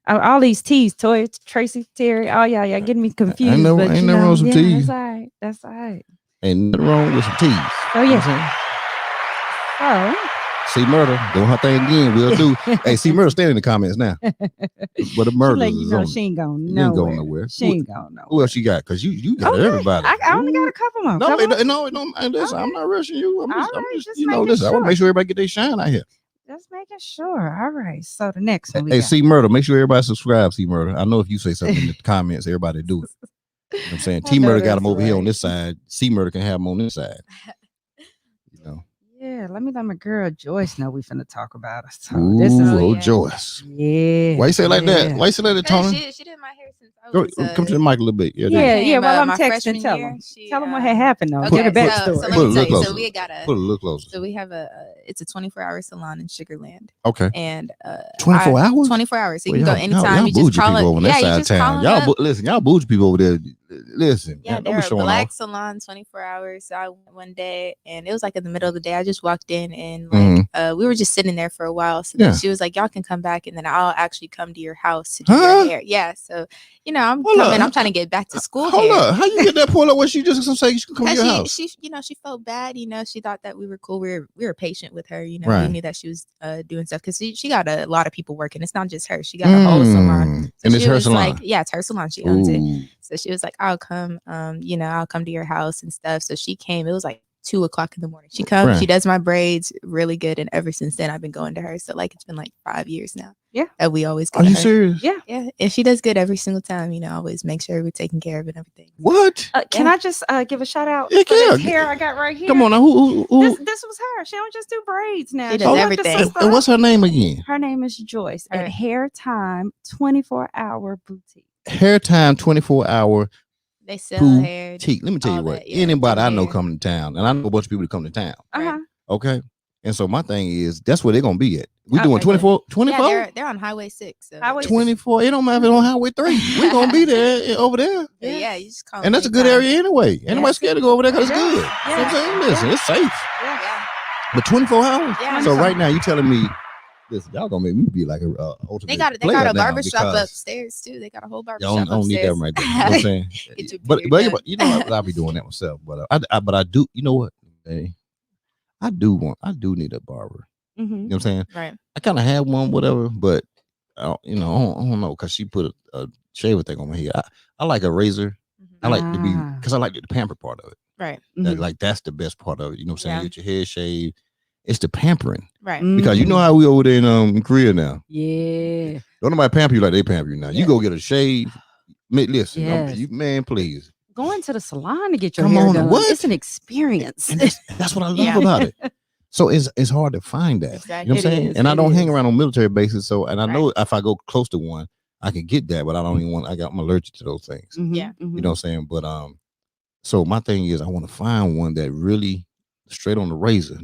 all these T's, Toy, Tracy, Terry. Oh yeah, getting me confused. Ain't no wrong with some T's. That's all right. That's all right. Ain't nothing wrong with some T's. Oh yeah. So See Murder doing her thing again. We'll do. Hey, see Murder, stand in the comments now. But the murder Like, you know, she ain't going nowhere. She ain't going nowhere. Who else you got? Because you got everybody. I only got a couple more. No, listen, I'm not rushing you. I'm just you know, listen, sure. I want to make sure everybody get their shine out here. Just making sure. All right. So the next one. Hey, see Murder, make sure everybody subscribe. See Murder. I know if you say something in the comments, everybody do it. You know what I'm saying? T Murder got them over here on this side. C Murder can have them on this side. You know. Yeah, let my girl Joyce know we finna talk about her. So Ooh, this is Joyce. Yeah. Why you say it like that? Why you say like that, Tony? She did my hair since I was come to the mic a little bit. Yeah. While I'm texting, tell them what had happened though. Okay, Get a backstory. So let me tell you. So we got put a little closer. So we have it's a 24-hour salon in Sugarland. Okay. And 24 hours? 24 hours. So you can go anytime. You just call it. Yeah, you just call it. Listen, y'all bougie people over there. Listen. Yeah, they're a black salon, 24 hours. So I went one day, and it was like in the middle of the day. I just walked in, and like we were just sitting there for a while. So then she was like, "Y'all can come back, and then I'll actually come to your house to do your hair." Yeah. So I'm coming. I'm trying to get back to school. Hold up. How you get that point up when she just say she could come to your house? She she felt bad. She thought that we were cool. We were patient with her. Right. We knew that she was doing stuff because she got a lot of people working. It's not just her. She got a whole salon. So and it's her salon. Like, yeah, it's her salon. She owns it. So she was like, "I'll come. I'll come to your house and stuff." So she came. It was like 2:00 in the morning. She comes. Right. She does my braids really good, and ever since then, I've been going to her. So like it's been like 5 years now. Yeah. That we always go. Are you serious? Yeah. Yeah. And she does good every single time. Always make sure we're taking care of it and everything. What? Can I just give a shout out for this hair I got right here? Come on now. Who? This was her. She don't just do braids now. She does everything. And what's her name again? Her name is Joyce at Hair Time 24-hour boutique. Hair Time 24-hour. They sell hair. Let me tell you what. Anybody I know coming to town, and I know a bunch of people that come to town. Okay. And so my thing is, that's where they're gonna be at. We doing 24? Yeah, they're on Highway 6. So. Highway 24. It don't matter if it's on Highway 3. We're gonna be there over there. Yeah, you just call. And that's a good area anyway. Ain't nobody scared to go over there because it's good. You know what I'm saying? Listen, it's safe. Yeah. But 24 hours. Yeah. So right now you telling me, listen, y'all gonna make me be like a ultimate. They got a barbershop upstairs too. They got a whole barbershop. I don't need that right there. You know what I'm saying? but you know what? I'll be doing that myself. But I do. You know what? Hey, I do need a barber. Mm-hmm. You know what I'm saying? Right. I kind of have one, whatever, but I don't know because she put a shaver thing on my head. I like a razor. I like to be because I like the pamper part of it. Right. That's the best part of it. You know what I'm saying? You get your hair shaved. It's the pampering. Right. Because you know how we over there in Korea now. Yeah. Don't nobody pamper you like they pamper you now. You go get a shave. Listen, man, please. Going to the salon to get your hair done. What? It's an experience. And that's what I love about it. So it's hard to find that. Exactly. You know what I'm saying? And I don't hang around on military bases. So, and I know if I go close to one, I can get that, but I don't even want, I'm allergic to those things. Mm-hmm. Yeah. You know what I'm saying? But, so my thing is I want to find one that really straight on the razor.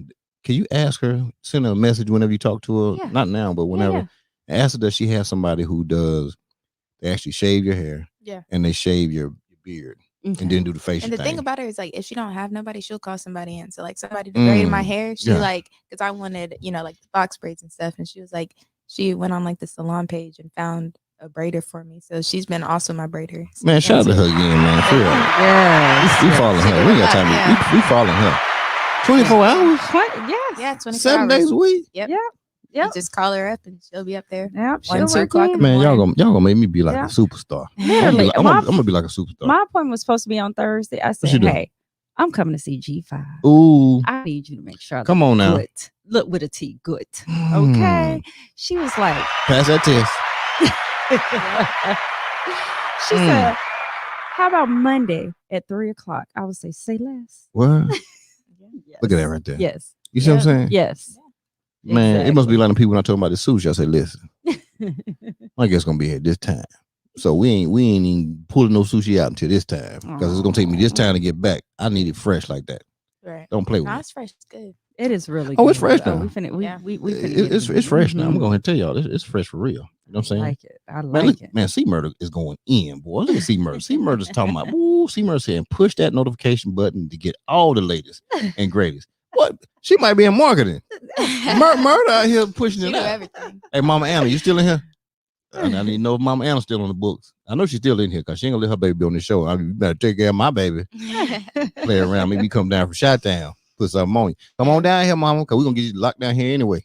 Can you ask her, send her a message whenever you talk to her? Yeah. Not now, but whenever. Yeah. Ask her, does she have somebody who they actually shave your hair and they shave your beard and then do the facial thing. And the thing about her is like, if she don't have nobody, she'll call somebody in. So like somebody to braid my hair. She like, because I wanted, like the box braids and stuff. And she was like, she went on like the salon page and found a braider for me. So she's been also my braider. So man, shout out to her again, man. For real. Yeah. We following her. We ain't got time. We following her. 24 hours? Yes. Yeah, 24 7 days a week? Yep. Yep. You just call her up and she'll be up there. Yep. 1, 2 o'clock. Man, y'all gonna make me be like a superstar. Literally. I'm gonna be like a superstar. My appointment was supposed to be on Thursday. I said, hey, I'm coming to see G5. Ooh. I need you to make sure. Come on now. Good. Look with a T. Good. Okay. She was like, pass that test. She said, how about Monday at 3 o'clock? I would say less. What? Yes. Look at that right there. Yes. You see what I'm saying? Yes. Man, It must be like the people when I talking about the sushi. I say, listen, I guess gonna be here this time. So we ain't even pulling no sushi out until this time because it's gonna take me this time to get back. I need it fresh like that. Right. Don't play with it. It's fresh. It's good. It is really good. Oh, it's fresh now. It's fresh now. I'm going to tell y'all, it's fresh for real. You know what I'm saying? I like it. I like it. Man, C Murder is going in, boy. Look at C Murder. C Murder's talking about, C Murder saying, push that notification button to get all the latest and greatest. What? She might be in marketing. Murder out here pushing it out. Everything. Hey, Mama Anna, you still in here? I need to know if Mama Anna's still on the books. I know she's still in here because she ain't gonna let her baby be on the show. You better take care of my baby. Play around, make me come down from Chi-Town. put something on you. Come on down here, mama, because we're gonna get you locked down here anyway.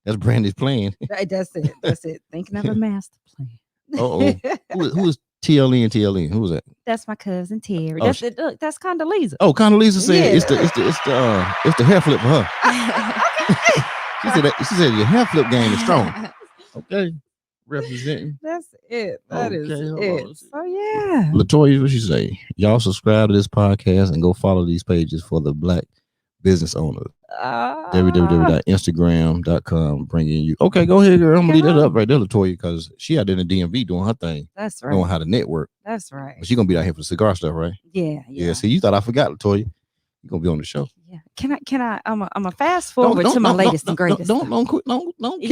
That's Brandy's plan. That's it. That's it. Thinking of a master plan. Oh, who is TLE and TLE? Who was that? That's my cousin Terry. Oh, That's it. Look, that's Condoleezza. Oh, Condoleezza said Yeah. it's the hair flip for her. She said your hair flip game is strong. Okay, representing. That's it. That is Okay, hold it. on. So yeah. Latoya, what she say? Y'all subscribe to this podcast and go follow these pages for the Black business owners. www.instagram.com bringing you. Okay, go ahead, girl. I'm gonna leave that up right there, Latoya, because she out there in the DMV doing her thing. That's right. Knowing how to network. That's right. But she gonna be out here for the cigar stuff, right? Yeah. See, you thought I forgot, Latoya. You gonna be on the show. Yeah. Can I? I'm a fast forward to my latest and greatest. Don't keep Yeah,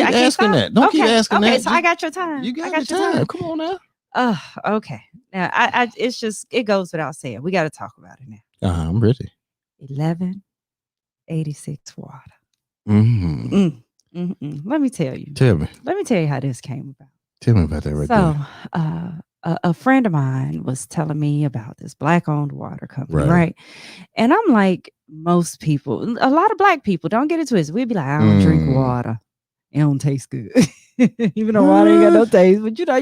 I can't asking stop? that. Don't keep asking that. Okay, so I got your time. You got your your time. Come on now. Okay. Now it's just it goes without saying. We got to talk about it now. I'm ready. 1186 water. Mm-hmm. Let me tell you. Tell me. Let me tell you how this came about. Tell me about that right there. So, a friend of mine was telling me about this Black-owned water company, right? And I'm like, most people, a lot of Black people, don't get it twisted. We'd be like, I don't drink water. It don't taste good. Even though water ain't got no taste. But there's a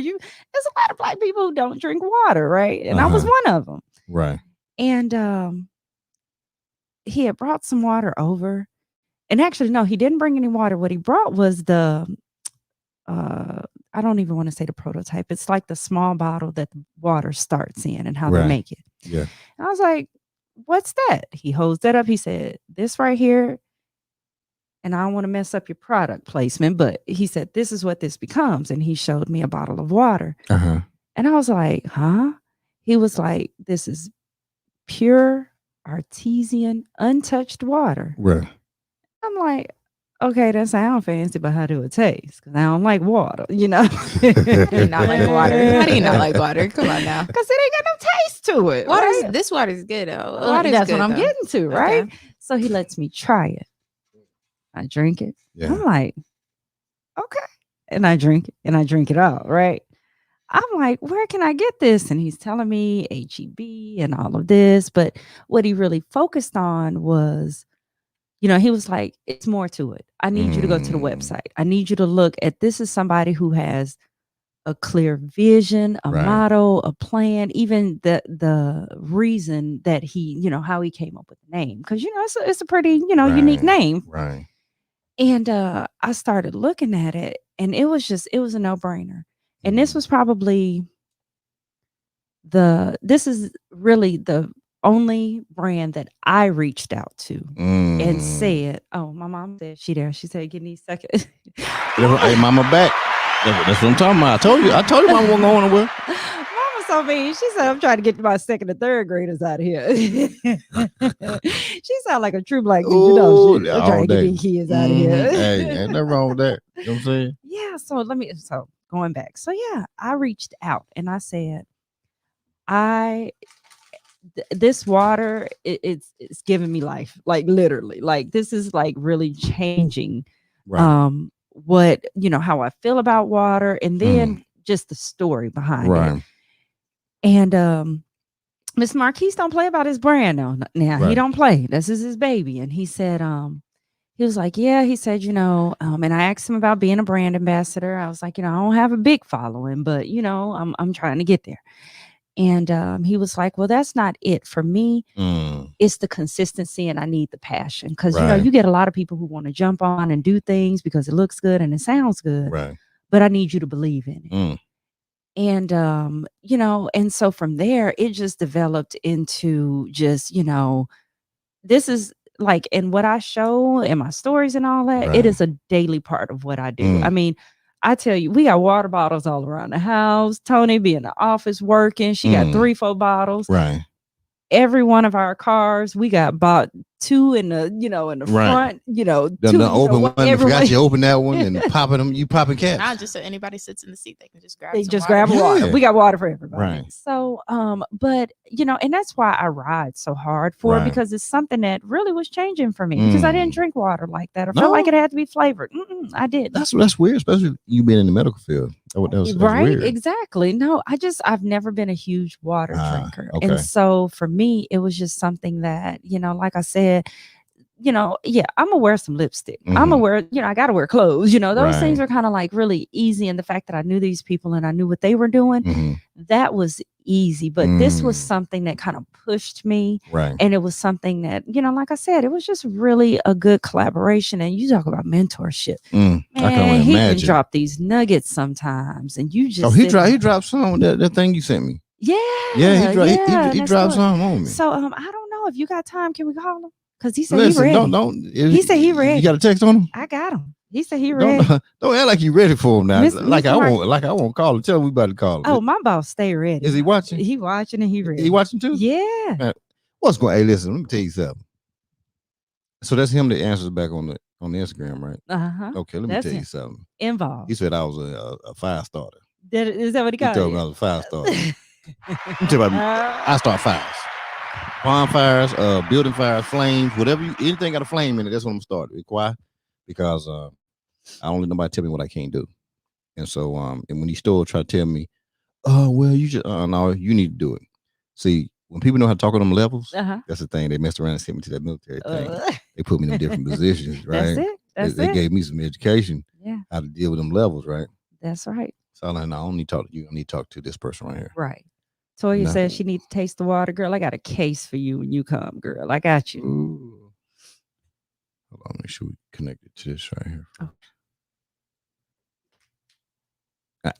lot of Black people who don't drink water, right? And I was one of them. Right. And he had brought some water over. And actually, no, he didn't bring any water. What he brought was the I don't even want to say the prototype. It's like the small bottle that the water starts in and how they make it. Yeah. And I was like, what's that? He holds that up. He said, this right here. And I don't want to mess up your product placement, but he said, this is what this becomes. And he showed me a bottle of water. And I was like, huh? He was like, this is pure, artesian, untouched water. Right. I'm like, okay, that sounds fancy, but how do it taste? Because I don't like water, you know. You not like water? How do you not like water? Come on now. Because it ain't got no taste to it. This water's good though. That's what I'm getting to, right? Okay. So he lets me try it. I drink it. Yeah. I'm like, okay. And I drink it and I drink it all, right? I'm like, where can I get this? And he's telling me HEB and all of this. But what he really focused on was, he was like, it's more to it. I need you to go to the website. I need you to look at, this is somebody who has a clear vision, a motto, a plan, even the reason that he, how he came up with the name. Because, it's a pretty, unique name. Right. And I started looking at it and it was a no-brainer. And this was probably this is really the only brand that I reached out to and said, oh, my mom said she there. She said, give me a second. Hey, mama back. That's what I'm talking about. I told you mama wasn't going nowhere. Mama so mean. She said, I'm trying to get my second and third graders out of here. She sound like a true Black dude, I'm trying to get these kids out of here. Hey, ain't nothing wrong with that. You know what I'm saying? Yeah, so going back. So yeah, I reached out and I said, this water, it's giving me life, like literally, like this is like really changing what, how I feel about water and then just the story behind it. And Miss Marquise don't play about his brand now. He don't play. This is his baby. And he said, he was like, yeah, he said, and I asked him about being a brand ambassador. I was like, I don't have a big following, but I'm trying to get there. And he was like, well, that's not it for me. It's the consistency and I need the passion. Because, you get a lot of people who want to jump on and do things because it looks good and it sounds good. Right. But I need you to believe in it. And, and so from there, it just developed into just, this is like, and what I show in my stories and all that, it is a daily part of what I do. I mean, I tell you, we got water bottles all around the house. Tony be in the office working. She got 3-4 bottles. Right. Every one of our cars, we got bought 2 in the, in the front, 2. Open one. I forgot you open that one and popping them. You popping caps. Not just so anybody sits in the seat, they can just grab. Grab water. Yeah. We got water for everybody. Right. So, but and that's why I ride so hard for it, because it's something that really was changing for me because I didn't drink water like that. I felt like it had to be flavored. I didn't. That's weird, especially you being in the medical field. That's weird. Exactly. No, I've never been a huge water drinker. Okay. And so for me, it was just something that, like I said, you know, yeah, I'm gonna wear some lipstick. I'm Mm-hmm. gonna wear, you know, I gotta wear clothes. You know, those Right. things are kind of like really easy. And the fact that I knew these people and I knew what they were doing, Mm-hmm. that was easy. But this was something that kind of pushed me. Right. And it was something that, you know, like I said, it was just really a good collaboration. And you talk about mentorship. I can Man, only he can imagine. drop these nuggets sometimes, and you just he dropped some that thing you sent me. Yeah, he dropped some on me. So I don't know if you got time. Can we call him? Because he said Listen, he ready. don't. He said he ready. You got a text on him? I got him. He said he ready. Don't act like you ready for him now. Like Mr. I won't call him. Tell him we about to call him. Oh, my boss stay ready. Is he watching? He watching and he ready. He watching too? Yeah. Man, what's going? Hey, listen. Let me tell you something. So that's him that answers back on the Instagram, right? Okay, let me tell you something. Involved. He said I was a fire starter. Is that what he got? He told me I was a fire starter. Let me tell you I start fires. Bonfires, building fires, flames, whatever anything got a flame in it, that's what I'm starting. Why? Because I don't let nobody tell me what I can't do. And so and when he still try to tell me, oh well, you just no, you need to do it. See, when people know how to talk on them levels, that's the thing. They messed around and sent me to that military thing. They put me in different positions, right? They gave me some education, how to deal with them levels, right? That's right. So I'm like, no, I don't need to talk to you. I need to talk to this person right here. Right. Toya says she needs to taste the water. Girl, I got a case for you when you come, girl. I got you. Ooh. Hold on, make sure we connected to this right here. Oh.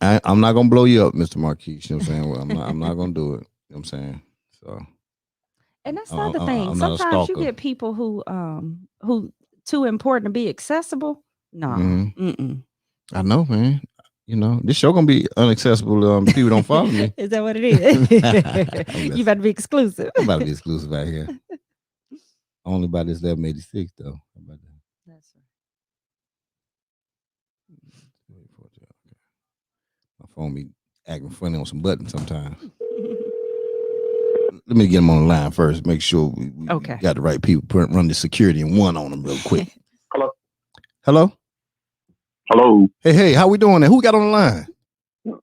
I'm not gonna blow you up, Mr. Marquise. You know what I'm saying? Well, I'm not gonna do it. You know what I'm saying? So, and that's the other thing. Sometimes you get people who too important to be accessible. No. I know, man. You know, this show gonna be inaccessible. People don't follow me. Is that what it is? You better be exclusive. I'm about to be exclusive out here. Only by this 1186 though. How about that? That's right. My phone be acting funny on some buttons sometimes. Let me get them on the line first. Make sure we got the right people. Run the security and one on them real quick. Hello. Hey, how we doing there? Who we got on the line?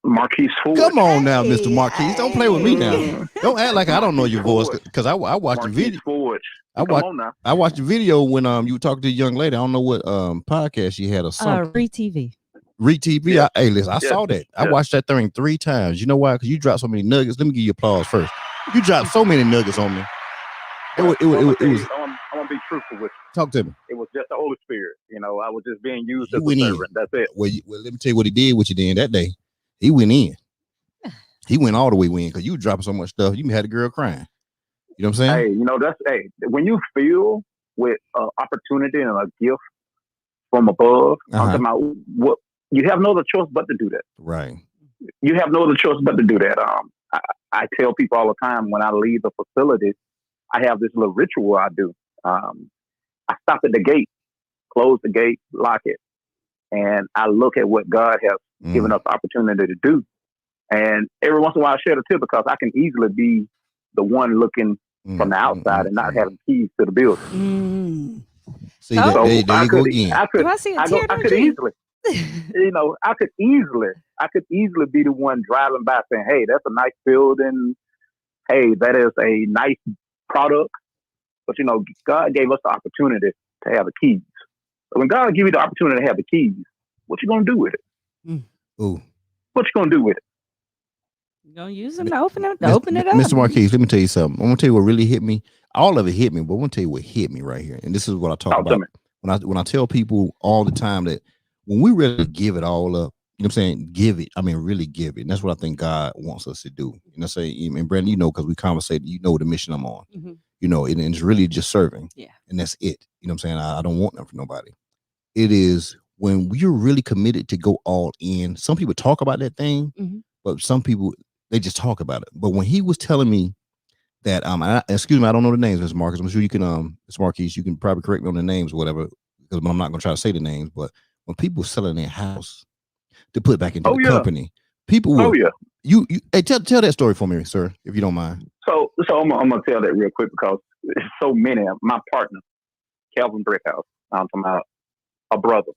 Marquise Ford. Come on now, Mr. Marquise. Don't play with me now. Don't act like I don't know your voice because I watched the video. I watched the video when you were talking to a young lady. I don't know what podcast she had or something. ReTV. ReTV. Hey, listen, I saw that. I watched that thing 3 times. You know why? Because you dropped so many nuggets. Let me give you applause first. You dropped so many nuggets on me. I'm gonna be truthful with you. Talk to me. It was just the Holy Spirit. You know, I was just being used as a servant. That's it. Well, let me tell you what he did with you then that day. He went in. He went all the way in because you were dropping so much stuff. You had a girl crying. You know what I'm saying? Hey, you know, when you feel with opportunity and a gift from above, I'm talking about what you have no other choice but to do that. Right. You have no other choice but to do that. I tell people all the time when I leave the facility, I have this little ritual I do. I stop at the gate, close the gate, lock it, and I look at what God has given us the opportunity to do. And every once in a while I share the tip because I can easily be the one looking from the outside and not having keys to the building. See, there you go again. I could easily, you know, I could easily be the one driving by saying, hey, that's a nice building. Hey, that is a nice product. But, you know, God gave us the opportunity to have the keys. So when God give you the opportunity to have the keys, what you going to do with it? Ooh. What you going to do with it? You're going to use them to open it up. Mr. Marquise, let me tell you something. I'm going to tell you what really hit me. All of it hit me, but I'm going to tell you what hit me right here. And this is what I talk about. When I tell people all the time that when we really give it all up, you know what I'm saying? Give it. I mean, really give it. And that's what I think God wants us to do. You know, and Brandy, you know, because we conversated, you know the mission I'm on. You know, and it's really just serving. Yeah. And that's it. You know what I'm saying? I don't want nothing for nobody. It is when you're really committed to go all in. Some people talk about that thing, but some people, they just talk about it. But when he was telling me that, excuse me, I don't know the names, Mr. Marcus. I'm sure you can, Mr. Marquise, you can probably correct me on the names or whatever, because I'm not going to try to say the names. But when people are selling their house to put back into the company, people will. You hey, tell that story for me, sir, if you don't mind. So I'm gonna tell that real quick because there's so many. My partner, Calvin Brickhouse, I'm talking about a brother.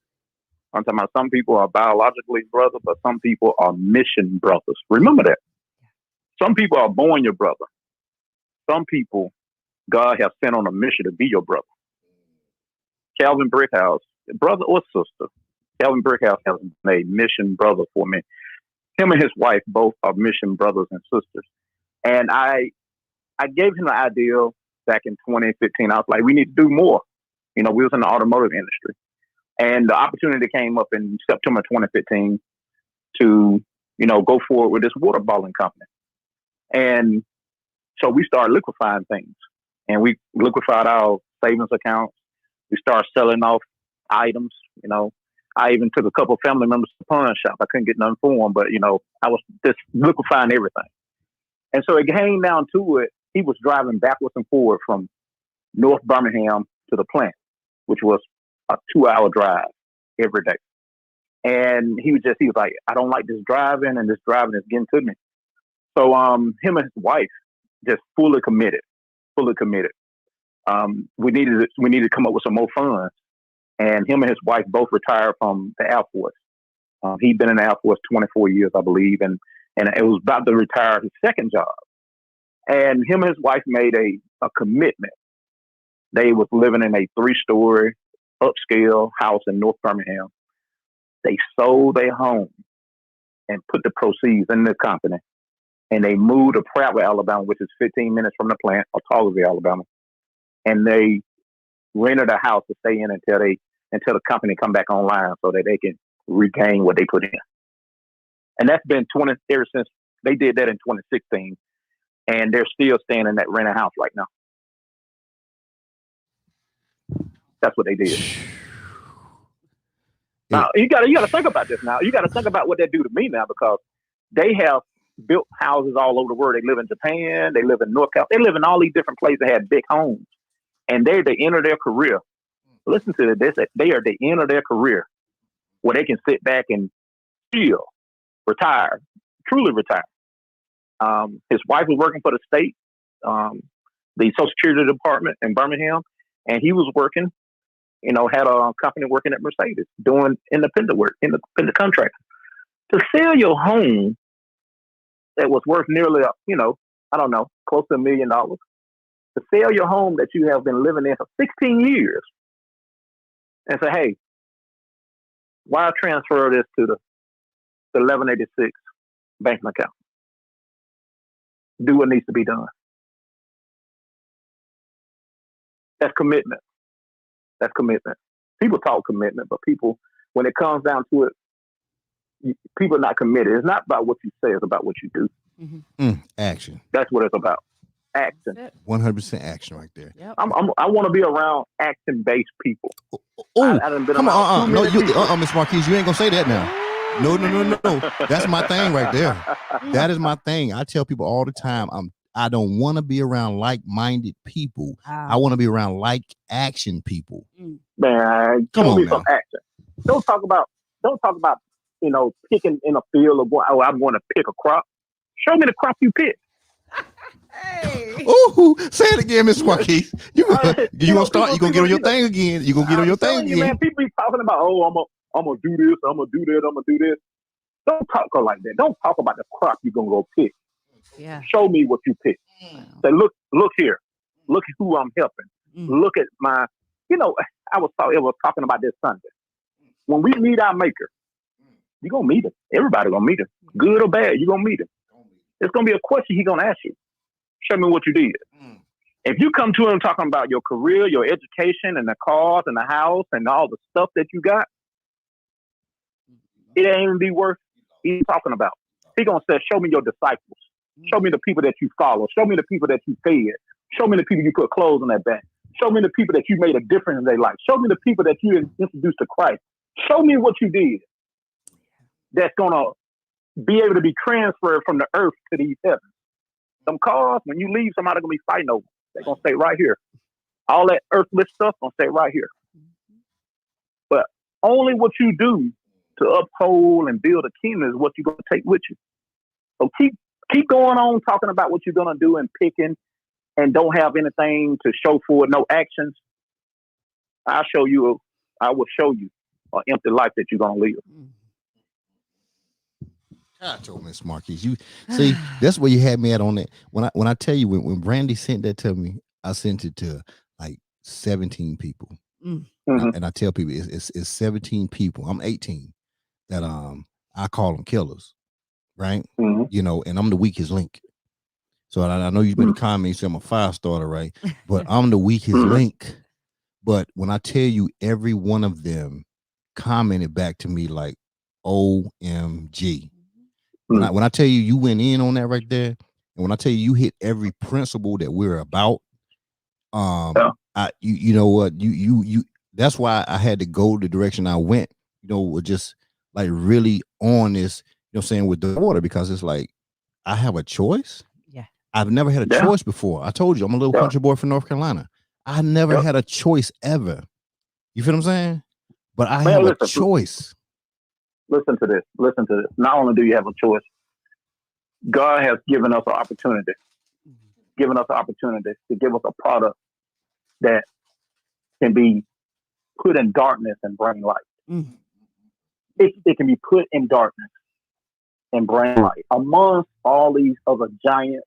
I'm talking about some people are biologically brothers, but some people are mission brothers. Remember that. Some people are born your brother. Some people God has sent on a mission to be your brother. Calvin Brickhouse, brother or sister. Calvin Brickhouse has made mission brother for me. Him and his wife both are mission brothers and sisters. And I gave him the idea back in 2015. I was like, we need to do more. We was in the automotive industry. And the opportunity came up in September 2015 to, go forward with this water bottling company. And so we started liquefying things. And we liquefied our savings accounts. We started selling off items. I even took a couple of family members to the pawn shop. I couldn't get nothing for them, but, I was just liquefying everything. And so it came down to it. He was driving backwards and forward from North Birmingham to the plant, which was a 2-hour drive every day. And he was like, I don't like this driving, and this driving is getting to me. So him and his wife just fully committed. We needed to come up with some more funds. And him and his wife both retired from the Air Force. He'd been in the Air Force 24 years, I believe, and it was about to retire his second job. And him and his wife made a commitment. They was living in a 3-story upscale house in North Birmingham. They sold their home and put the proceeds in the company. And they moved to Prattville, Alabama, which is 15 minutes from the plant, or Tollerville, Alabama. And they rented a house to stay in until the company come back online so that they can regain what they put in. And that's been ever since they did that in 2016. And they're still staying in that rented house right now. That's what they did. Now you gotta think about this now. You gotta think about what they do to me now, because they have built houses all over the world. They live in Japan, they live in North Carolina, they live in all these different places that have big homes. And they're at the end of their career. Listen to this. They are at the end of their career where they can sit back and still retire, truly retire. His wife was working for the state, the Social Security Department in Birmingham, and he was working, had a company working at Mercedes, doing independent work, independent contract. To sell your home that was worth nearly, close to $1 million, to sell your home that you have been living in for 16 years and say, hey, why transfer this to the 1186 banking account? Do what needs to be done. That's commitment. People talk commitment, but people, when it comes down to it, people are not committed. It's not about what you say, it's about what you do. Mm-hmm. Action. That's what it's about. Action. 100% action right there. Yep. I want to be around action-based people. Oh, come on. No, Miss Marquise, you ain't going to say that now. No. That's my thing right there. That is my thing. I tell people all the time, I don't want to be around like-minded people. I want to be around like-action people. Man, come on me some action. Don't talk about picking in a field of I'm going to pick a crop. Show me the crop you pick. Hey. Oh, say it again, Miss Marquise. You gonna start? You gonna get on your thing again? You gonna get on your thing again? Man, people be talking about, I'm gonna do this, I'm gonna do that, I'm gonna do this. Don't talk like that. Don't talk about the crop you're gonna go pick. Yeah. Show me what you pick. Say, look here. Look at who I'm helping. Look at my. I was talking about this Sunday. When we meet our maker, you're gonna meet him. Everybody gonna meet him, good or bad. You're gonna meet him. It's gonna be a question he's gonna ask you. Show me what you did. If you come to him talking about your career, your education, and the cars and the house and all the stuff that you got, it ain't even be worth even talking about. He gonna say, show me your disciples. Show me the people that you follow. Show me the people that you fed. Show me the people you put clothes on that back. Show me the people that you made a difference in their life. Show me the people that you introduced to Christ. Show me what you did that's gonna be able to be transferred from the earth to these heavens. Some cars, when you leave, somebody's gonna be fighting over. They're gonna stay right here. All that earthly stuff gonna stay right here. But only what you do to uphold and build a kingdom is what you're gonna take with you. So keep going on talking about what you're gonna do and picking, and don't have anything to show for it, no actions. I will show you an empty life that you're gonna live. I told Miss Marquise, you see, that's where you had me at on that. When I tell you, when Brandy sent that to me, I sent it to like 17 people. and I tell people it's 17 people. I'm 18 that I call them killers, right? You know, and I'm the weakest link. So I know you made a comment, you said I'm a fire starter, right? But I'm the weakest link. But when I tell you, every one of them commented back to me like, OMG. When I tell you went in on that right there, and when I tell you hit every principle that we're about, you know what, you that's why I had to go the direction I went, you know, just like really on this, you know what I'm saying, with the water, because it's like I have a choice. Yeah. I've never had a choice before. I told you I'm a little country boy from North Carolina. I never had a choice ever. You feel what I'm saying? But I have a choice. Listen to this. Not only do you have a choice, God has given us an opportunity. To give us a product that can be put in darkness and bring light. It can be put in darkness and bring light. Amongst all these other giants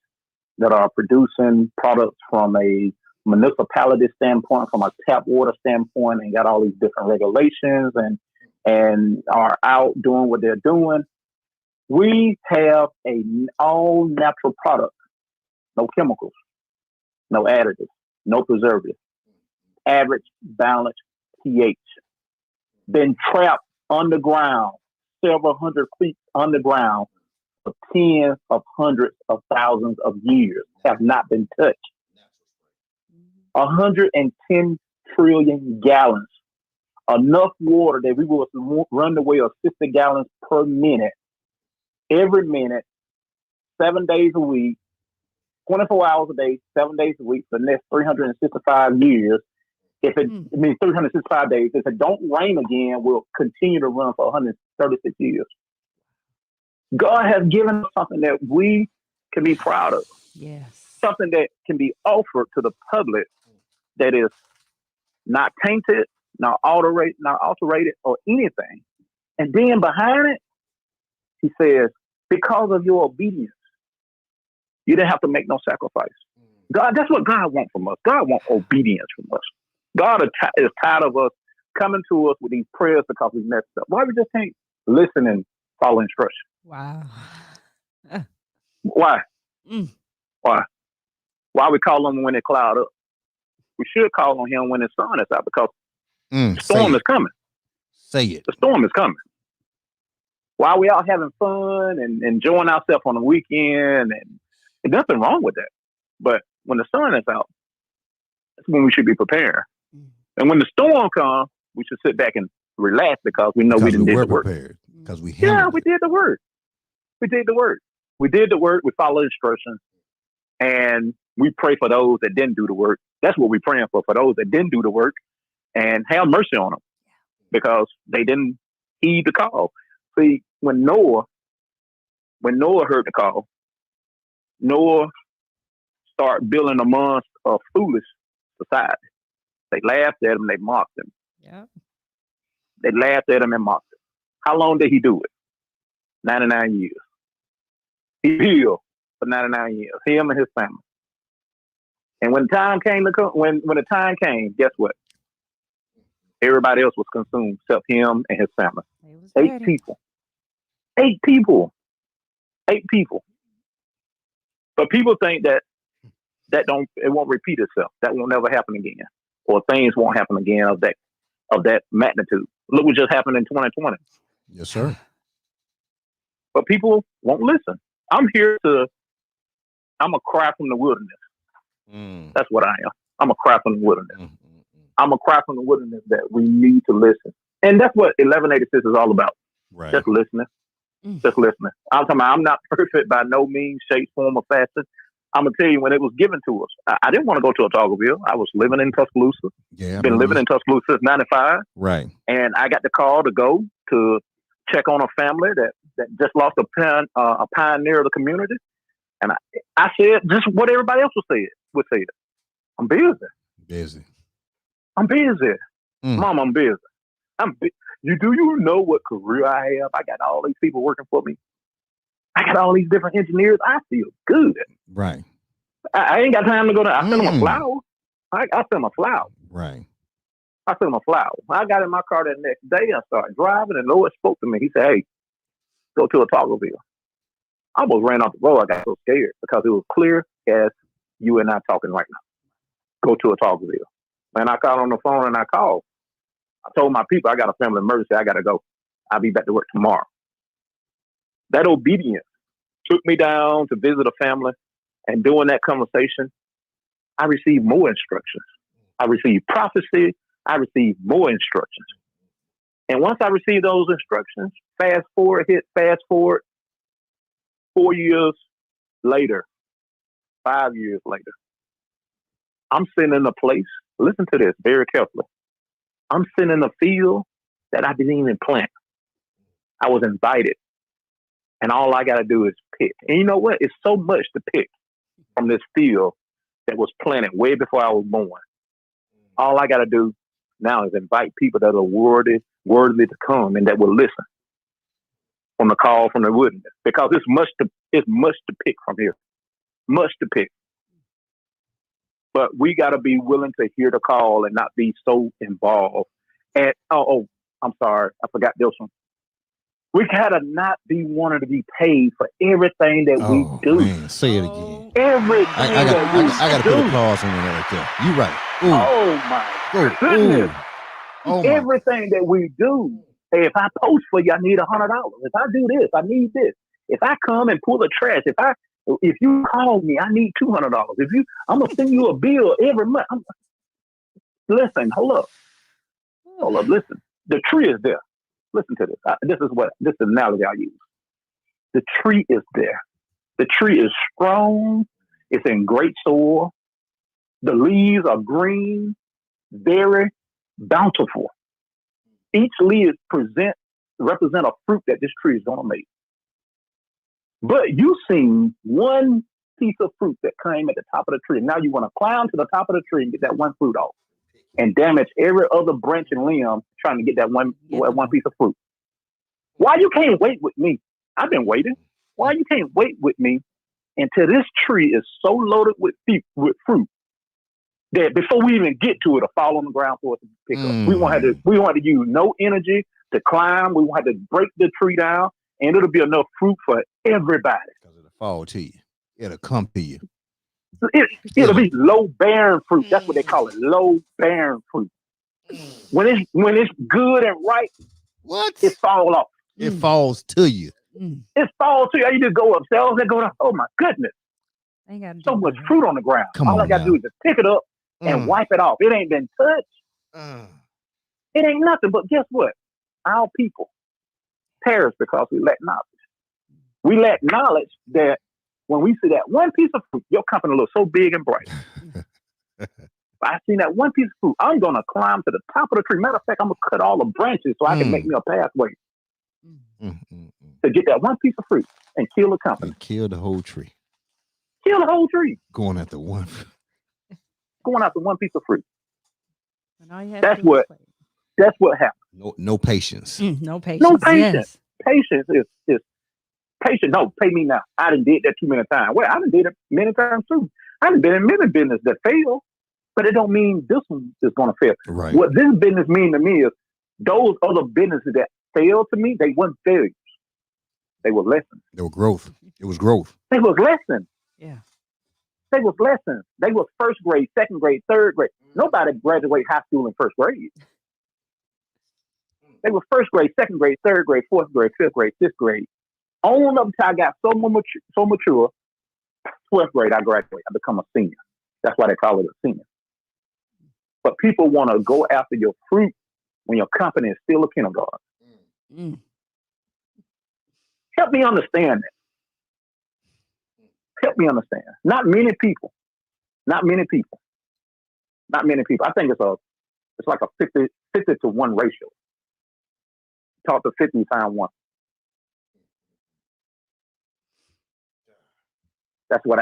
that are producing products from a municipality standpoint, from a tap water standpoint, and got all these different regulations and are out doing what they're doing, we have a all natural product. No chemicals, no additives, no preservatives. Average, balanced pH. Been trapped underground, several hundred feet underground for tens of hundreds of thousands of years. Have not been touched. 110 trillion gallons. Enough water that we will run the way of 60 gallons per minute. Every minute, 7 days a week, 24 hours a day, 7 days a week for the next 365 years. If it means 365 days, if it don't rain again, we'll continue to run for 136 years. God has given us something that we can be proud of. Yes. Something that can be offered to the public that is not tainted, not alterated or anything. And then behind it, he says, because of your obedience, you didn't have to make no sacrifice. God, that's what God wants from us. God wants obedience from us. God is tired of us coming to us with these prayers because we messed up. Why we just can't listen and follow instruction? Wow. Why? Why we call him when they cloud up? We should call on him when the sun is out, because the storm is coming. Say it. The storm is coming. While we out having fun and enjoying ourselves on the weekend, and there's nothing wrong with that. But when the sun is out, that's when we should be prepared. And when the storm comes, we should sit back and relax because we know we didn't do the work. Because we did the work. We did the work. We followed instructions, and we pray for those that didn't do the work. That's what we're praying for those that didn't do the work, and have mercy on them because they didn't heed the call. See, when Noah heard the call, Noah started building amongst a foolish society. They laughed at him, they mocked him. Yeah. They laughed at him and mocked him. How long did he do it? 99 years. He healed for 99 years, him and his family. And when the time came, guess what? Everybody else was consumed except him and his family. 8 people. 8 people. 8 people. But people think that it won't repeat itself. That won't never happen again. Or things won't happen again of that magnitude. Look what just happened in 2020. Yes, sir. But people won't listen. I'm a cry from the wilderness. That's what I am. I'm a cry from the wilderness. I'm a cry from the wilderness that we need to listen. And that's what 1186 is all about. Right. Just listening. Just listening. I'm talking about, I'm not perfect by no means, shape, form, or fashion. I'm going to tell you, when it was given to us, I didn't want to go to Otagoville. I was living in Tuscaloosa. Yeah, been living in Tuscaloosa since 95. Right. And I got the call to go to check on a family that just lost a pioneer of the community. And I said just what everybody else would say. I'm busy. I'm busy. Mom, I'm busy. Do you know what career I have? I got all these people working for me. I got all these different engineers. I feel good. Right. I ain't got time to go to. I send them a flower. I send them a flower. Right. I sent him a flower. I got in my car that next day. I started driving, and Lord spoke to me. He said, "Hey, go to a Taco Bell." I almost ran off the road. I got so scared because it was clear as you and I talking right now. Go to a Taco Bell. And I called on the phone and I called. I told my people, I got a family emergency. I got to go. I'll be back to work tomorrow. That obedience took me down to visit a family. And during that conversation, I received more instructions. I received prophecy. I received more instructions. And once I received those instructions, fast forward 4 years later, 5 years later, I'm sitting in a place, listen to this very carefully. I'm sitting in a field that I didn't even plant. I was invited. And all I got to do is pick. And you know what? It's so much to pick from this field that was planted way before I was born. All I got to do now is invite people that are worthy to come and that will listen from the call from the wilderness. Because it's much to pick from here. Much to pick. But we got to be willing to hear the call and not be so involved. And I'm sorry, I forgot this one. We gotta not be wanting to be paid for everything that we do. Man, say it again. Everything I gotta put a pause on that right there. You right. Ooh. Oh my goodness. Oh everything that we do. Hey, if I post for you, I need $100. If I do this, I need this. If I come and pull the trash, if you call me, I need $200. I'm gonna send you a bill every month. Listen, hold up. Listen, the tree is there. Listen to this. This is the analogy I use. The tree is there. The tree is strong. It's in great soil. The leaves are green, very bountiful. Each leaf represent a fruit that this tree is going to make. But you seen one piece of fruit that came at the top of the tree. Now you want to climb to the top of the tree and get that one fruit off and damage every other branch and limb trying to get that one piece of fruit. Why you can't wait with me? I've been waiting. Why you can't wait with me until this tree is so loaded with fruit that before we even get to it, it'll fall on the ground for us to pick up. We won't have to use no energy to climb. We won't have to break the tree down, and it'll be enough fruit for everybody. Because it'll fall to you. It'll come to you. It'll be low bearing fruit. That's what they call it, low bearing fruit. When it's good and right, it falls off. It falls to you. It falls to you. You just go upstairs and go, oh my goodness. So much fruit on the ground. All I gotta do is just pick it up and wipe it off. It ain't been touched. It ain't nothing. But guess what? Our people perish because we lack knowledge. We lack knowledge that when we see that one piece of fruit, your company looks so big and bright. I seen that one piece of fruit. I'm going to climb to the top of the tree. Matter of fact, I'm going to cut all the branches so I can make me a pathway to get that one piece of fruit and kill the company. And kill the whole tree. Kill the whole tree. Going after one piece of fruit. That's what happened. No patience. No patience. No patience. Yes. Patience is patient. No, pay me now. I done did that too many times. Well, I done did it many times too. I done been in many businesses that fail, but it don't mean this one is going to fail. Right. What this business mean to me is those other businesses that failed to me, they weren't failures. They were lessons. They were growth. It was growth. They was lessons. Yeah. They was lessons. They was first grade, second grade, third grade. Nobody graduated high school in first grade. They were first grade, second grade, third grade, fourth grade, fifth grade, sixth grade. On up until I got so mature, 12th grade, I graduated. I become a senior. That's why they call it a senior. But people want to go after your fruit when your company is still a kindergarten. Help me understand that. Help me understand. Not many people. I think it's like a 50 to 1 ratio. Talk to 50 times 1. That's what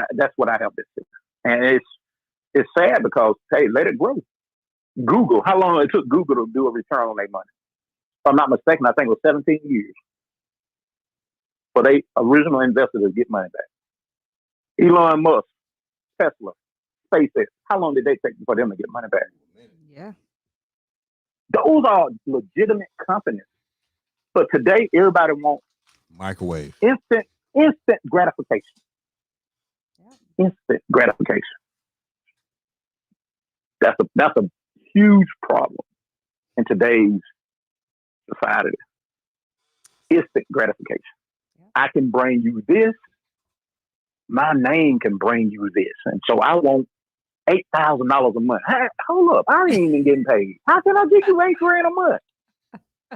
I have to see. And it's sad because, hey, let it grow. Google, how long it took Google to do a return on their money? If I'm not mistaken, I think it was 17 years for their original investors to get money back. Elon Musk, Tesla, SpaceX, how long did they take for them to get money back? Yeah. Those are legitimate companies. But today, everybody wants microwave, instant gratification. Instant gratification. That's a huge problem in today's society. Instant gratification. I can bring you this. My name can bring you this, and so I want $8,000 a month. Hey, hold up, I ain't even getting paid. How can I get you $8,000 a month?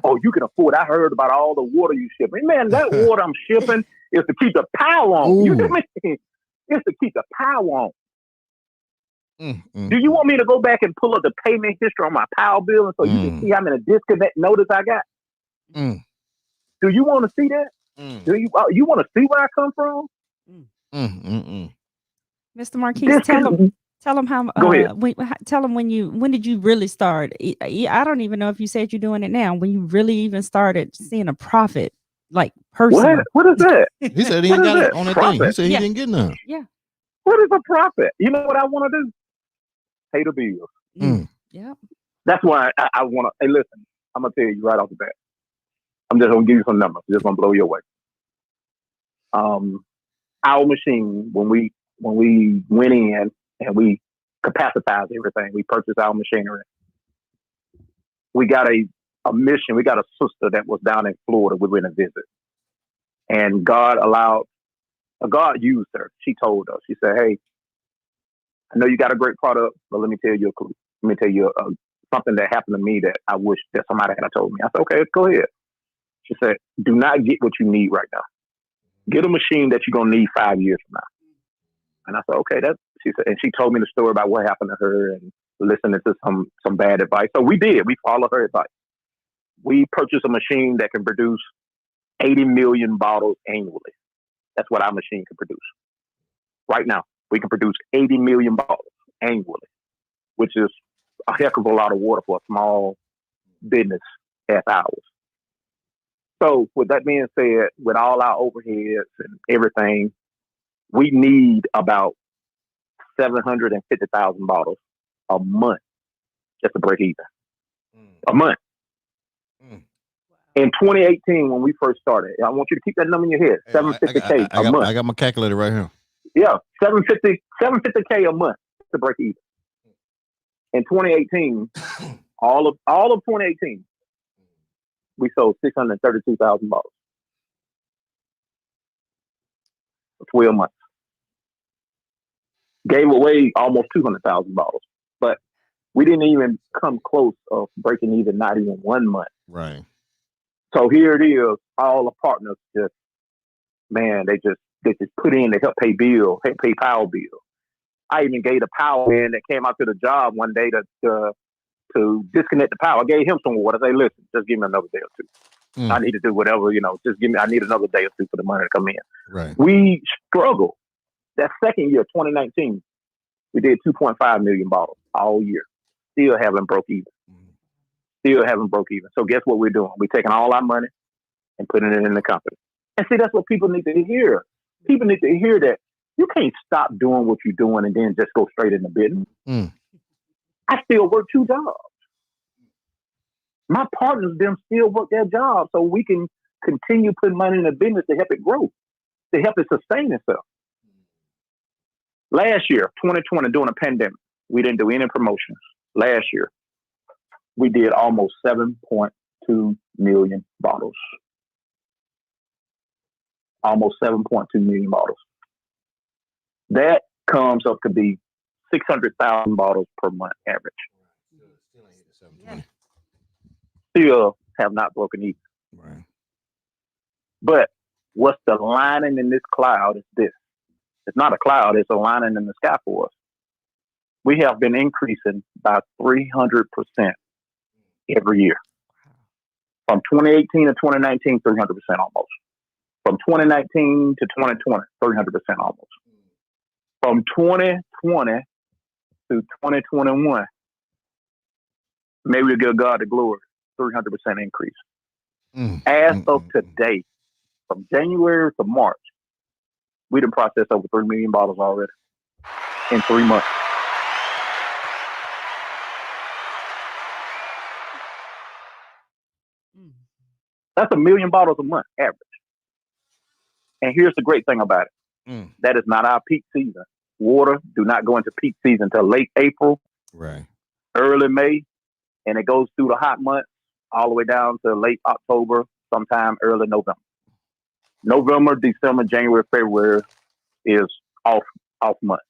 Oh, you can afford. I heard about all the water you ship. Man, that water I'm shipping is to keep the power on. Ooh. You know what I mean? It's to keep the power on. Do you want me to go back and pull up the payment history on my power bill so you can see how many disconnect notice I got? Do you want to see that? Do you want to see where I come from? Mr. Marquise, tell them how. Go ahead. Tell them when did you really start? I don't even know if you said you're doing it now. When you really even started seeing a profit, like personal. What is that? He said he ain't got it on that thing. He said he didn't get none. Yeah. What is a profit? You know what I want to do? Pay the bills. Yeah. That's why I want to. Hey, listen, I'm gonna tell you right off the bat. I'm just gonna give you some numbers. Just gonna blow you away. Our machine, when we went in and we capacitized everything, we purchased our machinery. We got a mission. We got a sister that was down in Florida. We went to visit, and God used her. She told us. She said, "Hey, I know you got a great product, but let me tell you a clue. Let me tell you something that happened to me that I wish that somebody had told me." I said, "Okay, go ahead." She said, "Do not get what you need right now. Get a machine that you're gonna need 5 years from now." And I said, "Okay." She said, and she told me the story about what happened to her and listening to some bad advice. So we did. We followed her advice. We purchased a machine that can produce 80 million bottles annually. That's what our machine can produce. Right now, we can produce 80 million bottles annually, which is a heck of a lot of water for a small business as ours. So with that being said, with all our overheads and everything, we need about 750,000 bottles a month just to break even. A month. In 2018, when we first started, I want you to keep that number in your head. 750K a month. I got my calculator right here. Yeah, 750K a month to break even. In 2018, all of 2018, we sold 632,000 bottles for 12 months. Gave away almost 200,000 bottles, but we didn't even come close of breaking even, not even 1 month. Right. So here it is. All the partners they just put in to help pay power bill. I even gave the power man that came out to the job one day to disconnect the power. I gave him some water. I say, listen, just give me another day or two. I need to do whatever, I need another day or two for the money to come in. Right. We struggled. That second year, 2019, we did 2.5 million bottles all year. Still haven't broke even. So guess what we're doing? We're taking all our money and putting it in the company. And see, that's what people need to hear. People need to hear that you can't stop doing what you're doing and then just go straight into business. I still work 2 jobs. My partners, them still work their jobs so we can continue putting money in the business to help it grow, to help it sustain itself. Last year, 2020, during the pandemic, we didn't do any promotions. Last year, we did almost 7.2 million bottles. Almost 7.2 million bottles. That comes up to be 600,000 bottles per month average. Still have not broken even. Right. But what's the lining in this cloud is this. It's not a cloud, it's a lining in the sky for us. We have been increasing by 300% every year. From 2018 to 2019, 300% almost. From 2019 to 2020, 300% almost. From 2020 to 2021, maybe we'll give God the glory, 300% increase. As of today, from January to March, we done processed over 3 million bottles already in 3 months. That's 1 million bottles a month average. And here's the great thing about it. That is not our peak season. Water do not go into peak season until late April, right, early May, and it goes through the hot months all the way down to late October, sometime early November. November, December, January, February is off months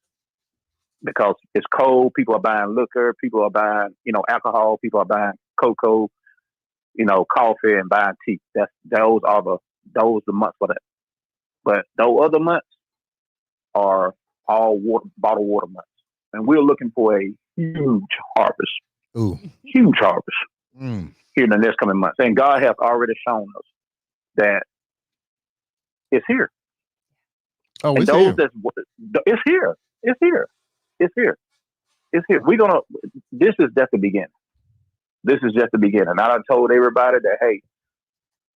because it's cold. People are buying liquor. People are buying, alcohol. People are buying cocoa, coffee, and buying tea. Those are the months for that. But those other months are all bottled water months, and we're looking for a huge harvest. Ooh. Huge harvest here in the next coming months. And God has already shown us that it's here. Oh, it's here. It's here. It's here. It's here. It's here. This is just the beginning. This is just the beginning. And I told everybody that, hey,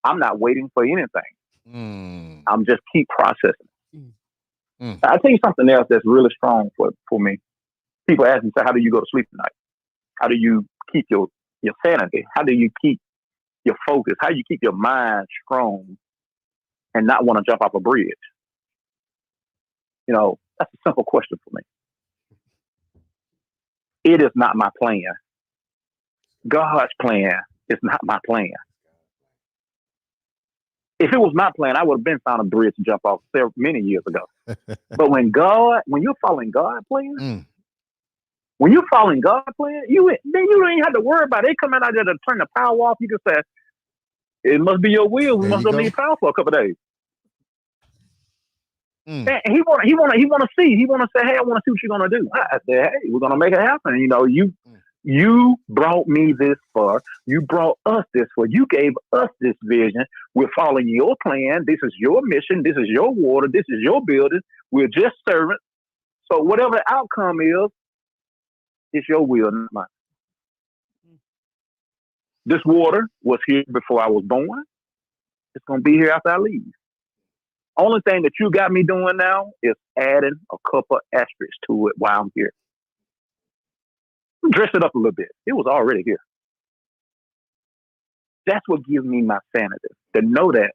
I'm not waiting for anything. I'm just keep processing. I'll tell you something else that's really strong for me. People ask me, so how do you go to sleep at night? How do you keep your sanity? How do you keep your focus? How do you keep your mind strong and not want to jump off a bridge? That's a simple question for me. It is not my plan. God's plan is not my plan. If it was my plan, I would have been found a bridge to jump off many years ago. But when you're following God's plan, when you're following God's plan, you don't even have to worry about it. They come out there to turn the power off. You can say, it must be your will. We must leave power for a couple of days. And he want to see. He want to say, hey, I want to see what you're gonna do. I said, hey, we're gonna make it happen. You brought me this far. You brought us this far. You gave us this vision. We're following your plan. This is your mission. This is your water. This is your building. We're just servants. So whatever the outcome is, it's your will, not mine. This water was here before I was born. It's going to be here after I leave. Only thing that you got me doing now is adding a couple asterisks to it while I'm here. Dress it up a little bit. It was already here. That's what gives me my sanity. To know that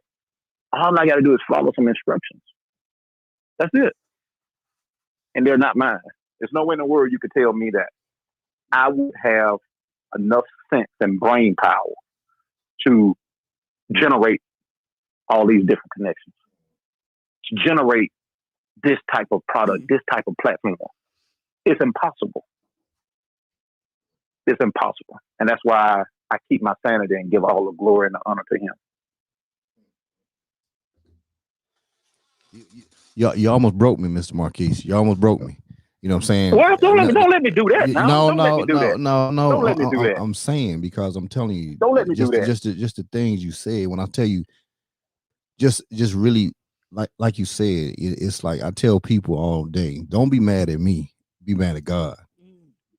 all I got to do is follow some instructions. That's it. And they're not mine. There's no way in the world you could tell me that I would have enough sense and brain power to generate all these different connections, to generate this type of product, this type of platform. It's impossible. It's impossible. And that's why I keep my sanity and give all the glory and the honor to him. You almost broke me, Mr. Marquise. You almost broke me. You know what I'm saying? Well, don't let me do that. No. Don't let me do that. I'm saying, because I'm telling you, don't let me do that. Just the things you said. When I tell you, just really like you said, it's like I tell people all day, don't be mad at me, be mad at God.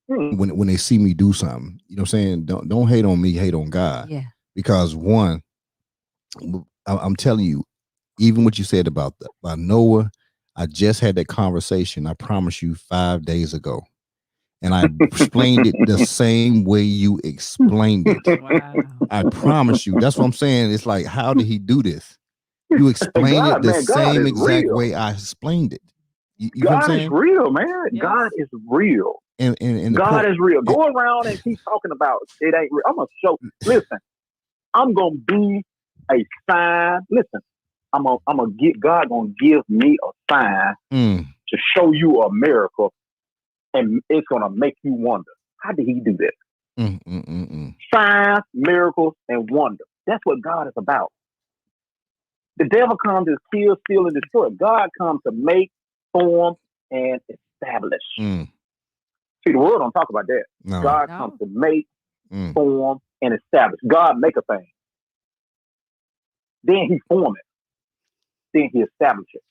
When they see me do something, you know what I'm saying? Don't hate on me, hate on God. Yeah. Because one, I'm telling you, even what you said about Noah, I just had that conversation, I promise you, 5 days ago. And I explained it the same way you explained it. Wow. I promise you. That's what I'm saying. It's like, how did he do this? You explained it the same exact way I explained it. You know what I'm saying? God is real, man. Yes. God is real. And God is real. Go around and keep talking about it ain't real. I'm gonna show. Listen, I'm gonna be a sign. Listen, I'm gonna get God gonna give me a sign to show you a miracle, and it's gonna make you wonder, how did He do that? Signs, miracles, and wonder. That's what God is about. The devil comes to kill, steal, and destroy. God comes to make, form, and establish. See, the world don't talk about that. No. God comes to make, form, and establish. God make a thing. Then He form it. Then He establish it.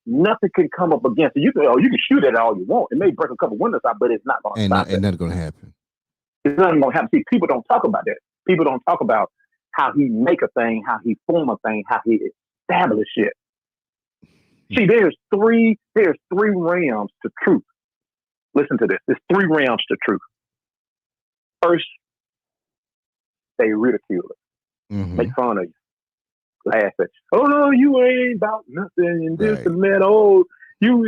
Nothing can come up against it. You can shoot at it all you want. It may break a couple windows out, but it's not going to stop it. Ain't nothing going to happen. It's not going to happen. See, people don't talk about that. People don't talk about how He make a thing, how He form a thing, how He establish it. See, there's three realms to truth. Listen to this. There's 3 realms to truth. First, they ridicule it. make fun of you, laugh at you. Oh no, you ain't about nothing and this Right. and that. Oh, you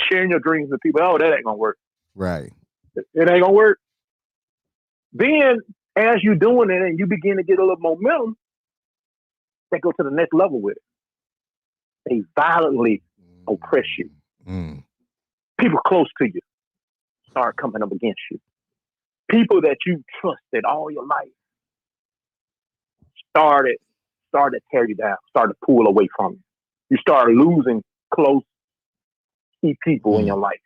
sharing your dreams with people. Oh, that ain't gonna work. Right. It ain't gonna work. Then as you doing it and you begin to get a little momentum, they go to the next level with it. They violently oppress you. People close to you start coming up against you. People that you trusted all your life started to tear you down, started to pull away from you. You start losing close key people in your life.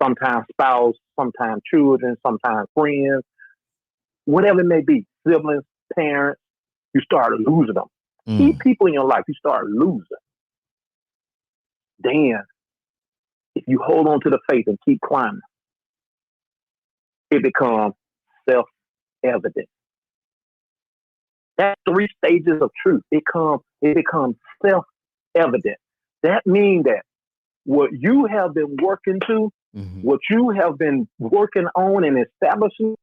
Sometimes spouse, sometimes children, sometimes friends, whatever it may be, siblings, parents, you start losing them. Key people in your life, you start losing. Then, if you hold on to the faith and keep climbing, it becomes self-evident. That's 3 stages of truth. It becomes self-evident. That means that what you have been working to, what you have been working on and establishing,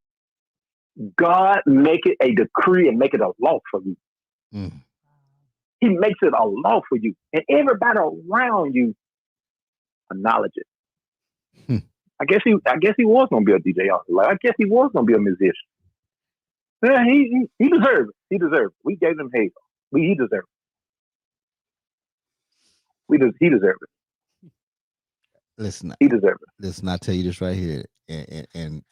God make it a decree and make it a law for you. He makes it a law for you. And everybody around you acknowledge it. I guess he was gonna be a DJ. I guess he was gonna be a musician. Yeah, he deserved it. He deserved it. We gave him hate. He deserved it. He deserved it. Listen, he deserved it. Listen, I tell you this right here, and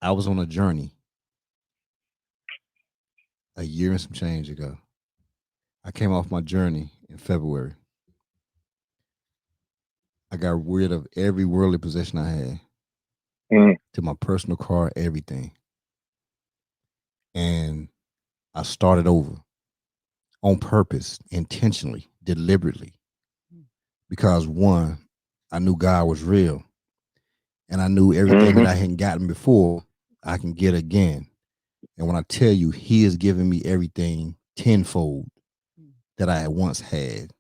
I was on a journey a year and some change ago. I came off my journey in February. I got rid of every worldly possession I had, to my personal car, everything. And I started over on purpose, intentionally, deliberately. Because one, I knew God was real. And I knew everything that I hadn't gotten before, I can get again. And when I tell you, he has given me everything tenfold that I once had.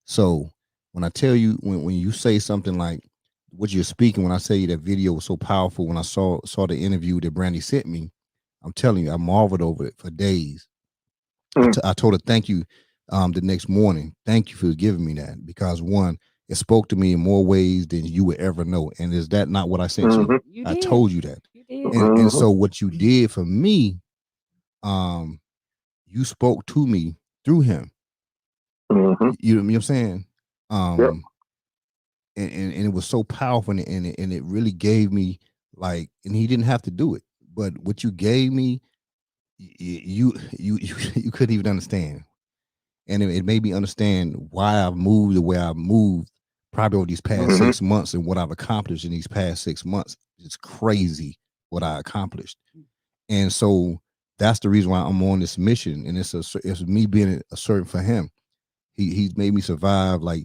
So when I tell you, when you say something like what you're speaking, when I say that video was so powerful, when I saw the interview that Brandy sent me, I'm telling you, I marveled over it for days. I told her thank you the next morning. Thank you for giving me that, because one, it spoke to me in more ways than you would ever know. And is that not what I sent you? I told you that. You did. And so what you did for me, you spoke to me through him. You know what I'm saying? And it was so powerful, and it really gave me, like, and he didn't have to do it, but what you gave me, you couldn't even understand. And it made me understand why I've moved the way I've moved probably over these past 6 months, and what I've accomplished in these past 6 months. It's crazy what I accomplished. And so that's the reason why I'm on this mission. And it's me being a servant for him. He's made me survive like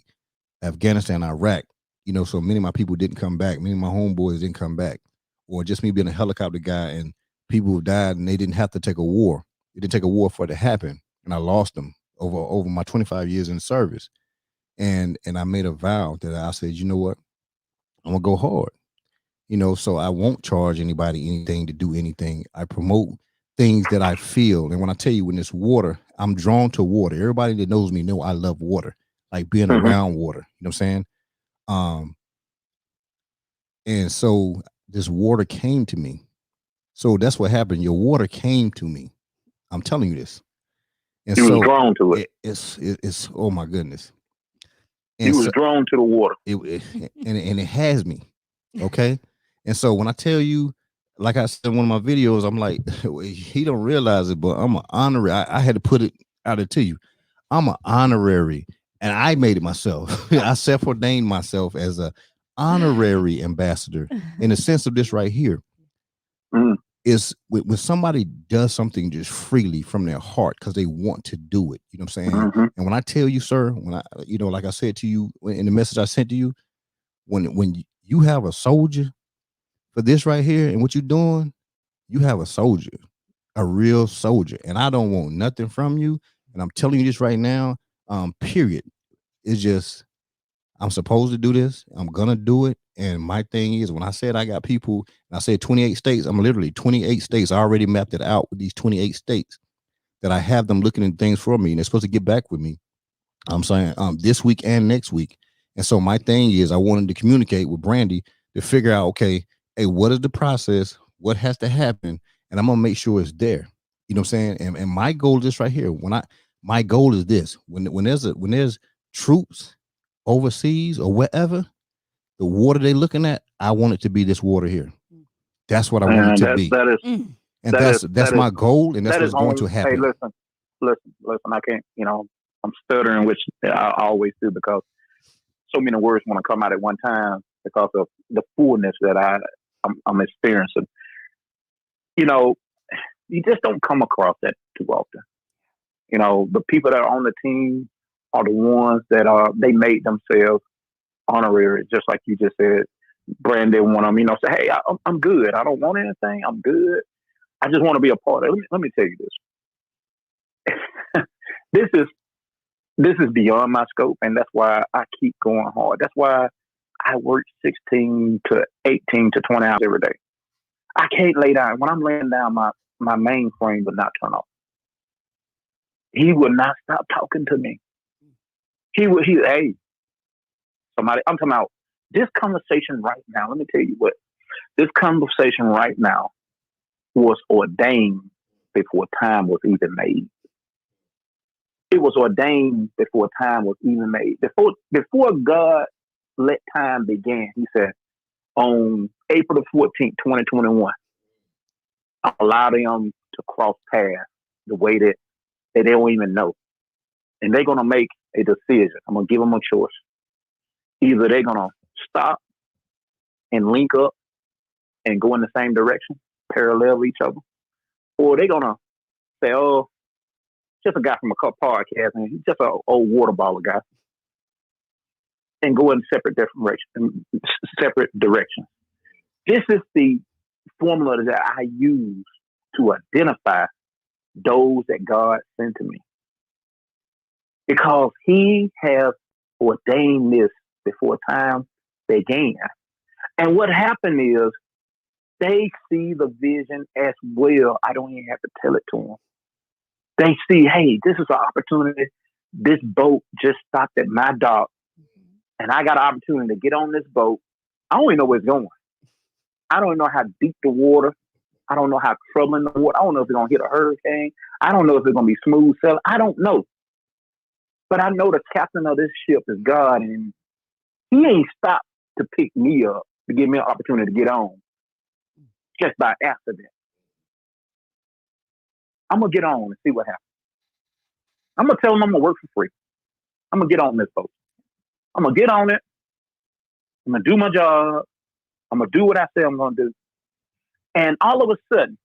Afghanistan, Iraq. You know, so many of my people didn't come back. Many of my homeboys didn't come back. Or just me being a helicopter guy, and people who died and they didn't have to take a war. It didn't take a war for it to happen. And I lost them over my 25 years in service. And I made a vow that I said, you know what? I'm gonna go hard. You know, so I won't charge anybody anything to do anything. I promote things that I feel. And when I tell you, when it's water, I'm drawn to water. Everybody that knows me know I love water, like being around water. You know what I'm saying? And so this water came to me. So that's what happened. Your water came to me. I'm telling you this. And you was drawn to it. It's oh my goodness. And you was drawn to the water. And it has me. Okay. And so when I tell you, like I said in one of my videos, I'm like, he don't realize it, but I'm an honorary. I had to put it out there to you. I'm an honorary, and I made it myself. I self-ordained myself as a honorary ambassador in the sense of this right here. Is when somebody does something just freely from their heart because they want to do it. You know what I'm saying? And when I tell you, sir, when I, like I said to you in the message I sent to you, when you have a soldier for this right here and what you're doing, you have a soldier, a real soldier. And I don't want nothing from you. And I'm telling you this right now, period. It's just, I'm supposed to do this. I'm gonna do it. And my thing is, when I said I got people, and I said 28 states, I'm literally 28 states. I already mapped it out with these 28 states that I have them looking at things for me, and they're supposed to get back with me. I'm saying this week and next week. And so my thing is, I wanted to communicate with Brandy to figure out, okay, hey, what is the process? What has to happen? And I'm gonna make sure it's there. You know what I'm saying? And my goal is this right here. My goal is this: when there's troops overseas or wherever, the water they looking at, I want it to be this water here. That's what I want it to be. And that's my goal, and that's what's going to happen. Hey, listen. I can't, I'm stuttering, which I always do because so many words want to come out at one time because of the fullness that I'm experiencing. You just don't come across that too often. The people that are on the team are the ones that they made themselves honorary, just like you just said. Brandy, one of them, say, hey, I'm good. I don't want anything. I'm good. I just want to be a part of it. Let me tell you this. This is beyond my scope, and that's why I keep going hard. That's why I work 16 to 18 to 20 hours every day. I can't lay down. When I'm laying down, my mainframe would not turn off. He would not stop talking to me. Hey, somebody, I'm talking about this conversation right now. Let me tell you what, this conversation right now was ordained before time was even made. It was ordained before time was even made. Before God let time begin, he said, on April the 14th, 2021, I allow them to cross paths the way that they don't even know. And they're going to make a decision. I'm going to give them a choice. Either they're going to stop and link up and go in the same direction, parallel each other, or they're going to say, oh, just a guy from a podcast, and he's just an old water baller guy, and go in separate directions. This is the formula that I use to identify those that God sent to me. Because he has ordained this before time began. And what happened is they see the vision as well. I don't even have to tell it to them. They see, hey, this is an opportunity. This boat just stopped at my dock, and I got an opportunity to get on this boat. I don't even know where it's going. I don't know how deep the water. I don't know how troubling the water. I don't know if it's going to hit a hurricane. I don't know if it's going to be smooth sailing. I don't know. But I know the captain of this ship is God, and he ain't stopped to pick me up to give me an opportunity to get on just by accident. I'm going to get on and see what happens. I'm going to tell them I'm going to work for free. I'm going to get on this boat. I'm going to get on it. I'm going to do my job. I'm going to do what I say I'm going to do. And all of a sudden,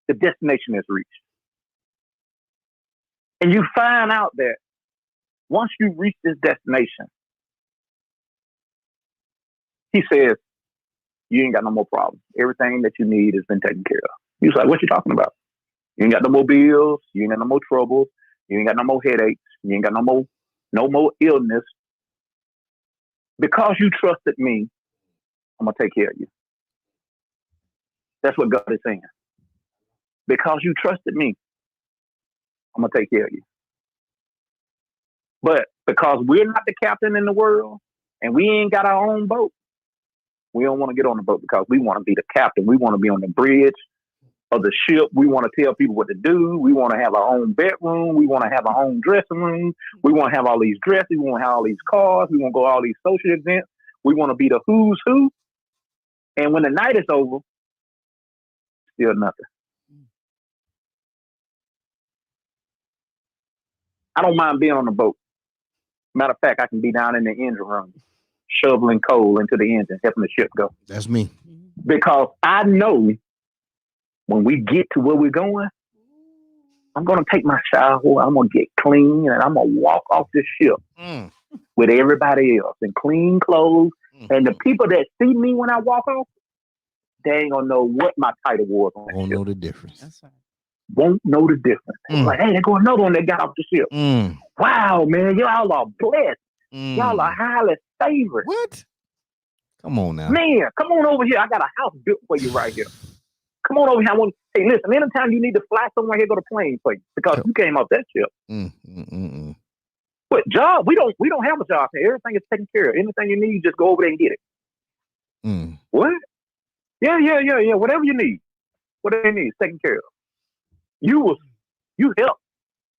the destination is reached. And you find out that once you reach this destination, he says, you ain't got no more problems. Everything that you need has been taken care of. He was like, what you talking about? You ain't got no more bills. You ain't got no more troubles. You ain't got no more headaches. You ain't got no more illness. Because you trusted me, I'm going to take care of you. That's what God is saying. Because you trusted me, I'm going to take care of you. But because we're not the captain in the world and we ain't got our own boat, we don't want to get on the boat because we want to be the captain. We want to be on the bridge of the ship. We want to tell people what to do. We want to have our own bedroom. We want to have our own dressing room. We want to have all these dresses. We want to have all these cars. We want to go to all these social events. We want to be the who's who. And when the night is over, still nothing. I don't mind being on the boat. Matter of fact, I can be down in the engine room, shoveling coal into the engine, helping the ship go. That's me. Because I know when we get to where we're going, I'm going to take my shower, I'm going to get clean, and I'm going to walk off this ship with everybody else in clean clothes. And the people that see me when I walk off, they ain't going to know what my title was on that ship. Won't know the difference. That's right. won't know the difference. Like, hey, there go another one that got off the ship. Wow, man, y'all are blessed. Y'all are highly favored. What? Come on now. Man, come on over here. I got a house built for you right here. Come on over here. Hey, listen, anytime you need to fly somewhere, here go the plane for you because you came off that ship. But job, we don't have a job here. Everything is taken care of. Anything you need, just go over there and get it. What? Yeah. Whatever you need. Whatever you need is taken care of. You helped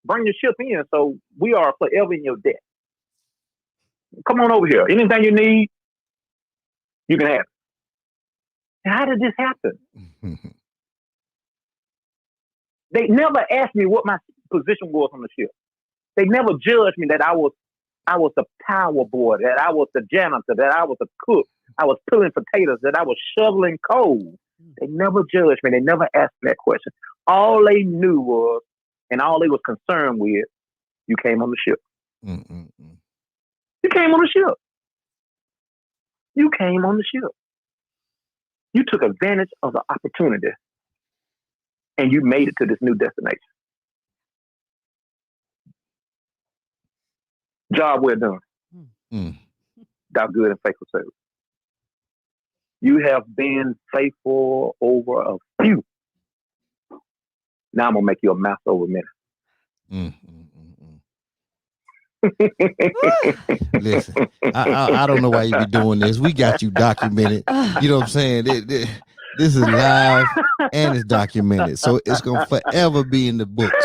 bring the ship in, so we are forever in your debt. Come on over here. Anything you need, you can have it. How did this happen? They never asked me what my position was on the ship. They never judged me that I was the power boy, that I was the janitor, that I was a cook, I was peeling potatoes, that I was shoveling coal. They never judged me. They never asked me that question. All they knew was, and all they was concerned with, you came on the ship. You came on the ship. You came on the ship. You took advantage of the opportunity and you made it to this new destination. Job well done. Thou good and faithful servant. You have been faithful over a few. Now I'm going to make you a master over many. Listen, I don't know why you be doing this. We got you documented. You know what I'm saying? This is live and it's documented. So it's going to forever be in the books.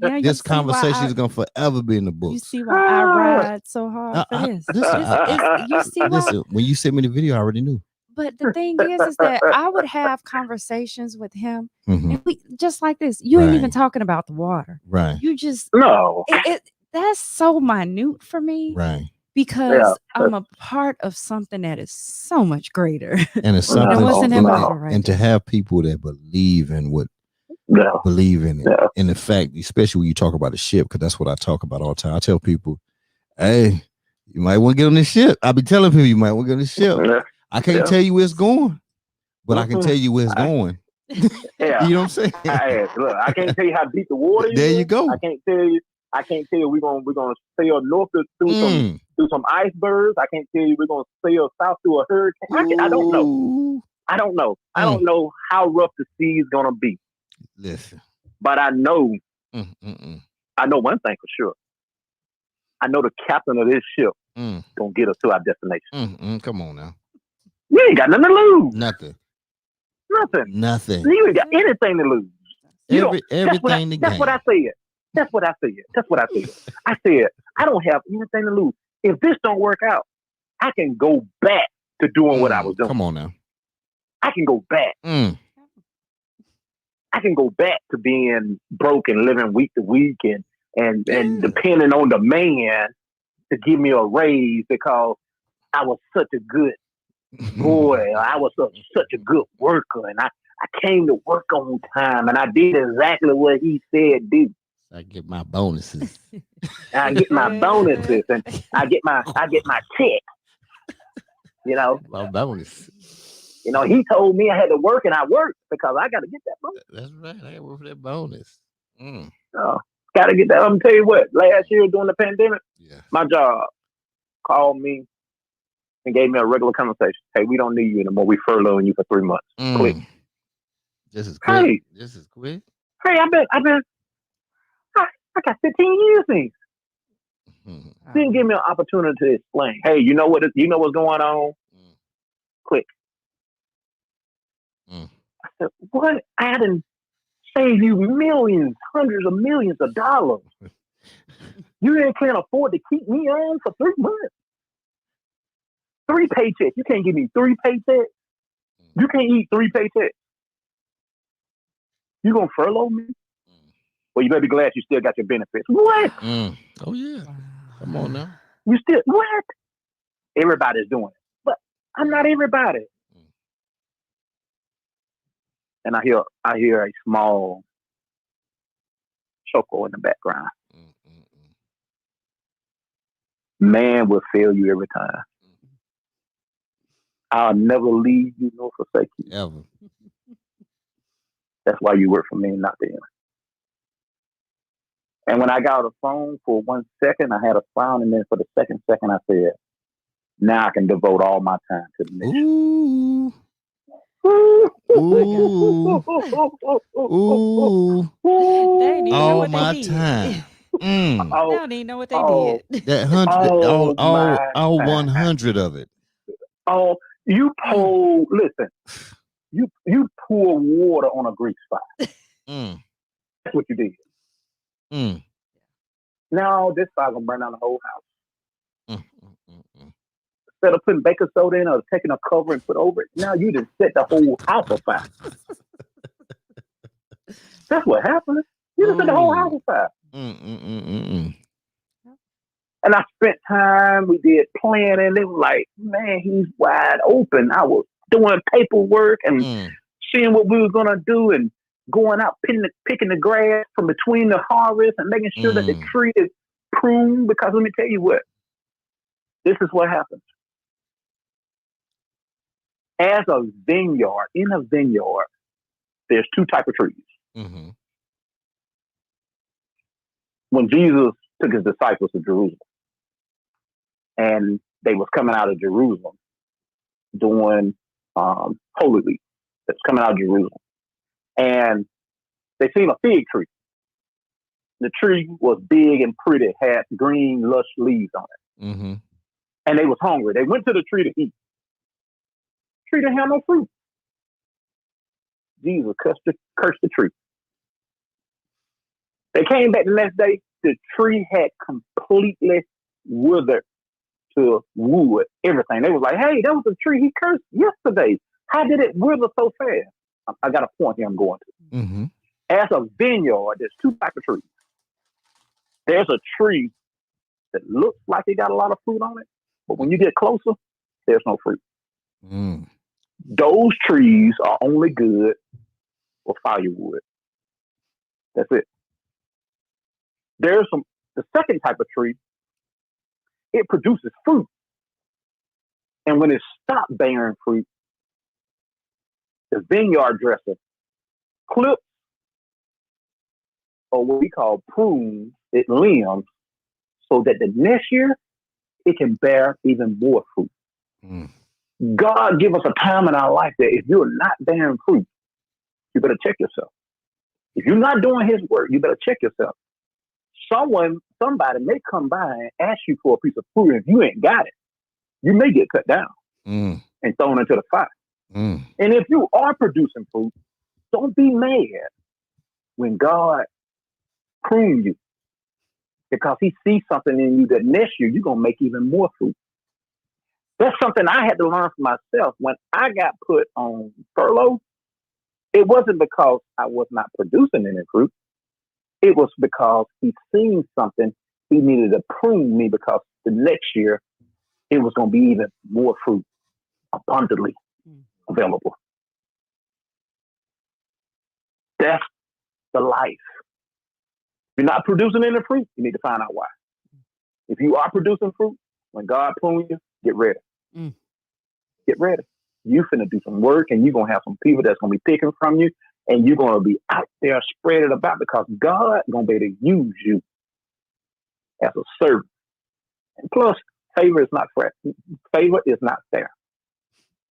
Yeah, this conversation is going to forever be in the books. You see why I ride so hard for this. You see why? Listen, when you sent me the video, I already knew. But the thing is that I would have conversations with him, and we just like this. You ain't even talking about the water, right? You just no. That's so minute for me, right? Because I'm a part of something that is so much greater, and it's something. And to have people that believe in what. Believe in it. And the fact, especially when you talk about a ship, because that's what I talk about all the time. I tell people, hey, you might want to get on this ship. I be telling people you might want to get on this ship. I can't tell you where it's going, but I can tell you where it's going. You know what I'm saying? Look, I can't tell you how deep the water is. There you go. I can't tell you we're gonna sail north through some icebergs. I can't tell you we're gonna sail south through a hurricane. I don't know. I don't know how rough the sea is gonna be. Listen, but I know, I know one thing for sure. I know the captain of this ship gonna get us to our destination. Come on now, you ain't got nothing to lose. Nothing. You ain't got anything to lose. Everything to gain. That's what I said. I said I don't have anything to lose. If this don't work out, I can go back to doing what I was doing. Come on now, I can go back. I can go back to being broke and living week to week and depending on the man to give me a raise because I was such a good boy. I was such a good worker, and I came to work on time, and I did exactly what he said do. I get my bonuses. I get my bonuses, and I get my check. You know, my bonus. You know, he told me I had to work, and I worked because I got to get that bonus. That's right. I got to work for that bonus. Got to get that. I'm going to tell you what, last year during the pandemic, my job called me and gave me a regular conversation. Hey, we don't need you anymore. We furloughing you for 3 months. Click. This is quick. Hey, this is quick. Hey, I got 15 years in. Didn't give me an opportunity to explain. Hey, you know what's going on? Click. I said, what? I didn't save you millions, hundreds of millions of dollars. You can't afford to keep me on for 3 months. 3 paychecks. You can't give me 3 paychecks. You can't eat 3 paychecks. You gonna furlough me? Well, you better be glad you still got your benefits. What? Oh yeah. Come on now. You still what? Everybody's doing it, but I'm not everybody. And I hear a small chuckle in the background. Man will fail you every time. I'll never leave you nor forsake you. Ever. That's why you work for me and not them. And when I got on the phone for 1 second, I had a frown, and then for the second I said, now I can devote all my time to the mission. Ooh. Ooh. Ooh. All my time. They don't even know what they did. That 100, all 100 of it. Oh, you pour, listen, you pour water on a grease fire. That's what you did. Now this fire gonna burn down the whole house. Instead of putting baking soda in or taking a cover and put over it, now you just set the whole house on fire. That's what happened. You just set the whole house on fire. And I spent time, we did planning. It was like, man, he's wide open. I was doing paperwork and seeing what we were going to do and going out picking the grass from between the harvest and making sure that the tree is pruned. Because let me tell you what, this is what happens. As a vineyard, in a vineyard, there's two types of trees. When Jesus took his disciples to Jerusalem, and they was coming out of Jerusalem doing Holy Week. That's coming out of Jerusalem. And they seen a fig tree. The tree was big and pretty, had green, lush leaves on it. And they was hungry. They went to the tree to eat. The tree didn't have no fruit. Jesus cursed the tree. They came back the next day. The tree had completely withered to wood, everything. They was like, hey, that was a tree he cursed yesterday. How did it wither so fast? I got a point here I'm going to. As a vineyard, there's two types of trees. There's a tree that looks like it got a lot of fruit on it, but when you get closer, there's no fruit. Those trees are only good for firewood. That's it. There's the second type of tree, it produces fruit. And when it stopped bearing fruit, the vineyard dresser clips, or what we call prunes, its limbs, so that the next year it can bear even more fruit. God give us a time in our life that if you're not bearing fruit, you better check yourself. If you're not doing his work, you better check yourself. Somebody may come by and ask you for a piece of fruit, and if you ain't got it, you may get cut down and thrown into the fire. And if you are producing fruit, don't be mad when God prunes you, because he sees something in you that next year you're going to make even more fruit. That's something I had to learn for myself. When I got put on furlough, it wasn't because I was not producing any fruit. It was because he seen something. He needed to prune me, because the next year it was going to be even more fruit abundantly available. That's the life. If you're not producing any fruit, you need to find out why. If you are producing fruit, when God prunes you, get ready. Get ready. You're finna do some work, and you're going to have some people that's going to be picking from you, and you're going to be out there spread it about, because God going to be able to use you as a servant. And plus, favor is not fair. Favor is not fair.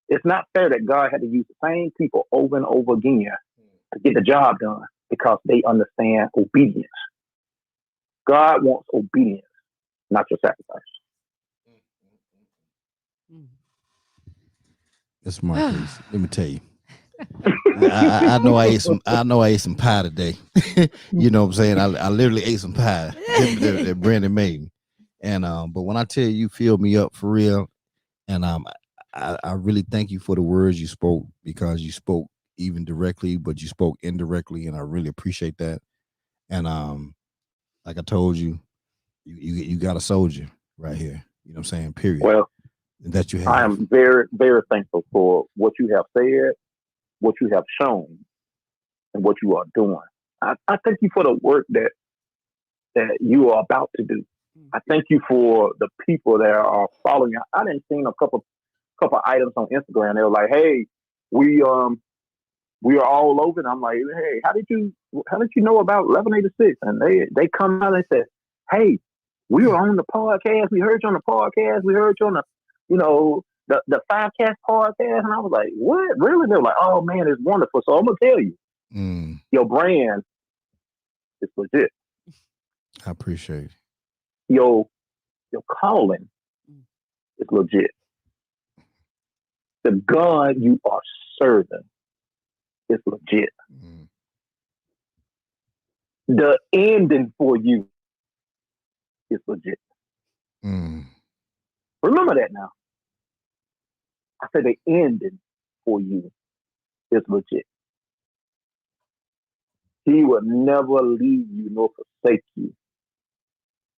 It's not fair that God had to use the same people over and over again to get the job done, because they understand obedience. God wants obedience, not your sacrifice. That's my case. Let me tell you. I know I ate some pie today. You know what I'm saying? I literally ate some pie that Brandy made me. And but when I tell you, you filled me up for real. And I really thank you for the words you spoke, because you spoke even directly, but you spoke indirectly, and I really appreciate that. And like I told you, you got a soldier right here. You know what I'm saying? Period. Well, that you have. I am very, very thankful for what you have said, what you have shown, and what you are doing. I thank you for the work that you are about to do. I thank you for the people that are following you. I didn't see a couple items on Instagram. They were like, "Hey, we we were all over, and I'm like, hey, how did you know about 1186? And they come out and say, hey, we were on the podcast. We heard you on the podcast. We heard you on the 5Cast podcast. And I was like, what? Really? They're like, oh man, it's wonderful. So I'm gonna tell you, your brand is legit. I appreciate it. Your calling is legit. The God you are serving is legit. The ending for you is legit. Remember that now. I said the ending for you is legit. He will never leave you nor forsake you.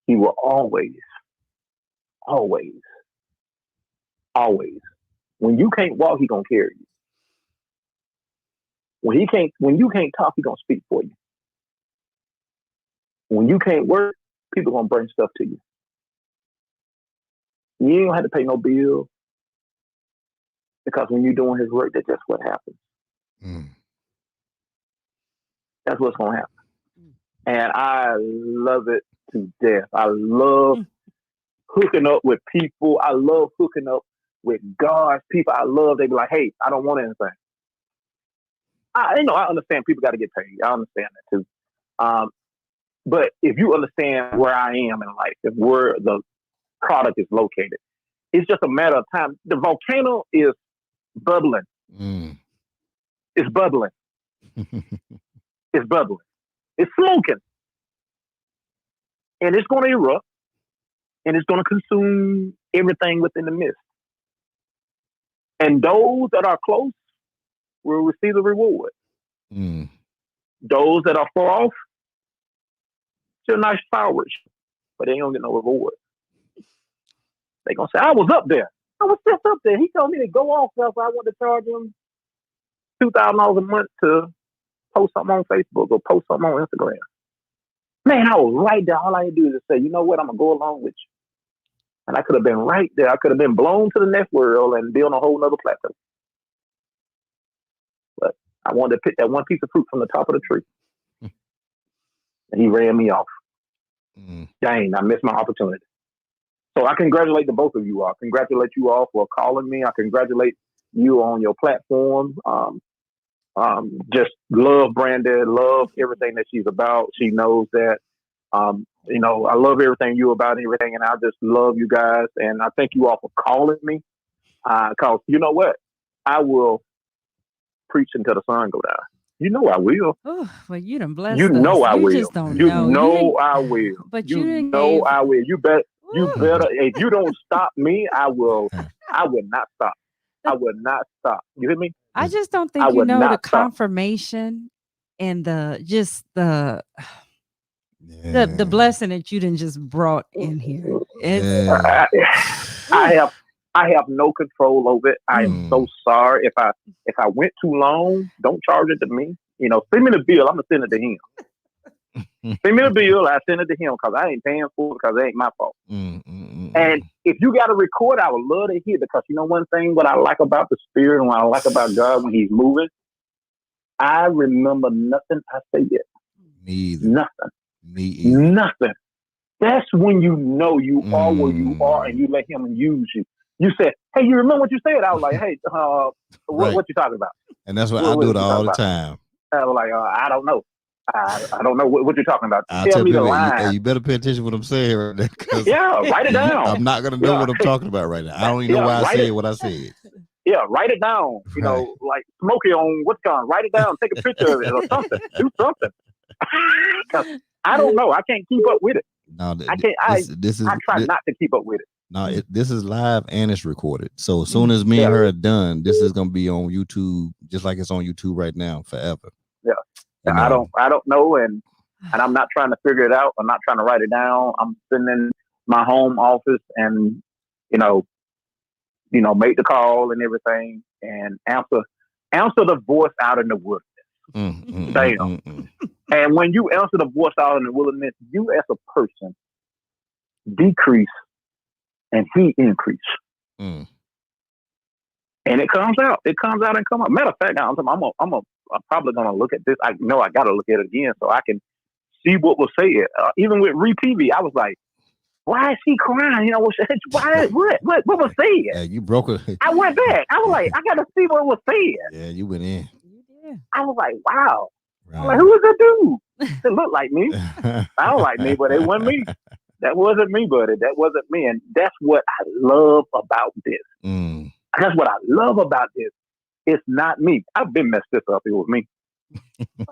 He will always. When you can't walk, he gonna carry you. When you can't talk, he gonna speak for you. When you can't work, people gonna bring stuff to you. You ain't gonna have to pay no bill because when you're doing his work, that's just what happens. That's what's gonna happen. And I love it to death. I love hooking up with people. I love hooking up with God's people. I love they be like, hey, I don't want anything. I understand people got to get paid. I understand that too. But if you understand where I am in life and where the product is located, it's just a matter of time. The volcano is bubbling. It's bubbling. It's bubbling. It's smoking. And it's going to erupt. And it's going to consume everything within the mist. And those that are close will receive the reward. Those that are far off, it's a nice fireworks, but they ain't gonna get no reward. They gonna say, I was up there. I was just up there. He told me to go off, so I want to charge him $2,000 a month to post something on Facebook or post something on Instagram. Man, I was right there. All I had to do is say, you know what, I'm gonna go along with you. And I could have been right there. I could have been blown to the next world and be on a whole nother plateau. But I wanted to pick that one piece of fruit from the top of the tree. And he ran me off. Dang, I missed my opportunity. So I congratulate the both of you all. Congratulate you all for calling me. I congratulate you on your platform. Just love Brandy, love everything that she's about. She knows that. I love everything you about and everything, and I just love you guys. And I thank you all for calling me. Because you know what? I will preach until the sun go down. You know I will. Oh, well, you done blessed you us. know I you will. Just don't you know. know I will. But you know I will. You better. If you don't stop me, I will not stop. I will not stop. You hear me? I just don't think the confirmation and the blessing that you done just brought in here. I have no control over it. I am so sorry. If I went too long, don't charge it to me. Send me the bill. I'm gonna send it to him. Send me the bill. I send it to him because I ain't paying for it because it ain't my fault. And if you got to record, I would love to hear, because one thing what I like about the Spirit and what I like about God when He's moving, I remember nothing I said. Me either. Nothing. Me either. Nothing. That's when you know you are where you are and you let Him use you. You said, hey, you remember what you said? I was like, hey, what you talking about? And that's what I do it all the time. I was like, I don't know. I don't know what you're talking about. Tell me the people, line. you better pay attention to what I'm saying right now. Yeah, write it down. I'm not going to know what I'm talking about right now. I don't even know why I said what I said. Yeah, write it down. Like Smokey on what's gone. Write it down. Take a picture of it or something. Do something. Because I don't know. I can't keep up with it. No, I can't. I try not to keep up with it. No, this is live and it's recorded. So as soon as me and her are done, this is going to be on YouTube, just like it's on YouTube right now, forever. Yeah. I don't know, and I'm not trying to figure it out. I'm not trying to write it down. I'm sitting in my home office and make the call and everything and answer the voice out in the wilderness. Damn. And when you answer the voice out in the wilderness, you as a person decrease and He increase. And it comes out. It comes out and come out. Matter of fact, I'm gonna I'm probably gonna look at this. I know I gotta look at it again so I can see what was said. Even with re-TV, I was like, why is he crying? You know, what was said? Yeah, you broke it. I went back. I was like, I gotta see what was said. Yeah, you went in. I was like, wow. Right. I'm like, who is that dude? It looked like me. I don't like me, but it wasn't me. That wasn't me, buddy. That wasn't me. And that's what I love about this. That's what I love about this. It's not me. I've been messed this up. It was me.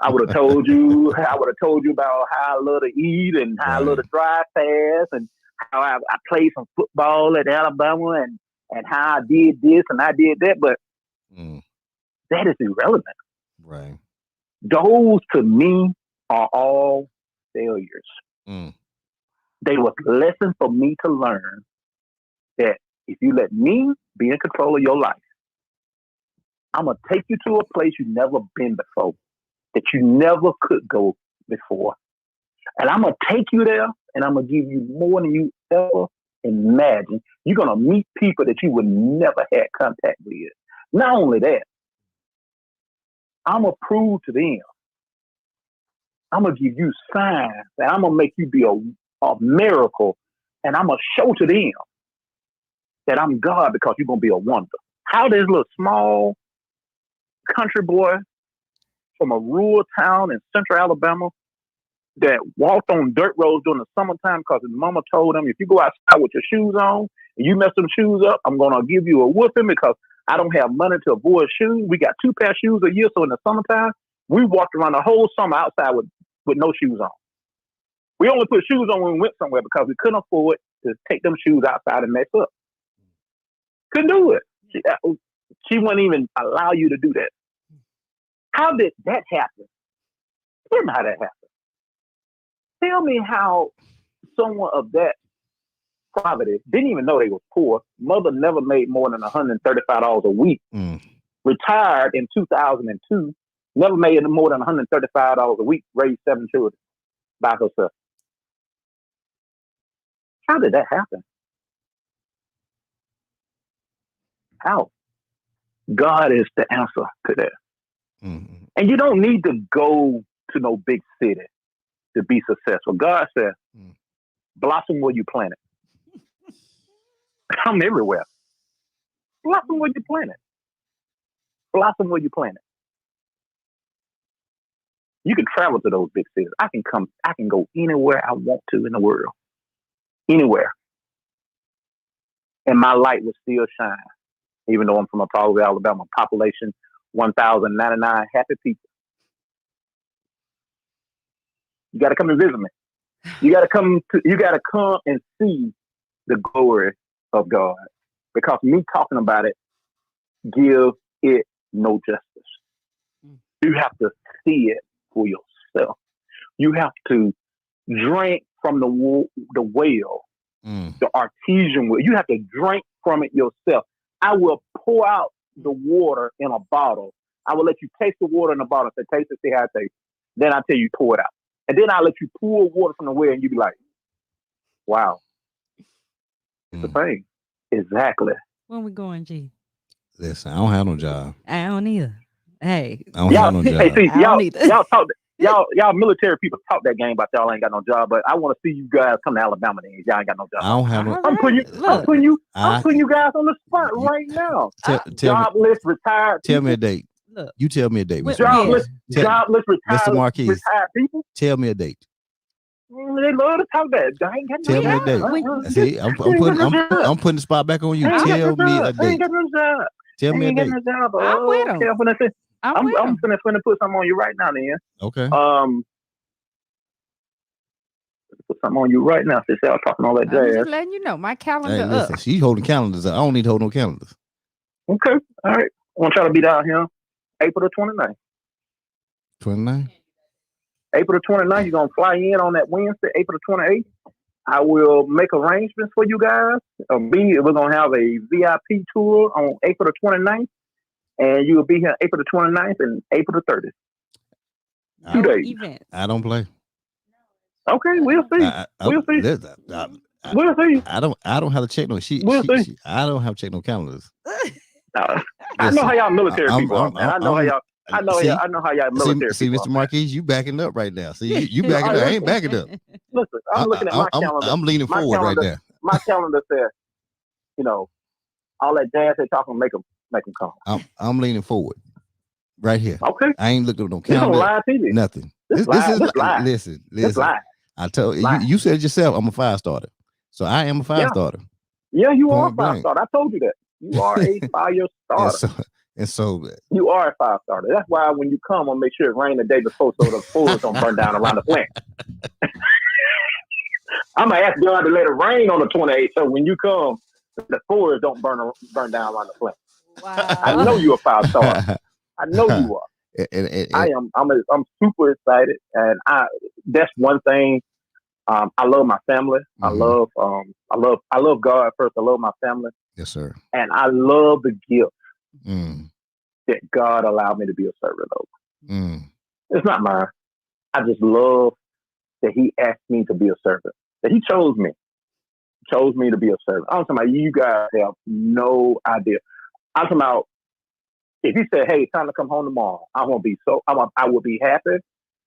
I would have told you about how I love to eat and how I love to drive fast and how I played some football at Alabama and how I did this and I did that. But that is irrelevant. Right. Those to me are all failures. They were lessons for me to learn that if you let me be in control of your life, I'm going to take you to a place you've never been before, that you never could go before. And I'm going to take you there and I'm going to give you more than you ever imagined. You're going to meet people that you would never had contact with. Not only that, I'm going to prove to them. I'm going to give you signs and I'm going to make you be a miracle. And I'm going to show to them that I'm God because you're going to be a wonder. How this little small country boy from a rural town in central Alabama that walked on dirt roads during the summertime because his mama told him, if you go outside with your shoes on and you mess them shoes up, I'm going to give you a whooping because I don't have money to avoid shoes. We got 2 pair of shoes a year. So in the summertime, we walked around the whole summer outside with no shoes on. We only put shoes on when we went somewhere because we couldn't afford to take them shoes outside and mess up. Couldn't do it. She wouldn't even allow you to do that. How did that happen? Tell me how that happened. Tell me how someone of that poverty didn't even know they was poor. Mother never made more than $135 a week. Retired in 2002. Never made more than $135 a week. Raised 7 children by herself. How did that happen? How? God is the answer to that. And you don't need to go to no big city to be successful. God said, blossom where you plant it. I'm everywhere. Blossom where you plant it. Blossom where you plant it. You can travel to those big cities. I can go anywhere I want to in the world. Anywhere. And my light will still shine. Even though I'm from Tapp, Alabama, population 1,099 happy people. You got to come and visit me. You got to come and see the glory of God, because me talking about it give it no justice. You have to see it for yourself. You have to drink from the well, the artesian well. You have to drink from it yourself. I will pour out the water in a bottle. I will let you taste the water in a bottle. Say, taste it, see how it tastes. Then I tell you, pour it out. And then I'll let you pour water from the well and you be like, wow. It's a thing. Exactly. When we going, G? Listen, I don't have no job. I don't either. Hey. I don't have no job. Hey, see, y'all military people talk that game about y'all ain't got no job, but I want to see you guys come to Alabama then. Y'all ain't got no job. I don't have no. I'm putting you guys on the spot right now. Jobless, retired. Tell me a date. Look, you tell me a date. Jobless, retired. Mr. Marquis. Retired people. Tell me a date. They love to talk that. I ain't got no Tell job. me a date. See, I'm putting the spot back on you. Tell me a date. I ain't got no job. Tell me a date. I'm with him. I'm finna put something on you right now, then. Okay. Put something on you right now. Since y'all talking all that jazz. I'm just letting you know my calendar listen, up. She's holding calendars up. I don't need to hold no calendars. Okay. All right. I want y'all to be down here April the 29th. 29th? April the 29th. You're gonna fly in on that Wednesday, April the 28th. I will make arrangements for you guys. We're gonna have a VIP tour on April the 29th. And you will be here April the 29th and April the 30th. 2 days. Event. I don't play. Okay, we'll see. We'll see. We'll see. I don't have to check no. I don't have to check no calendars. I know how y'all military people are, man. I know how y'all. I know how y'all military see, people Mr. Marquise, you backing up right now. See, you backing up. I ain't backing up. Listen, I'm looking at my calendar. I'm leaning forward right now. My calendar says, all that jazz they talking, make them come. I'm leaning forward right here. Okay. I ain't looking at no calendar. This on live TV. Nothing. This is live. Listen. This live. I told you said it yourself. I'm a 5-starter, so I am a 5-starter. Yeah, you are a 5-starter. I told you that. You are a 5-year starter. And so you are a 5-starter. That's why when you come, I'll make sure it rain the day before so the forest don't burn down around the plant. I'm gonna ask God to let it rain on the 28th, so when you come, the forest don't burn down around the plant. Wow. I know you're a 5-starter. I know you are. I'm super excited, and that's one thing. I love my family. Mm-hmm. I love God first. I love my family. Yes, sir. And I love the gift that God allowed me to be a servant of. It's not mine. I just love that He asked me to be a servant. That He chose me. Chose me to be a servant. I'm talking about you guys have no idea. I'm talking about if He said, "Hey, it's time to come home tomorrow," I would be happy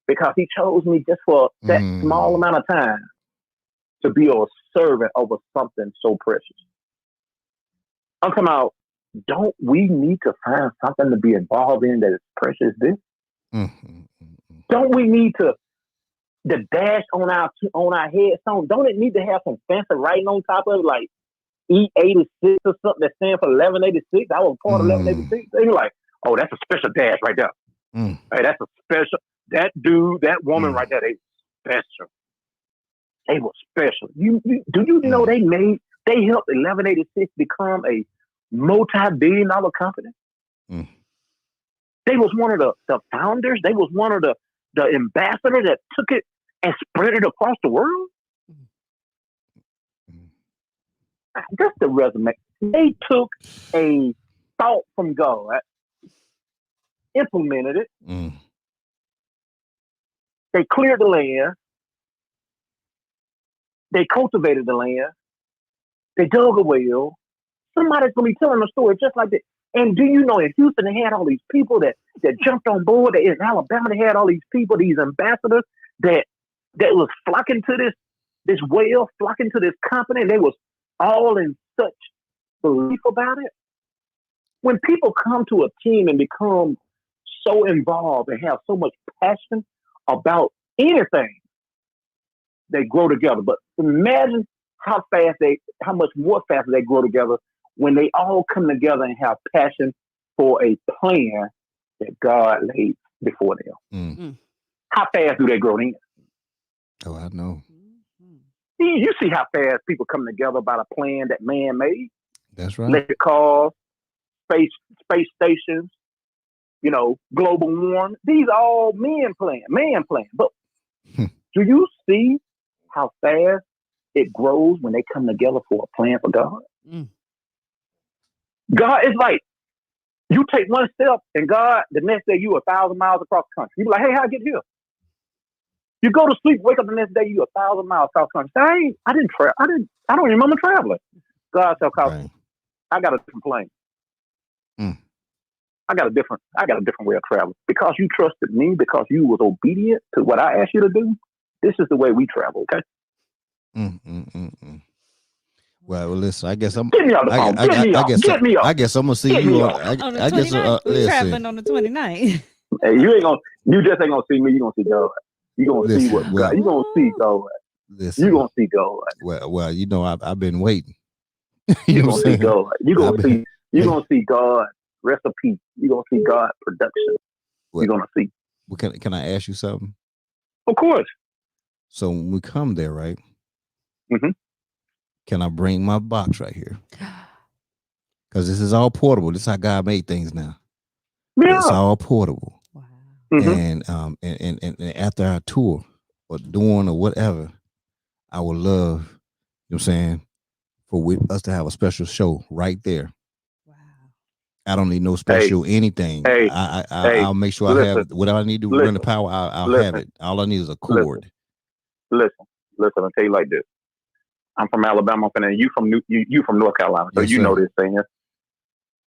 because He chose me just for that small amount of time to be a servant over something so precious. I'm talking about, don't we need to find something to be involved in that is precious this? Don't we need to the dash on our headstone? Don't it need to have some fancy writing on top of it, like E86 or something that stands for 1186? I was part of 1186. They were like, oh, that's a special dash right there. Hey, that's a special. That dude, that woman right there, they special. They were special. Do you know they helped 1186 become a multi-billion-dollar company? They was one of the founders. They was one of the ambassadors that took it and spread it across the world. That's the resume. They took a thought from God, implemented it. They cleared the land. They cultivated the land. They dug a well. Somebody's going to be telling a story just like that. And do you know in Houston, they had all these people that jumped on board. In Alabama, they had all these people, these ambassadors that was flocking to this well, flocking to this company. And they was all in such belief about it. When people come to a team and become so involved and have so much passion about anything, they grow together. But imagine how much more faster they grow together when they all come together and have passion for a plan that God laid before them. How fast do they grow then? Oh, I know. You see how fast people come together about a plan that man made. That's right. Electric cars, space stations, global warming. These are all man plans. But do you see how fast it grows when they come together for a plan for God? God is like, you take one step and God, the next day you 1,000 miles across the country. You be like, hey, how I get here? You go to sleep, wake up the next day, you 1,000 miles across the country. I don't remember traveling. God said, right. I got a different plane. I got a different way of traveling. Because you trusted me, because you was obedient to what I asked you to do, this is the way we travel, okay? Well, listen. I guess I'm. Get me off the phone. Get me off. I guess I'm gonna see you on. I guess traveling on the 29th. Hey, you just ain't gonna see me. You gonna see God. You gonna see what God. You gonna see God. You gonna see God. Well, I've been waiting. You gonna see God. You gonna see God recipe. You gonna see God production. You're gonna see. Well, can I ask you something? Of course. So when we come there, right? Can I bring my box right here? Because this is all portable. This is how God made things now. Yeah. It's all portable. Wow. And after our tour or doing or whatever, I would love, you know what I'm saying, for us to have a special show right there. Wow. I don't need no special anything. I'll make sure I have whatever I need to run the power. I'll have it. All I need is a cord. Listen, I'll tell you like this. I'm from Alabama, and you from North Carolina, so yes, you know this thing.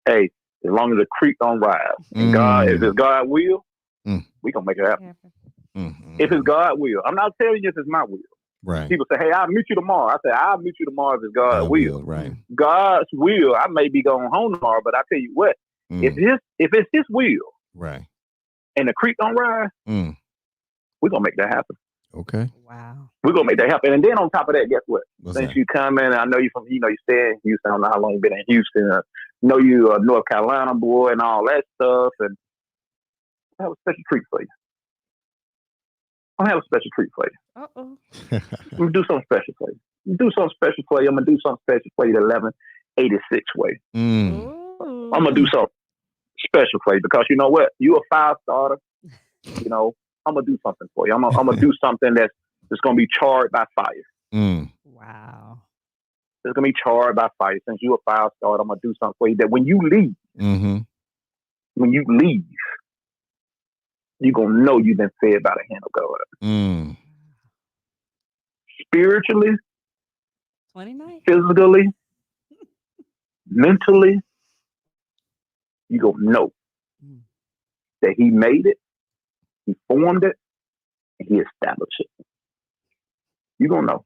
Hey, As long as the creek don't rise. And God, if it's God will, we gonna make it happen. If it's God will. I'm not telling you if it's my will. Right. People say, hey, I'll meet you tomorrow. I say, I'll meet you tomorrow if it's God's will. Right. God's will, I may be going home tomorrow, but I tell you what, if it's his will, right, and the creek don't rise, we're gonna make that happen. Okay. Wow. We're gonna make that happen. And then on top of that, guess what? What's Since that? you come in, I know you you stay in Houston. I don't know how long you've been in Houston. I know you a North Carolina boy and all that stuff. And I have a special treat for you. I have a special treat for you. Uh-oh. I'm gonna do something special for you. I'm gonna do something special for you. I'm gonna do something special for you the 1186 way. I'm gonna do something special for you because you know what? You a 5-starter. You know, I'm gonna do something for you. I'm gonna do something that's gonna be charred by fire. Wow. It's gonna be charred by fire. Since you're a 5-starter, I'm gonna do something for you that when you leave, you're gonna know you've been fed by the hand of God. Spiritually, 29. physically, mentally, you're gonna know that he made it, he formed it, and he established it. You're gonna know.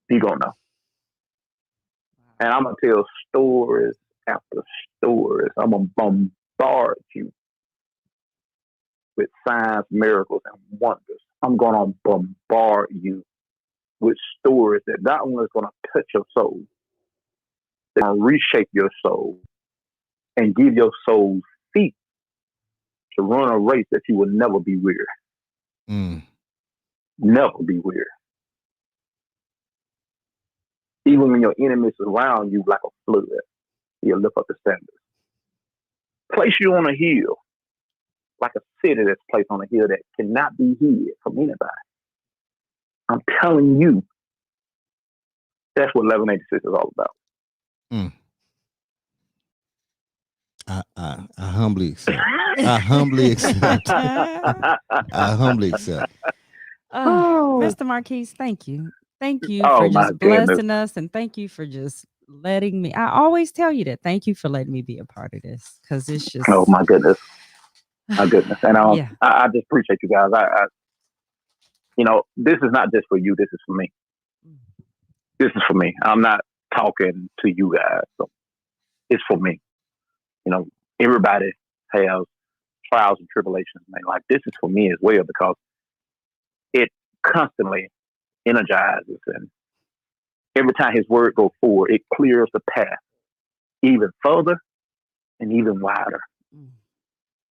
You're gonna know. And I'm gonna tell stories after stories. I'm gonna bombard you with signs, miracles, and wonders. I'm gonna bombard you with stories that not only is gonna touch your soul, they're gonna reshape your soul and give your soul feet to run a race that you will never be weary. Never be weary. Even when your enemies surround you like a flood, he'll lift up the standards. Place you on a hill, like a city that's placed on a hill that cannot be hid from anybody. I'm telling you, that's what 1186 is all about. I humbly accept. I humbly accept. I humbly accept. Mr. Marquise, thank you. Thank you Oh, for my just goodness. blessing us, and thank you for just letting me. I always tell you that. Thank you for letting me be a part of this because it's just. Oh my goodness, my goodness, and Yeah. I just appreciate you guys. I you know, this is not just for you. This is for me. This is for me. I'm not talking to you guys. So it's for me. You know, everybody has trials and tribulations, man. Like this is for me as well because it constantly energizes, and every time his word goes forward, it clears the path even further and even wider.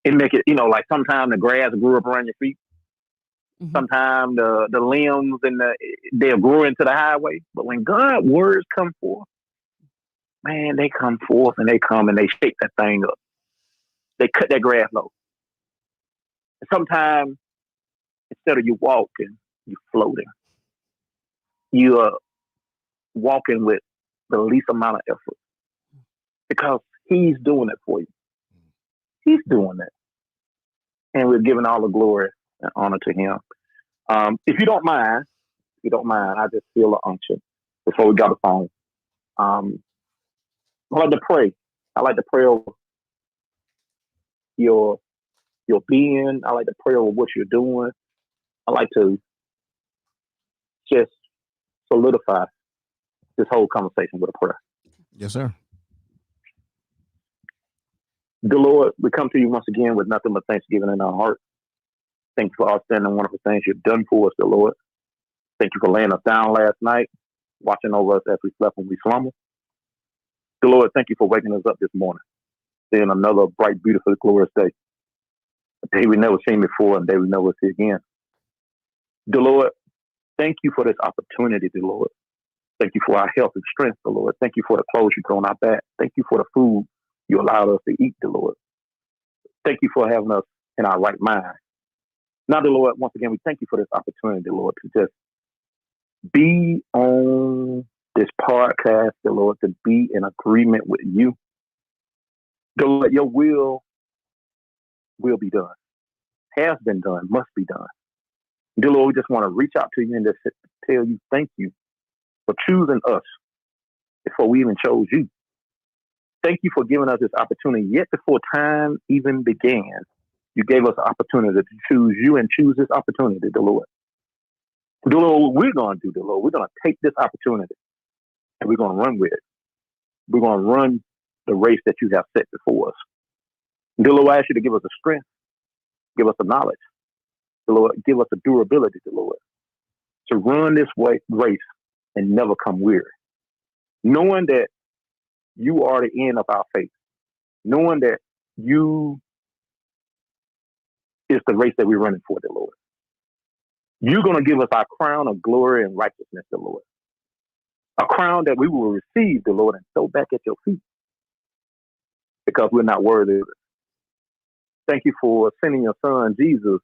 It make it, you know, like sometimes the grass grew up around your feet. Sometimes the limbs and they'll grow into the highway. But when God's words come forth, man, they come forth and they come and they shake that thing up. They cut that grass low. And sometimes instead of you walking, you floating. You are walking with the least amount of effort because he's doing it for you. He's doing it. And we're giving all the glory and honor to him. If you don't mind, I just feel an unction before we got the phone. I like to pray. I like to pray over your being. I like to pray over what you're doing. I like to just solidify this whole conversation with a prayer. Yes, sir. Dear Lord, we come to you once again with nothing but thanksgiving in our heart. Thank you for outstanding wonderful things you've done for us, dear Lord. Thank you for laying us down last night, watching over us as we slept when we slumbered. Dear Lord, thank you for waking us up this morning, seeing another bright, beautiful, glorious day. A day we never seen before and a day we never see again. Dear Lord, thank you for this opportunity, dear Lord. Thank you for our health and strength, dear Lord. Thank you for the clothes you put on our back. Thank you for the food you allowed us to eat, dear Lord. Thank you for having us in our right mind. Now, dear Lord, once again, we thank you for this opportunity, dear Lord, to just be on this podcast, dear Lord, to be in agreement with you. Dear Lord, your will be done. Has been done, must be done. Dear Lord, we just want to reach out to you and just tell you thank you for choosing us before we even chose you. Thank you for giving us this opportunity. Yet before time even began, you gave us an opportunity to choose you and choose this opportunity, the Lord. The Lord, what we're going to do, the Lord, we're going to take this opportunity and we're going to run with it. We're going to run the race that you have set before us. The Lord, I ask you to give us the strength, give us the knowledge, the Lord, give us the durability, the Lord, to run this race and never come weary. Knowing that you are the end of our faith, knowing that you is the race that we're running for, the Lord. You're going to give us our crown of glory and righteousness, the Lord. A crown that we will receive, the Lord, and throw back at your feet because we're not worthy of it. Thank you for sending your son, Jesus,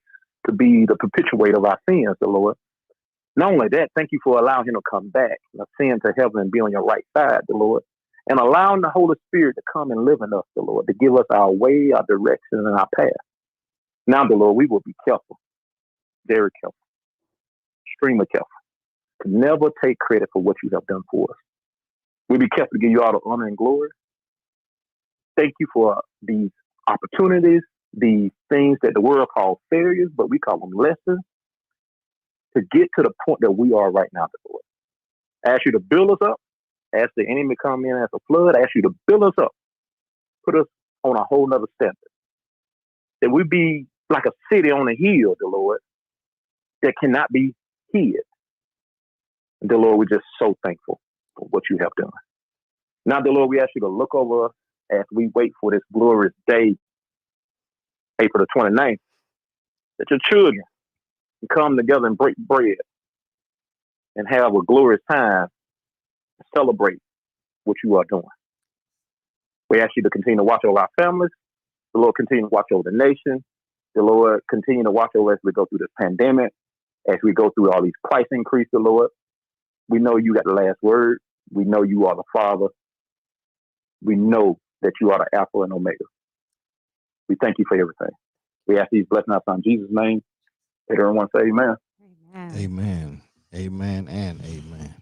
to be the perpetuator of our sins, the Lord. Not only that, thank you for allowing him to come back and ascend to heaven and be on your right side, the Lord, and allowing the Holy Spirit to come and live in us, the Lord, to give us our way, our direction, and our path. Now, the Lord, we will be careful, very careful, extremely careful, to never take credit for what you have done for us. We'll be careful to give you all the honor and glory. Thank you for these opportunities, these things that the world calls failures, but we call them lessons, to get to the point that we are right now, Lord. I ask you to build us up. As the enemy come in as a flood, I ask you to build us up, put us on a whole nother standard. That we be like a city on a hill, the Lord, that cannot be hid. And the Lord, we're just so thankful for what you have done. Now, the Lord, we ask you to look over us as we wait for this glorious day, April the 29th, that your children can come together and break bread and have a glorious time to celebrate what you are doing. We ask you to continue to watch over our families. The Lord continue to watch over the nation. The Lord continue to watch over as we go through this pandemic, as we go through all these price increases, the Lord. We know you got the last word. We know you are the Father. We know that you are the Alpha and Omega. We thank you for everything. We ask these blessings in our Son Jesus' name. Let everyone say amen. Amen. Amen and amen.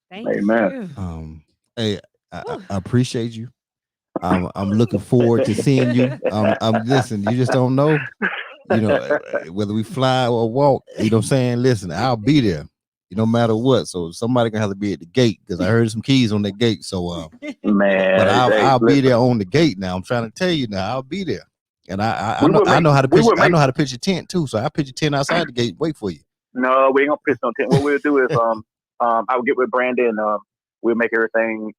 Thank Amen. you. Hey, I appreciate you. I'm looking forward to seeing you. Listen, you just don't know, whether we fly or walk, you know what I'm saying? Listen, I'll be there, no matter what. So somebody gonna have to be at the gate because I heard some keys on that gate. So man, but I'll be there on the gate now. I'm trying to tell you now, I'll be there. And I know how to pitch. I know how to pitch a tent too. So I pitch a tent outside the gate, wait for you. No, we ain't gonna pitch no tent. What we'll do is I will get with Brandy and we'll make everything.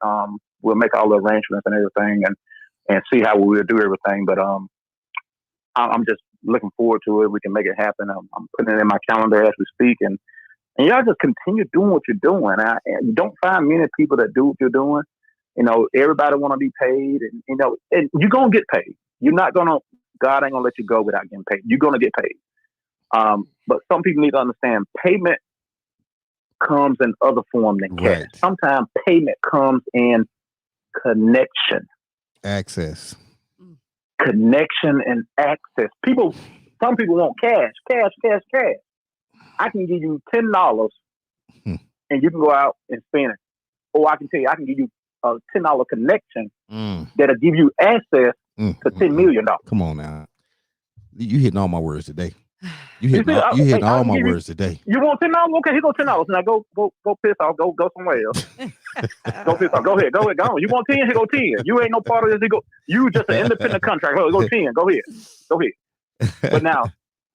We'll make all the arrangements and everything, and see how we'll do everything. But I'm just looking forward to it. We can make it happen. I'm putting it in my calendar as we speak, and y'all just continue doing what you're doing. You don't find many people that do what you're doing. Everybody want to be paid, and you're gonna get paid. You're not gonna. God ain't gonna let you go without getting paid. You're gonna get paid. But some people need to understand payment comes in other form than cash. Right. Sometimes payment comes in connection. Access. Connection and access. Some people want cash. I can give you $10 and you can go out and spend it. Or I can tell you, I can give you a $10 connection that'll give you access to $10 million. Come on now. You hitting all my words today. You hitting all my words today. You want $10? Okay, here go $10. Now go piss off. Go somewhere else. Go piss off. Go ahead. Go on. You want 10? Here go 10. You ain't no part of this. You just an independent contract. Go 10. Go ahead. But now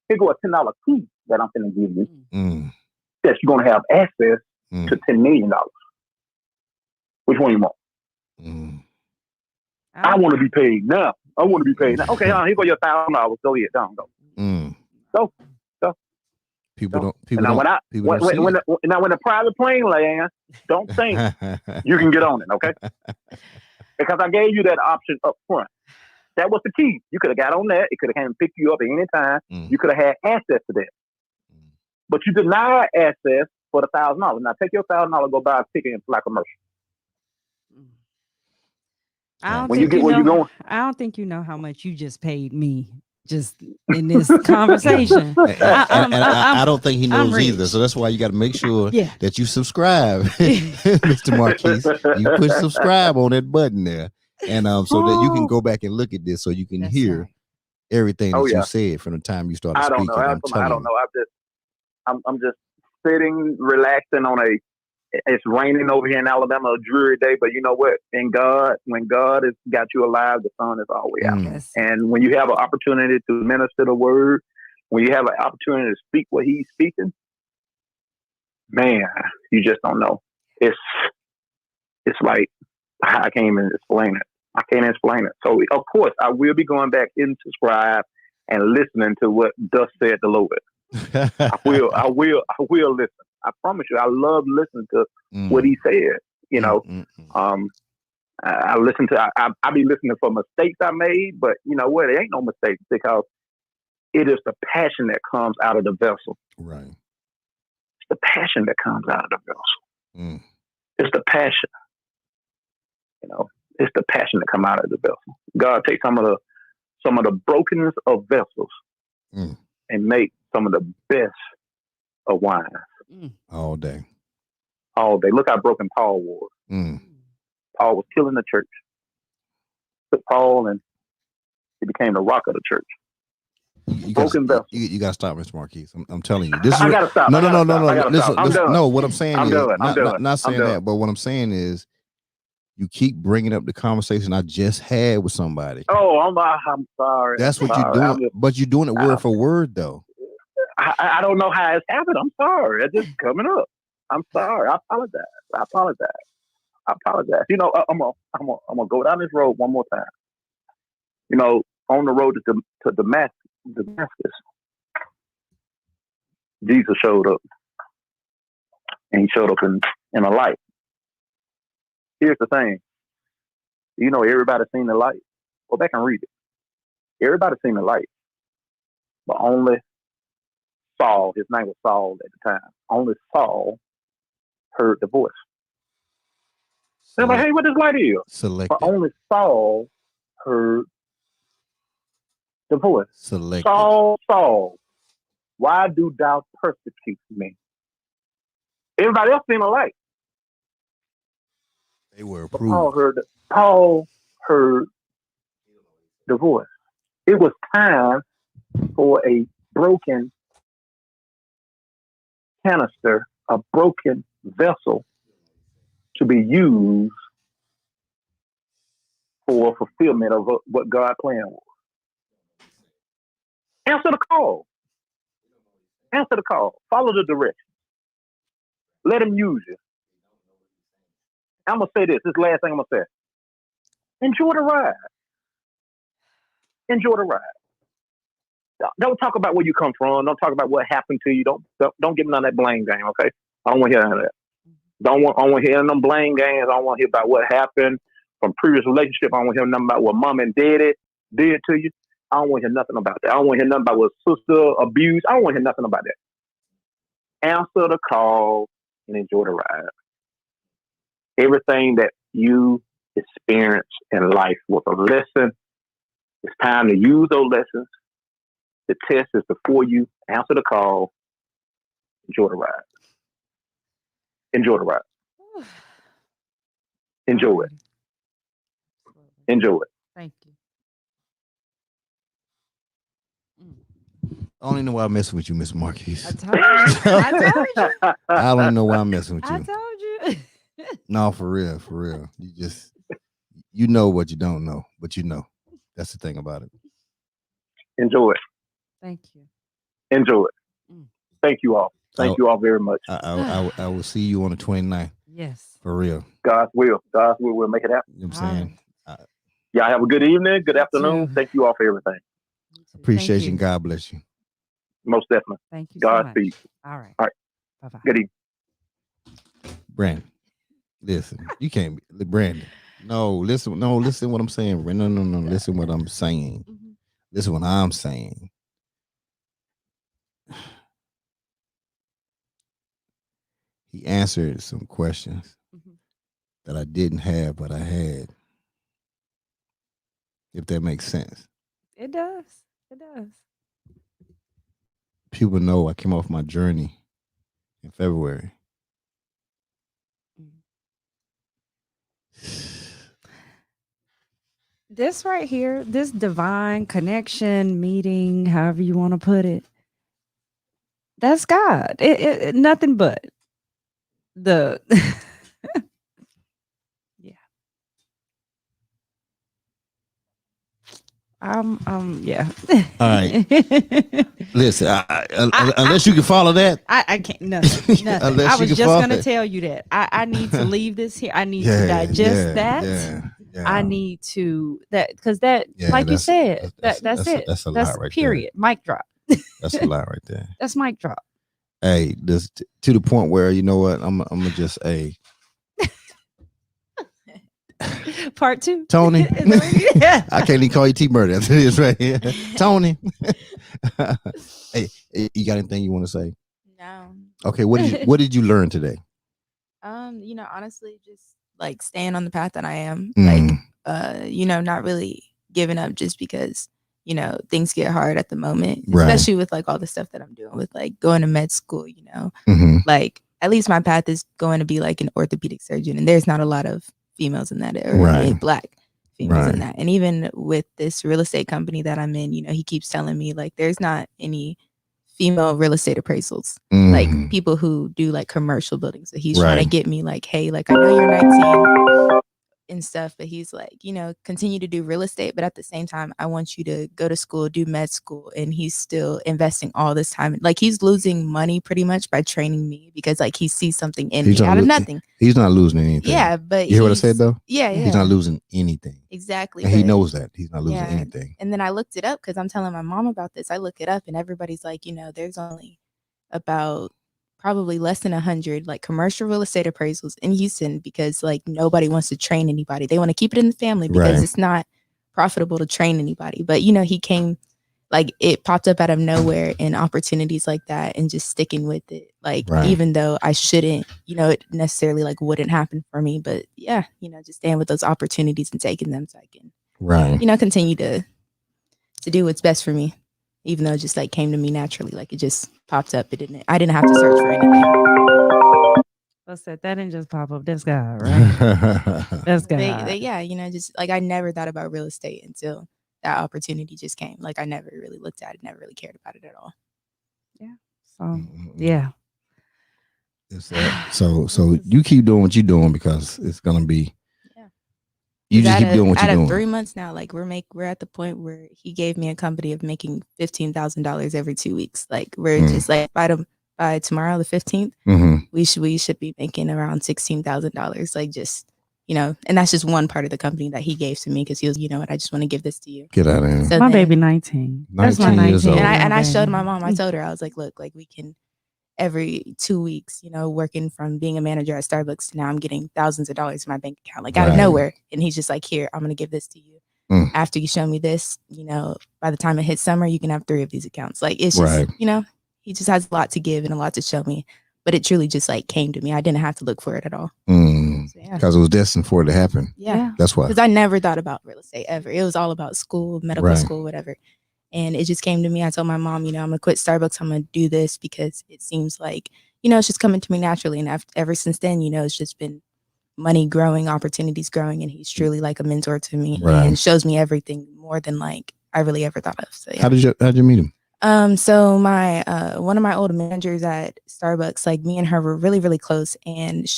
here go a $10 piece that I'm gonna give you. That you're gonna have access to $10 million. Which one you want? I want to be paid now. Okay, here go your $1,000. Go ahead. Go. People don't. When the private plane lands, don't think you can get on it, okay? Because I gave you that option up front. That was the key. You could have got on that. It could have came and picked you up at any time. You could have had access to that. But you denied access for the $1,000. Now take your $1,000, go buy a ticket and fly commercial. I don't think you know how much you just paid me just in this conversation. I don't think he knows either. So that's why you got to make sure that you subscribe, Mr. Marquise. You push subscribe on that button there. And so that you can go back and look at this, so you can hear everything that you said from the time you started speaking. I don't know. I'm just sitting, relaxing on it's raining over here in Alabama, a dreary day, but you know what? When God has got you alive, the sun is always out. Yes. And when you have an opportunity to minister the word, when you have an opportunity to speak what he's speaking, man, you just don't know. It's like, I can't even explain it. So of course I will be going back in to subscribe and listening to what thus said the Lord. I will listen. I promise you, I love listening to what he said. You know, I listen to. I be listening for mistakes I made, but you know what? It ain't no mistakes because it is the passion that comes out of the vessel. Right. It's the passion that comes out of the vessel. It's the passion. You know, it's the passion that come out of the vessel. God takes some of the brokenness of vessels and make some of the best of wine. All day. Look how broken Paul was. Paul was killing the church. Took Paul and he became the rock of the church. You broken vessel. You got to stop, Mr. Marquise. I'm telling you. This is I gotta stop. No. Listen, no. What I'm saying I'm is done. not saying that, but what I'm saying is you keep bringing up the conversation I just had with somebody. Oh, I'm sorry. That's what you're doing, but you're doing it word for word, though. I don't know how it's happened. I'm sorry. It's just coming up. I'm sorry. I apologize. You know, I'm gonna go down this road one more time. You know, on the road to Damascus, Jesus showed up, and he showed up in a light. Here's the thing. You know, everybody's seen the light. Go back and read it. Everybody's seen the light, but only Saul, his name was Saul at the time, only Saul heard the voice. They're like, hey, what this light is? Selected. But only Saul heard the voice. Selected. Saul, why do thou persecute me? Everybody else seen the light. They were approved. Paul heard the voice. It was time for a broken canister, a broken vessel to be used for fulfillment of what God planned was. Answer the call. Follow the directions. Let him use you. I'm going to say this is the last thing I'm going to say. Enjoy the ride. Don't talk about where you come from. Don't talk about what happened to you. Don't give me none of that blame game, okay? I don't want to hear none of that. I don't want to hear none of them blame games. I don't want to hear about what happened from previous relationship. I don't want to hear nothing about what mom and daddy did to you. I don't want to hear nothing about that. I don't want to hear nothing about what sister abused. I don't want to hear nothing about that. Answer the call and enjoy the ride. Everything that you experience in life was a lesson. It's time to use those lessons. The test is before you. Answer the call. Enjoy the ride. Enjoy it. Thank you. I don't even know why I'm messing with you, Miss Marquise. I told you. I don't know why I'm messing with you. I told you. No, for real. You know what you don't know, but you know. That's the thing about it. Enjoy it. Thank you. Enjoy it. Thank you all. Thank you all very much. I will see you on the 29th. Yes. For real. God's will. We'll make it happen. You know what I'm saying? Y'all have a good evening, good afternoon. Thank you all for everything. Appreciation. God bless you. Most definitely. Thank you. God so speed. All right. Bye-bye. Good evening. Brandy, listen. You can't be Brandy. Listen what I'm saying. No. Listen what I'm saying. Mm-hmm. Listen what I'm saying. He answered some questions that I didn't have, but I had. If that makes sense. It does. People know I came off my journey in February. this right here, this divine connection meeting, however you want to put it, that's God. Nothing but the yeah. Yeah. All right. Listen, unless you can follow that, I can't. Nothing. Unless I you was can just follow gonna it. tell you that. I need to leave this here. I need to digest that. Yeah. I need to because that, like you said, that's it. That's a That's lot right period. Mic drop. there. That's a lot right there. That's mic drop. Hey, this to the point where you know what? I'm gonna just Part 2. Tony. Yeah. I can't even call you T Murder after this right here. Tony. Hey, you got anything you want to say? No. Okay, what did you learn today? Honestly, just like staying on the path that I am. Mm. Like, not really giving up just because, things get hard at the moment. Right. Especially with like all the stuff that I'm doing with like going to med school, Mm-hmm. Like at least my path is going to be like an orthopedic surgeon, and there's not a lot of females in that, or black females in that. And even with this real estate company that I'm in, he keeps telling me like there's not any female real estate appraisals, like people who do like commercial buildings. So he's trying to get me like, hey, like I know you're 19 and stuff, but he's like, continue to do real estate, but at the same time, I want you to go to school, do med school. And he's still investing all this time. Like he's losing money pretty much by training me because like he sees something in me out of nothing. He's not losing anything. Yeah, but you hear what I said though? Yeah. He's not losing anything. Exactly. And he knows that he's not losing anything. And then I looked it up because I'm telling my mom about this. I look it up and everybody's like, there's only about probably less than 100 like commercial real estate appraisals in Houston because like nobody wants to train anybody. They want to keep it in the family because it's not profitable to train anybody. But he came, like it popped up out of nowhere in opportunities like that and just sticking with it. Like even though I shouldn't, it necessarily like wouldn't happen for me. But yeah, just staying with those opportunities and taking them so I can continue to do what's best for me. Even though it just like came to me naturally, like it just popped up. I didn't have to search for anything. I said that didn't just pop up. That's God, right? That's God. Just like I never thought about real estate until that opportunity just came. Like I never really looked at it, never really cared about it at all. Yeah. So yeah. So you keep doing what you're doing because it's gonna be. You just keep doing what you're doing. Out of 3 months now, like we're at the point where he gave me a company of making $15,000 every 2 weeks. Like we're just like by tomorrow the 15th, we should be making around $16,000. Like just and that's just one part of the company that he gave to me because he was, what, I just want to give this to you. Get out of here. So my baby 19. That's my 19. And I showed my mom. I told her I was like, look, like we can. Every 2 weeks, working from being a manager at Starbucks to now I'm getting thousands of dollars in my bank account, like out of nowhere. And he's just like, here, I'm going to give this to you. After you show me this, by the time it hits summer, you can have 3 of these accounts. Like it's just, he just has a lot to give and a lot to show me. But it truly just like came to me. I didn't have to look for it at all. Because it was destined for it to happen. Yeah. That's why. Because I never thought about real estate ever. It was all about school, medical school, whatever. And it just came to me. I told my mom, I'm going to quit Starbucks. I'm going to do this because it seems like, it's just coming to me naturally. And ever since then, it's just been money growing, opportunities growing. And he's truly like a mentor to me and shows me everything more than like I really ever thought of. So yeah. How'd you meet him? So my one of my old managers at Starbucks, like me and her were really, really close. And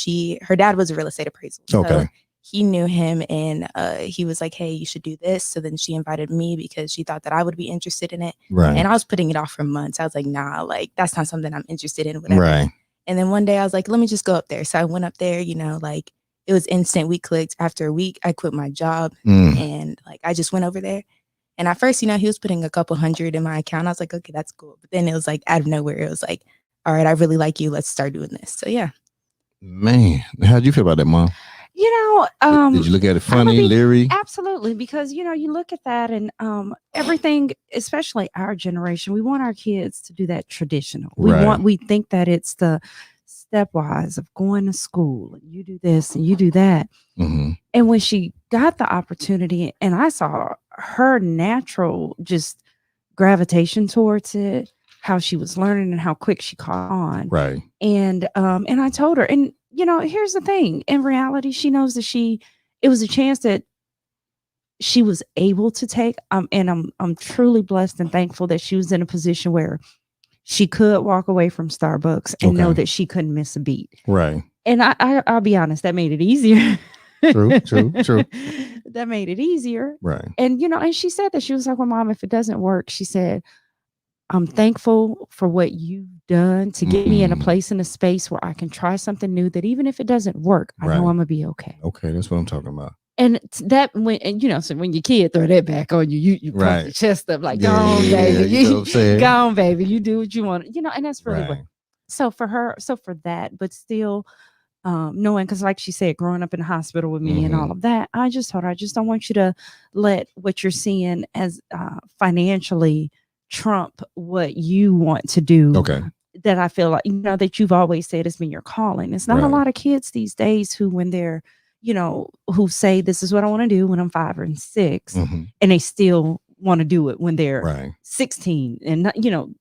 her dad was a real estate appraisal. So he knew him and he was like, hey, you should do this. So then she invited me because she thought that I would be interested in it. And I was putting it off for months. I was like, nah, like that's not something I'm interested in, whatever. And then one day I was like, let me just go up there. So I went up there, like it was instant. We clicked. After a week, I quit my job and like I just went over there. And at first, he was putting a couple hundred in my account. I was like, okay, that's cool. But then it was like out of nowhere, it was like, all right, I really like you. Let's start doing this. So yeah. Man, how'd you feel about that, Mom? Did you look at it funny, leery? Absolutely, because you look at that and everything, especially our generation, we want our kids to do that traditional. We think that it's the stepwise of going to school and you do this and you do that. And when she got the opportunity and I saw her natural just gravitation towards it, how she was learning and how quick she caught on. And I told her, and here's the thing. In reality, she knows that it was a chance that she was able to take. And I'm truly blessed and thankful that she was in a position where she could walk away from Starbucks and know that she couldn't miss a beat. Right. And I'll be honest, that made it easier. True. That made it easier. Right. And, and she said that she was like, well, Mom, if it doesn't work, she said, I'm thankful for what you've done to get me in a place, in a space where I can try something new, that even if it doesn't work, I know I'm gonna be okay. Okay, that's what I'm talking about. And that so when your kid throw that back on you, you pump your chest up like, go on, baby. You know what I'm saying? Go on, baby. You do what you want. And that's really what. So for that, but still knowing, because like she said, growing up in the hospital with me and all of that, I just told her, I just don't want you to let what you're seeing as financially trump what you want to do. Okay. That I feel like, that you've always said has been your calling. It's not a lot of kids these days who, when they're, who say, this is what I want to do when I'm 5 or 6, and they still want to do it when they're 16 and,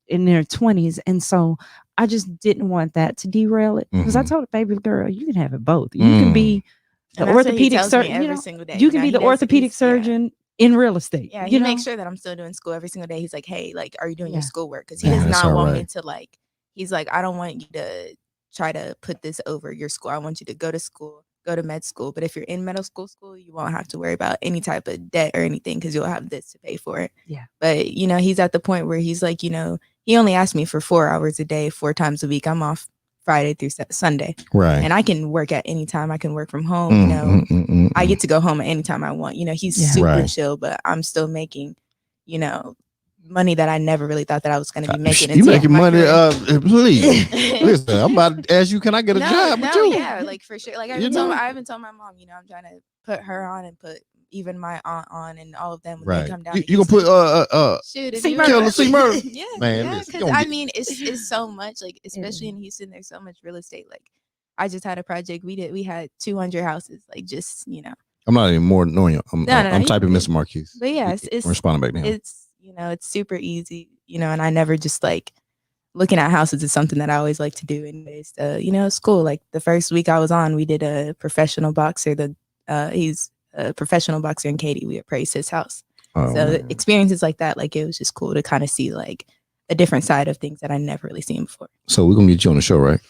in their 20s. And so I just didn't want that to derail it, because I told her, baby girl, you can have it both. You can be the orthopedic surgeon every single day. You can be the orthopedic surgeon in real estate. Yeah, he makes sure that I'm still doing school every single day. He's like, hey, like, are you doing your schoolwork? Because he does not want me to, like, he's like, I don't want you to try to put this over your school. I want you to go to school, go to med school. But if you're in medical school, you won't have to worry about any type of debt or anything, because you'll have this to pay for it. Yeah. But, he's at the point where he's like, he only asked me for 4 hours a day, 4 times a week. I'm off Friday through Sunday. Right. And I can work at any time. I can work from home. I get to go home at any time I want. He's super chill, but I'm still making, money that I never really thought that I was going to be making. You making money? Please, listen. I'm about to ask you, can I get a job with you? Yeah, like for sure. Like I even told my mom, I'm trying to put her on and put even my aunt on and all of them when they come down. You gonna put Killer C Murder? Yeah, man. Because I mean, it's so much. Like especially in Houston, there's so much real estate. Like I just had a project. We had 200 houses. Like just I'm not even more knowing you. I'm typing Mr. Marquise. But yeah, it's responding back now. It's it's super easy. And I never just like looking at houses is something that I always like to do. Anyways, it's cool. Like the first week I was on, we did a professional boxer. He's a professional boxer in Katy. We appraised his house. Experiences like that, like it was just cool to kind of see like a different side of things that I never really seen before. So we're gonna get you on the show, right?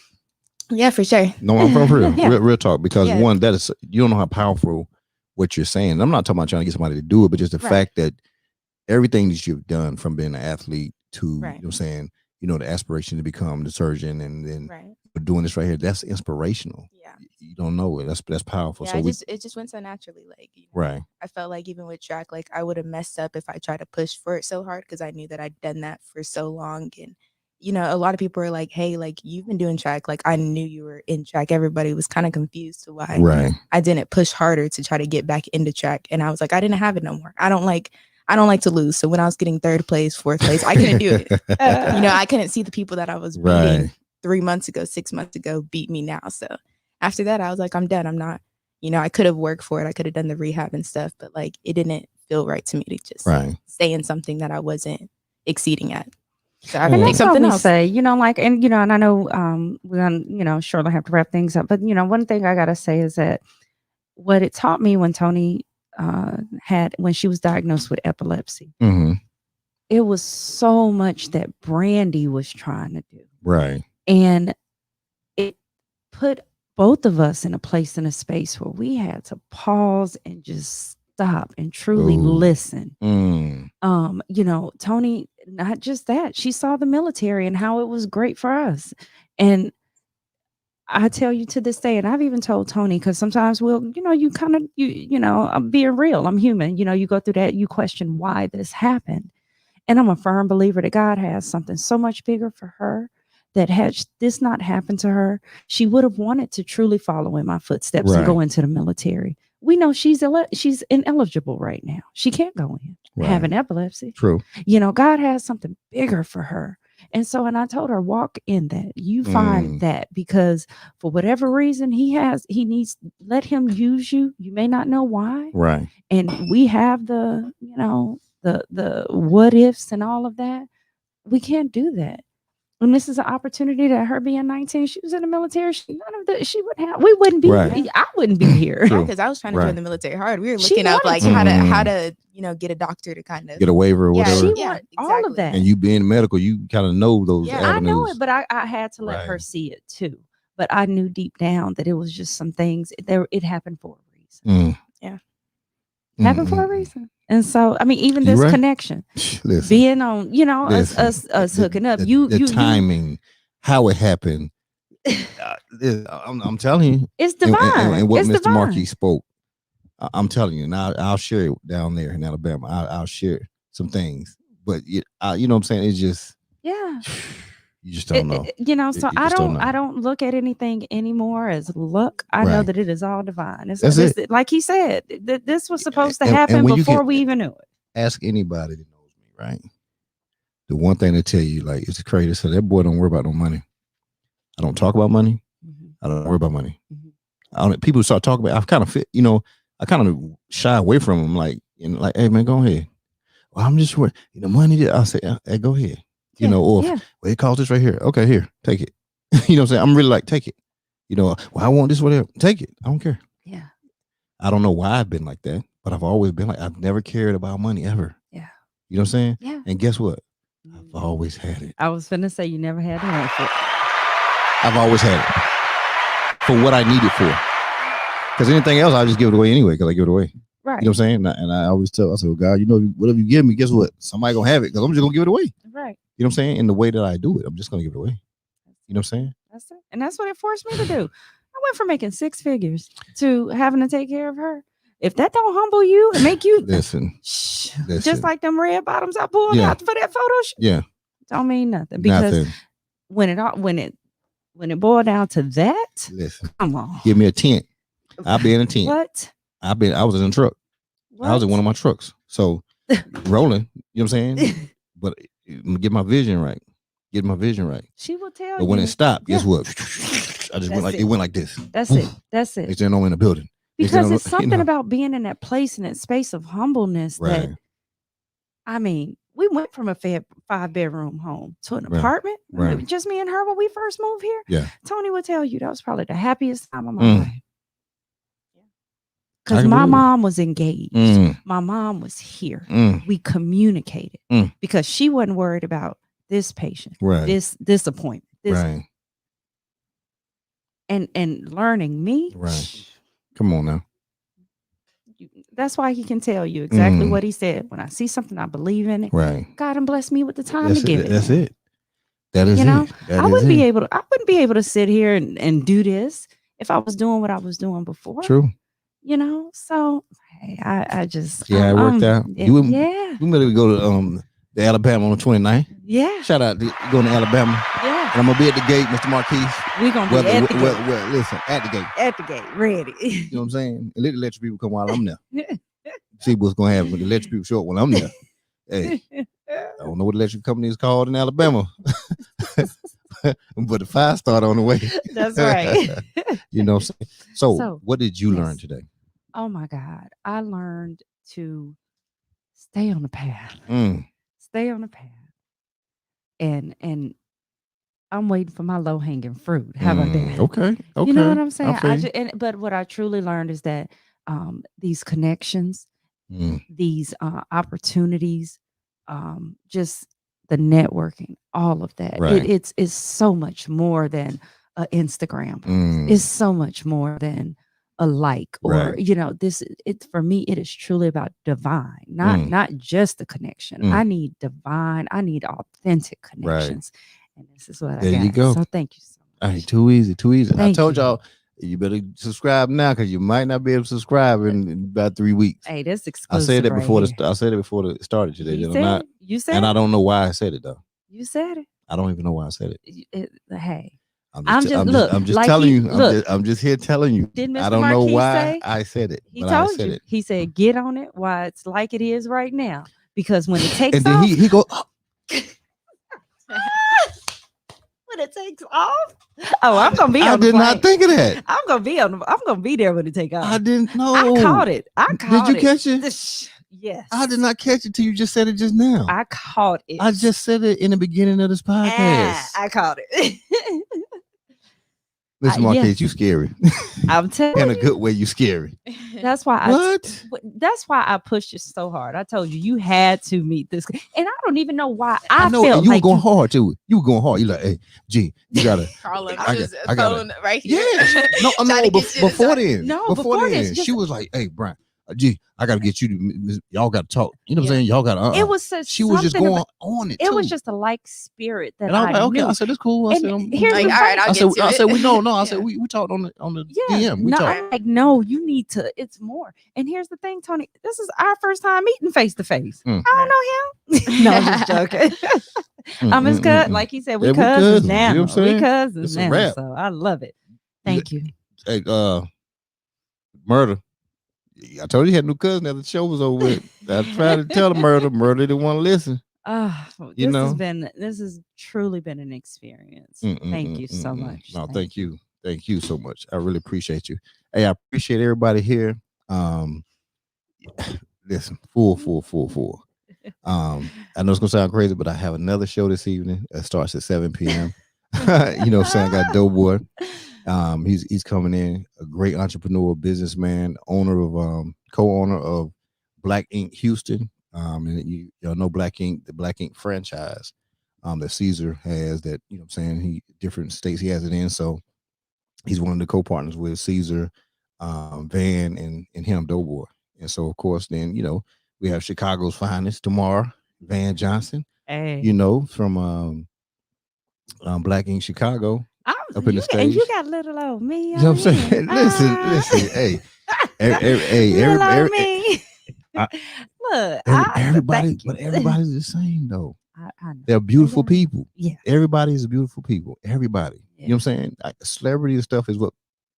Yeah, for sure. No, I'm for real. real talk. Because one, that is, you don't know how powerful what you're saying. I'm not talking about trying to get somebody to do it, but just the fact that everything that you've done, from being an athlete to, you know what I'm saying, the aspiration to become the surgeon, and then doing this right here, that's inspirational. Yeah. You don't know it. That's powerful. Yeah, so it just went so naturally. Like, I felt like even with track, like I would have messed up if I tried to push for it so hard, because I knew that I'd done that for so long. And, a lot of people are like, hey, like you've been doing track. Like I knew you were in track. Everybody was kind of confused to why I didn't push harder to try to get back into track. And I was like, I didn't have it no more. I don't like to lose. So when I was getting 3rd place, 4th place, I couldn't do it. I couldn't see the people that I was beating 3 months ago, 6 months ago beat me now. So after that, I was like, I'm done. I'm not, I could have worked for it. I could have done the rehab and stuff, but like, it didn't feel right to me to just stay in something that I wasn't exceeding at. So I can make something else. Say, and I know we're gonna, surely have to wrap things up. But one thing I gotta say is that what it taught me when Tony when she was diagnosed with epilepsy, it was so much that Brandy was trying to do. Right. And it put both of us in a place, in a space where we had to pause and just stop and truly listen. Tony, not just that, she saw the military and how it was great for us. And I tell you to this day, and I've even told Tony, because sometimes you kind of, I'm being real. I'm human. You go through that, you question why this happened. And I'm a firm believer that God has something so much bigger for her, that had this not happened to her, she would have wanted to truly follow in my footsteps and go into the military. We know she's ineligible right now. She can't go in, having epilepsy. True. God has something bigger for her. And I told her, walk in that. You find that, because for whatever reason he needs, let him use you. You may not know why. Right. And we have the, the what ifs and all of that. We can't do that. And this is an opportunity that her being 19, she was in the military. She wouldn't have. We wouldn't be. Right. I wouldn't be here. Because I was trying to join the military hard. We were looking up like how to get a doctor to kind of get a waiver or whatever. She want all of that. And you being medical, you kind of know those avenues. I know it, but I had to let her see it too. But I knew deep down that it was just some things there. It happened for a reason. Happened for a reason. And so, I mean, even this connection, being on, us hooking up, the timing, how it happened. I'm telling you, it's divine. And what Mr. Markey spoke, I'm telling you, and I'll share it down there in Alabama. I'll share some things, but you know what I'm saying? It's just, you just don't know. So I don't look at anything anymore as luck. I know that it is all divine. That's it. Like he said, this was supposed to happen before we even knew it. Ask anybody that knows me, right? The one thing they tell you, like, it's crazy. So that boy don't worry about no money. I don't talk about money. I don't worry about money. People start talking about. I've kind of I kind of shy away from them, like, hey man, go ahead. Well, I'm just worried. Money. I say, hey, go ahead. Well, it costs this right here. Okay, here, take it. You know what I'm saying? I'm really like, take it. Well, I want this, whatever. Take it. I don't care. Yeah. I don't know why I've been like that, but I've always been like, I've never cared about money ever. Yeah. You know what I'm saying? Yeah. And guess what? I've always had it. I was finna say you never had to have it. I've always had it for what I need it for. Because anything else, I'll just give it away anyway. Because I give it away. Right. You know what I'm saying? And I always tell, I say, well, God, whatever you give me, guess what? Somebody gonna have it because I'm just gonna give it away. Right. You know what I'm saying? In the way that I do it, I'm just gonna give it away. You know what I'm saying? That's it. And that's what it forced me to do. I went from making 6 figures to having to take care of her. If that don't humble you and make you listen, just like them red bottoms I pulled out for that photo shoot, don't mean nothing. Because when it boiled down to that, come on, give me a tent. I'll be in a tent. What? I was in a truck. I was in one of my trucks. So rolling, you know what I'm saying? But get my vision right. Get my vision right. She will tell you. But when it stopped, guess what? I just it went like this. That's it. That's it. It's in the building. Because it's something about being in that place and that space of humbleness that, I mean, we went from a 5-bedroom home to an apartment. Right. Just me and her when we first moved here. Yeah. Tony would tell you that was probably the happiest time of my life. Because my mom was engaged. My mom was here. We communicated because she wasn't worried about this patient, this appointment, and learning me. Right. Come on now. That's why he can tell you exactly what he said. When I see something, I believe in it. Right. God and bless me with the time to give it. That's it. That is it. I wouldn't be able to sit here and do this if I was doing what I was doing before. True. So hey, I just it worked out. Yeah. We better go to Alabama on the 29th. Yeah. Shout out to going to Alabama. Yeah. And I'm gonna be at the gate, Mr. Marquise. We're gonna be at the gate. Well, listen, at the gate. At the gate, ready. You know what I'm saying? And let the electric people come while I'm there. See what's gonna happen when the electric people show up when I'm there. Hey, I don't know what electric company is called in Alabama. But the fire started on the way. That's right. You know what I'm saying? So what did you learn today? Oh my God. I learned to stay on the path. Stay on the path. And I'm waiting for my low-hanging fruit. How about that? Okay. You know what I'm saying? But what I truly learned is that these connections, these opportunities, just the networking, all of that. It's so much more than an Instagram post. It's so much more than a like or for me it is truly about divine, not just the connection. I need divine, I need authentic connections. And this is what I got. There you go. So thank you so much. Hey, too easy. I told y'all you better subscribe now because you might not be able to subscribe in about 3 weeks. Hey, that's exclusive. I said it before it started today. You said and I don't know why I said it though. You said it. I don't even know why I said it. Hey, I'm just telling you. I'm just here telling you. I don't know why I said it. He told you. He said, "Get on it while it's like it is right now." Because when it takes and then off, he go. When it takes off, I'm gonna be. I did not think of that. I'm gonna be there when it takes off. I didn't know. I caught it. Did you catch it? Yes. I did not catch it till you just said it just now. I caught it. I just said it in the beginning of this podcast. I caught it. Listen, Marquez, you scary. I'm telling you. In a good way, you scary. That's why that's why I pushed you so hard. I told you had to meet this, and I don't even know why. I know felt you like were going hard too. You were going hard. You like, hey, G, you gotta. Carla, I got right here. Yeah, no. Before then, before this, she was like, hey, Brian, G, I gotta get you to. Y'all gotta talk. You know what I'm saying? Y'all gotta. It was such. She was just going on it. It was just a like spirit that and I was like, okay. knew. I said, it's cool. I said, here's like, all right. I said, we no. I said, we talked on the DM. We talked. I'm like, no, you need to. It's more. And here's the thing, Tony. This is our first time meeting face to face. I don't know him. No, I'm just joking. I'm his cousin. Like he said, we cousins now. You know what I'm saying? We cousins now. Rap. So I love it. Thank you. Hey, Murder. I told you he had a new cousin that the show was over with. I tried to tell the Murder didn't want to listen. This has truly been an experience. Thank you so much. No, thank you. Thank you so much. I really appreciate you. Hey, I appreciate everybody here. Listen, full. I know it's gonna sound crazy, but I have another show this evening. It starts at 7 p.m. You know what I'm saying? I got Doughboy. He's coming in, a great entrepreneur, businessman, co-owner of Black Ink Houston. And y'all know Black Ink, the Black Ink franchise that Caesar has, that, you know what I'm saying, different states he has it in. So he's one of the co-partners with Caesar, Van, and him, Doughboy. And so, of course, then, you know, we have Chicago's finest tomorrow, Van Johnson, you know, from Black Ink Chicago. Up in the stage. And you got little old me. You know what I'm saying? Listen, hey, everybody. Everybody's the same though. I know. They're beautiful people. Yeah. Everybody is beautiful people. Everybody. Yeah. You know what I'm saying? Like, celebrity and stuff is what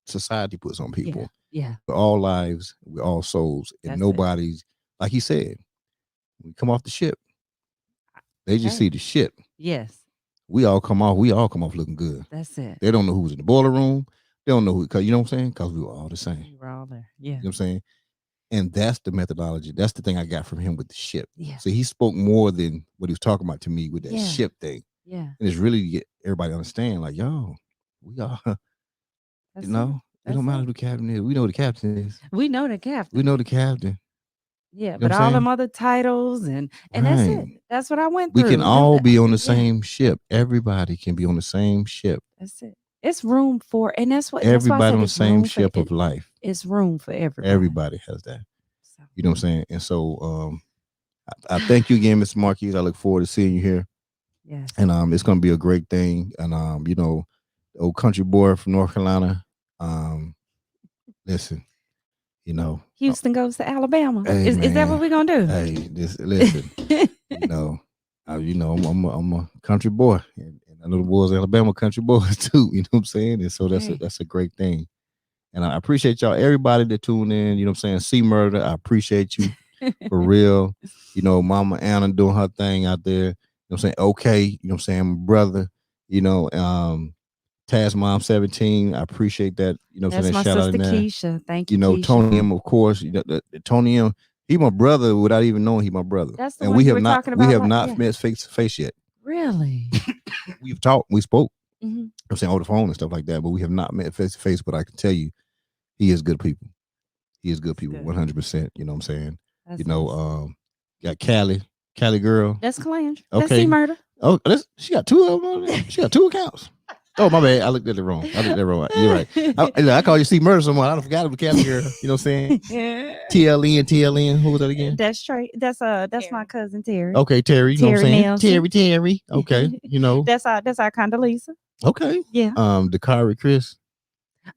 society puts on people. Yeah. We're all lives, we're all souls, and nobody's, like he said, we come off the ship. They just see the ship. Yes. We all come off looking good. That's it. They don't know who's in the boiler room. They don't know who, cause you know what I'm saying? Because we were all the same. We were all there. Yeah. You know what I'm saying? And that's the methodology. That's the thing I got from him with the ship. Yeah. So he spoke more than what he was talking about to me with that ship thing. Yeah. And it's really to get everybody to understand, like, yo, we all, you know, it don't matter who the captain is. We know the captain is. We know the captain. We know the captain. Yeah, but all them other titles and that's it. That's what I went through. We can all be on the same ship. Everybody can be on the same ship. That's it. It's room for, and that's what everybody on the same ship of life. It's room for everybody. Everybody has that. You know what I'm saying? And so I thank you again, Mr. Marquis. I look forward to seeing you here. Yes. And it's gonna be a great thing. And you know, the old country boy from North Carolina. Listen. You know, Houston goes to Alabama. Hey, is that what we're gonna do? Hey, listen. you know, I'm a country boy, and I know the boys Alabama country boys too. You know what I'm saying? And so that's a great thing. And I appreciate y'all, everybody that tuned in. You know what I'm saying? C Murder, I appreciate you for real. You know, Mama Anna doing her thing out there. You know what I'm saying? Okay, you know what I'm saying? My brother, you know, Taz Mom 17, I appreciate that. You know, that's my shout sister out Keisha. Thank you. You know, Keisha. Tony M, of course. You know, Tony M, he my brother without even knowing he my brother. That's the and one we you have were not talking about, we have not met face to face yet. Really? We've talked, we spoke. Mm-hmm. I'm saying over the phone and stuff like that, but we have not met face to face. But I can tell you, he is good people. He is good people, 100%. You know what I'm saying? That's you know, got Callie girl. That's Calandra. Okay. That's C-Murder. Oh, she got two of them. She got two accounts. Oh, my bad. I looked at it wrong. You're right. I call you C Murder someone. I forgot about Callie girl. You know what I'm saying? TLN. Who was that again? That's Trey. That's my cousin Terry. Okay, Terry. You know what I'm saying? Nelson. Terry. Okay. You know. That's our Condoleezza. Okay. Yeah. Dakari Chris.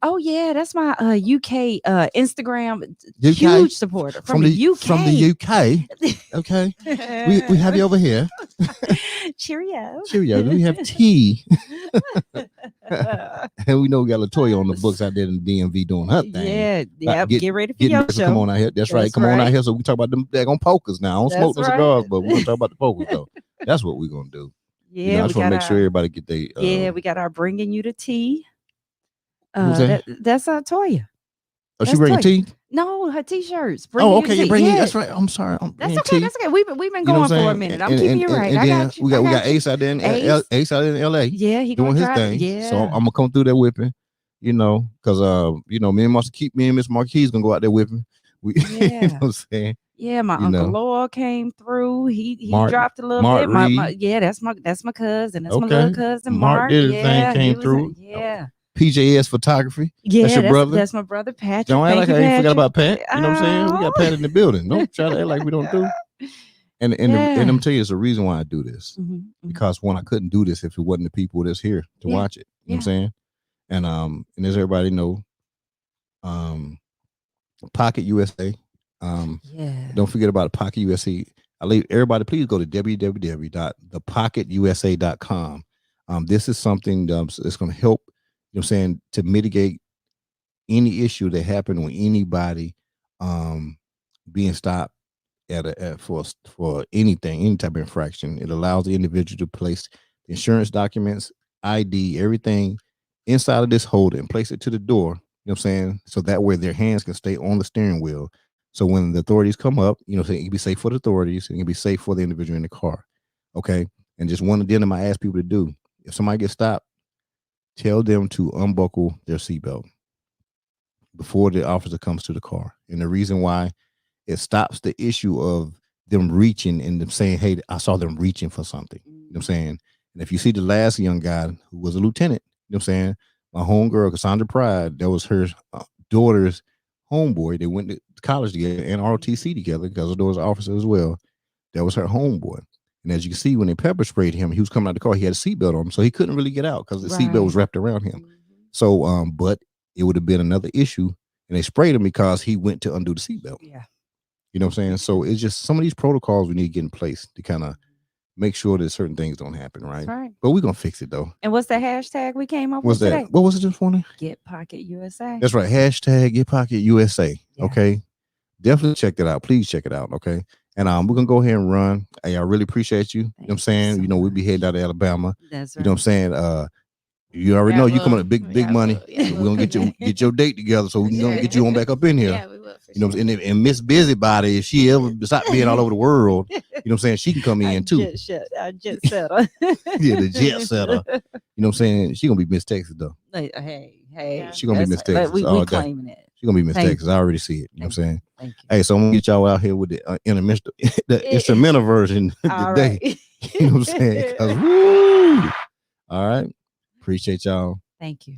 Oh yeah, that's my UK Instagram huge supporter from the UK. From the UK. Okay. we have you over here. Cheerio. We have tea. And we know we got Latoya on the books out there in the DMV doing her thing. Yeah. Get ready for your show. Come on out here. That's right. Come on out here. So we talk about them daggone pokers now. I don't smoke no cigars, but we're gonna talk about the pokers though. That's what we're gonna do. Yeah. You know, I just want to make sure everybody get their we got our bringing you the tea. That's Toya. Oh, she bringing tea? No, her t-shirts. Oh, okay, you're bringing. That's right. I'm sorry. That's okay. That's okay. We've been going for a minute. I'm keeping you right. And I then got you. we got Ace out there in Ace out in LA. Yeah, he doing his thing. Yeah. So I'm gonna come through there whipping. Because me and Miss Marquise gonna go out there whipping. You know what I'm saying? Yeah, my Uncle Law came through. He dropped a little Mark bit. That's my cousin. That's my little cousin. Mark did his thing, came through. PJS Photography. Yeah, that's your brother. That's my brother Patrick. Don't act like I ain't forgot about Pat. You know what I'm saying? We got Pat in the building. Don't try to act like we don't do. And I'm telling you, it's a reason why I do this. Because one, I couldn't do this if it wasn't the people that's here to watch it. You know what I'm saying? And as everybody know, Pocket USA. Don't forget about Pocket USA. Everybody, please go to www.thepocketUSA.com. This is something that's going to help, to mitigate any issue that happened with anybody being stopped for anything, any type of infraction. It allows the individual to place the insurance documents, ID, everything inside of this holder and place it to the door. You know what I'm saying? So that way their hands can stay on the steering wheel. So when the authorities come up, it can be safe for the authorities and it can be safe for the individual in the car. Okay. And just one addendum I ask people to do. If somebody gets stopped, tell them to unbuckle their seatbelt before the officer comes to the car. And the reason why, it stops the issue of them reaching and them saying, hey, I saw them reaching for something. You know what I'm saying? And if you see the last young guy who was a lieutenant, you know what I'm saying? My homegirl, Cassandra Pride, that was her daughter's homeboy. They went to college together and ROTC together because her daughter's an officer as well. That was her homeboy. And as you can see, when they pepper sprayed him, he was coming out of the car. He had a seatbelt on him, so he couldn't really get out because the seatbelt was wrapped around him. So, but it would have been another issue. And they sprayed him because he went to undo the seatbelt. Yeah. You know what I'm saying? So it's just some of these protocols we need to get in place to kind of make sure that certain things don't happen, right? Right. But we're going to fix it, though. And what's the hashtag we came up with today? What was it this morning? Get Pocket USA. That's right. Hashtag Get Pocket USA. Yeah. Okay. Definitely check that out. Please check it out. Okay. And we're going to go ahead and run. Hey, I really appreciate you. You know what I'm saying? We'll be heading out of Alabama. That's right. You know what I'm saying? You already know you coming up big money. We're going to get your date together so we can get you on back up in here. Yeah, we will. And Miss Busybody, if she ever stop being all over the world, you know what I'm saying, she can come in too. I jet setter. Yeah, the jet setter. You know what I'm saying? She gonna be Miss Texas though. Hey. She gonna be Miss Texas. We claiming it. She gonna be Miss Texas. I already see it. You know what I'm saying? Thank you. Hey, so I'm gonna get y'all out here with the instrumental version today. Right. You know what I'm saying? 'Cause, woo! All right. Appreciate y'all. Thank you.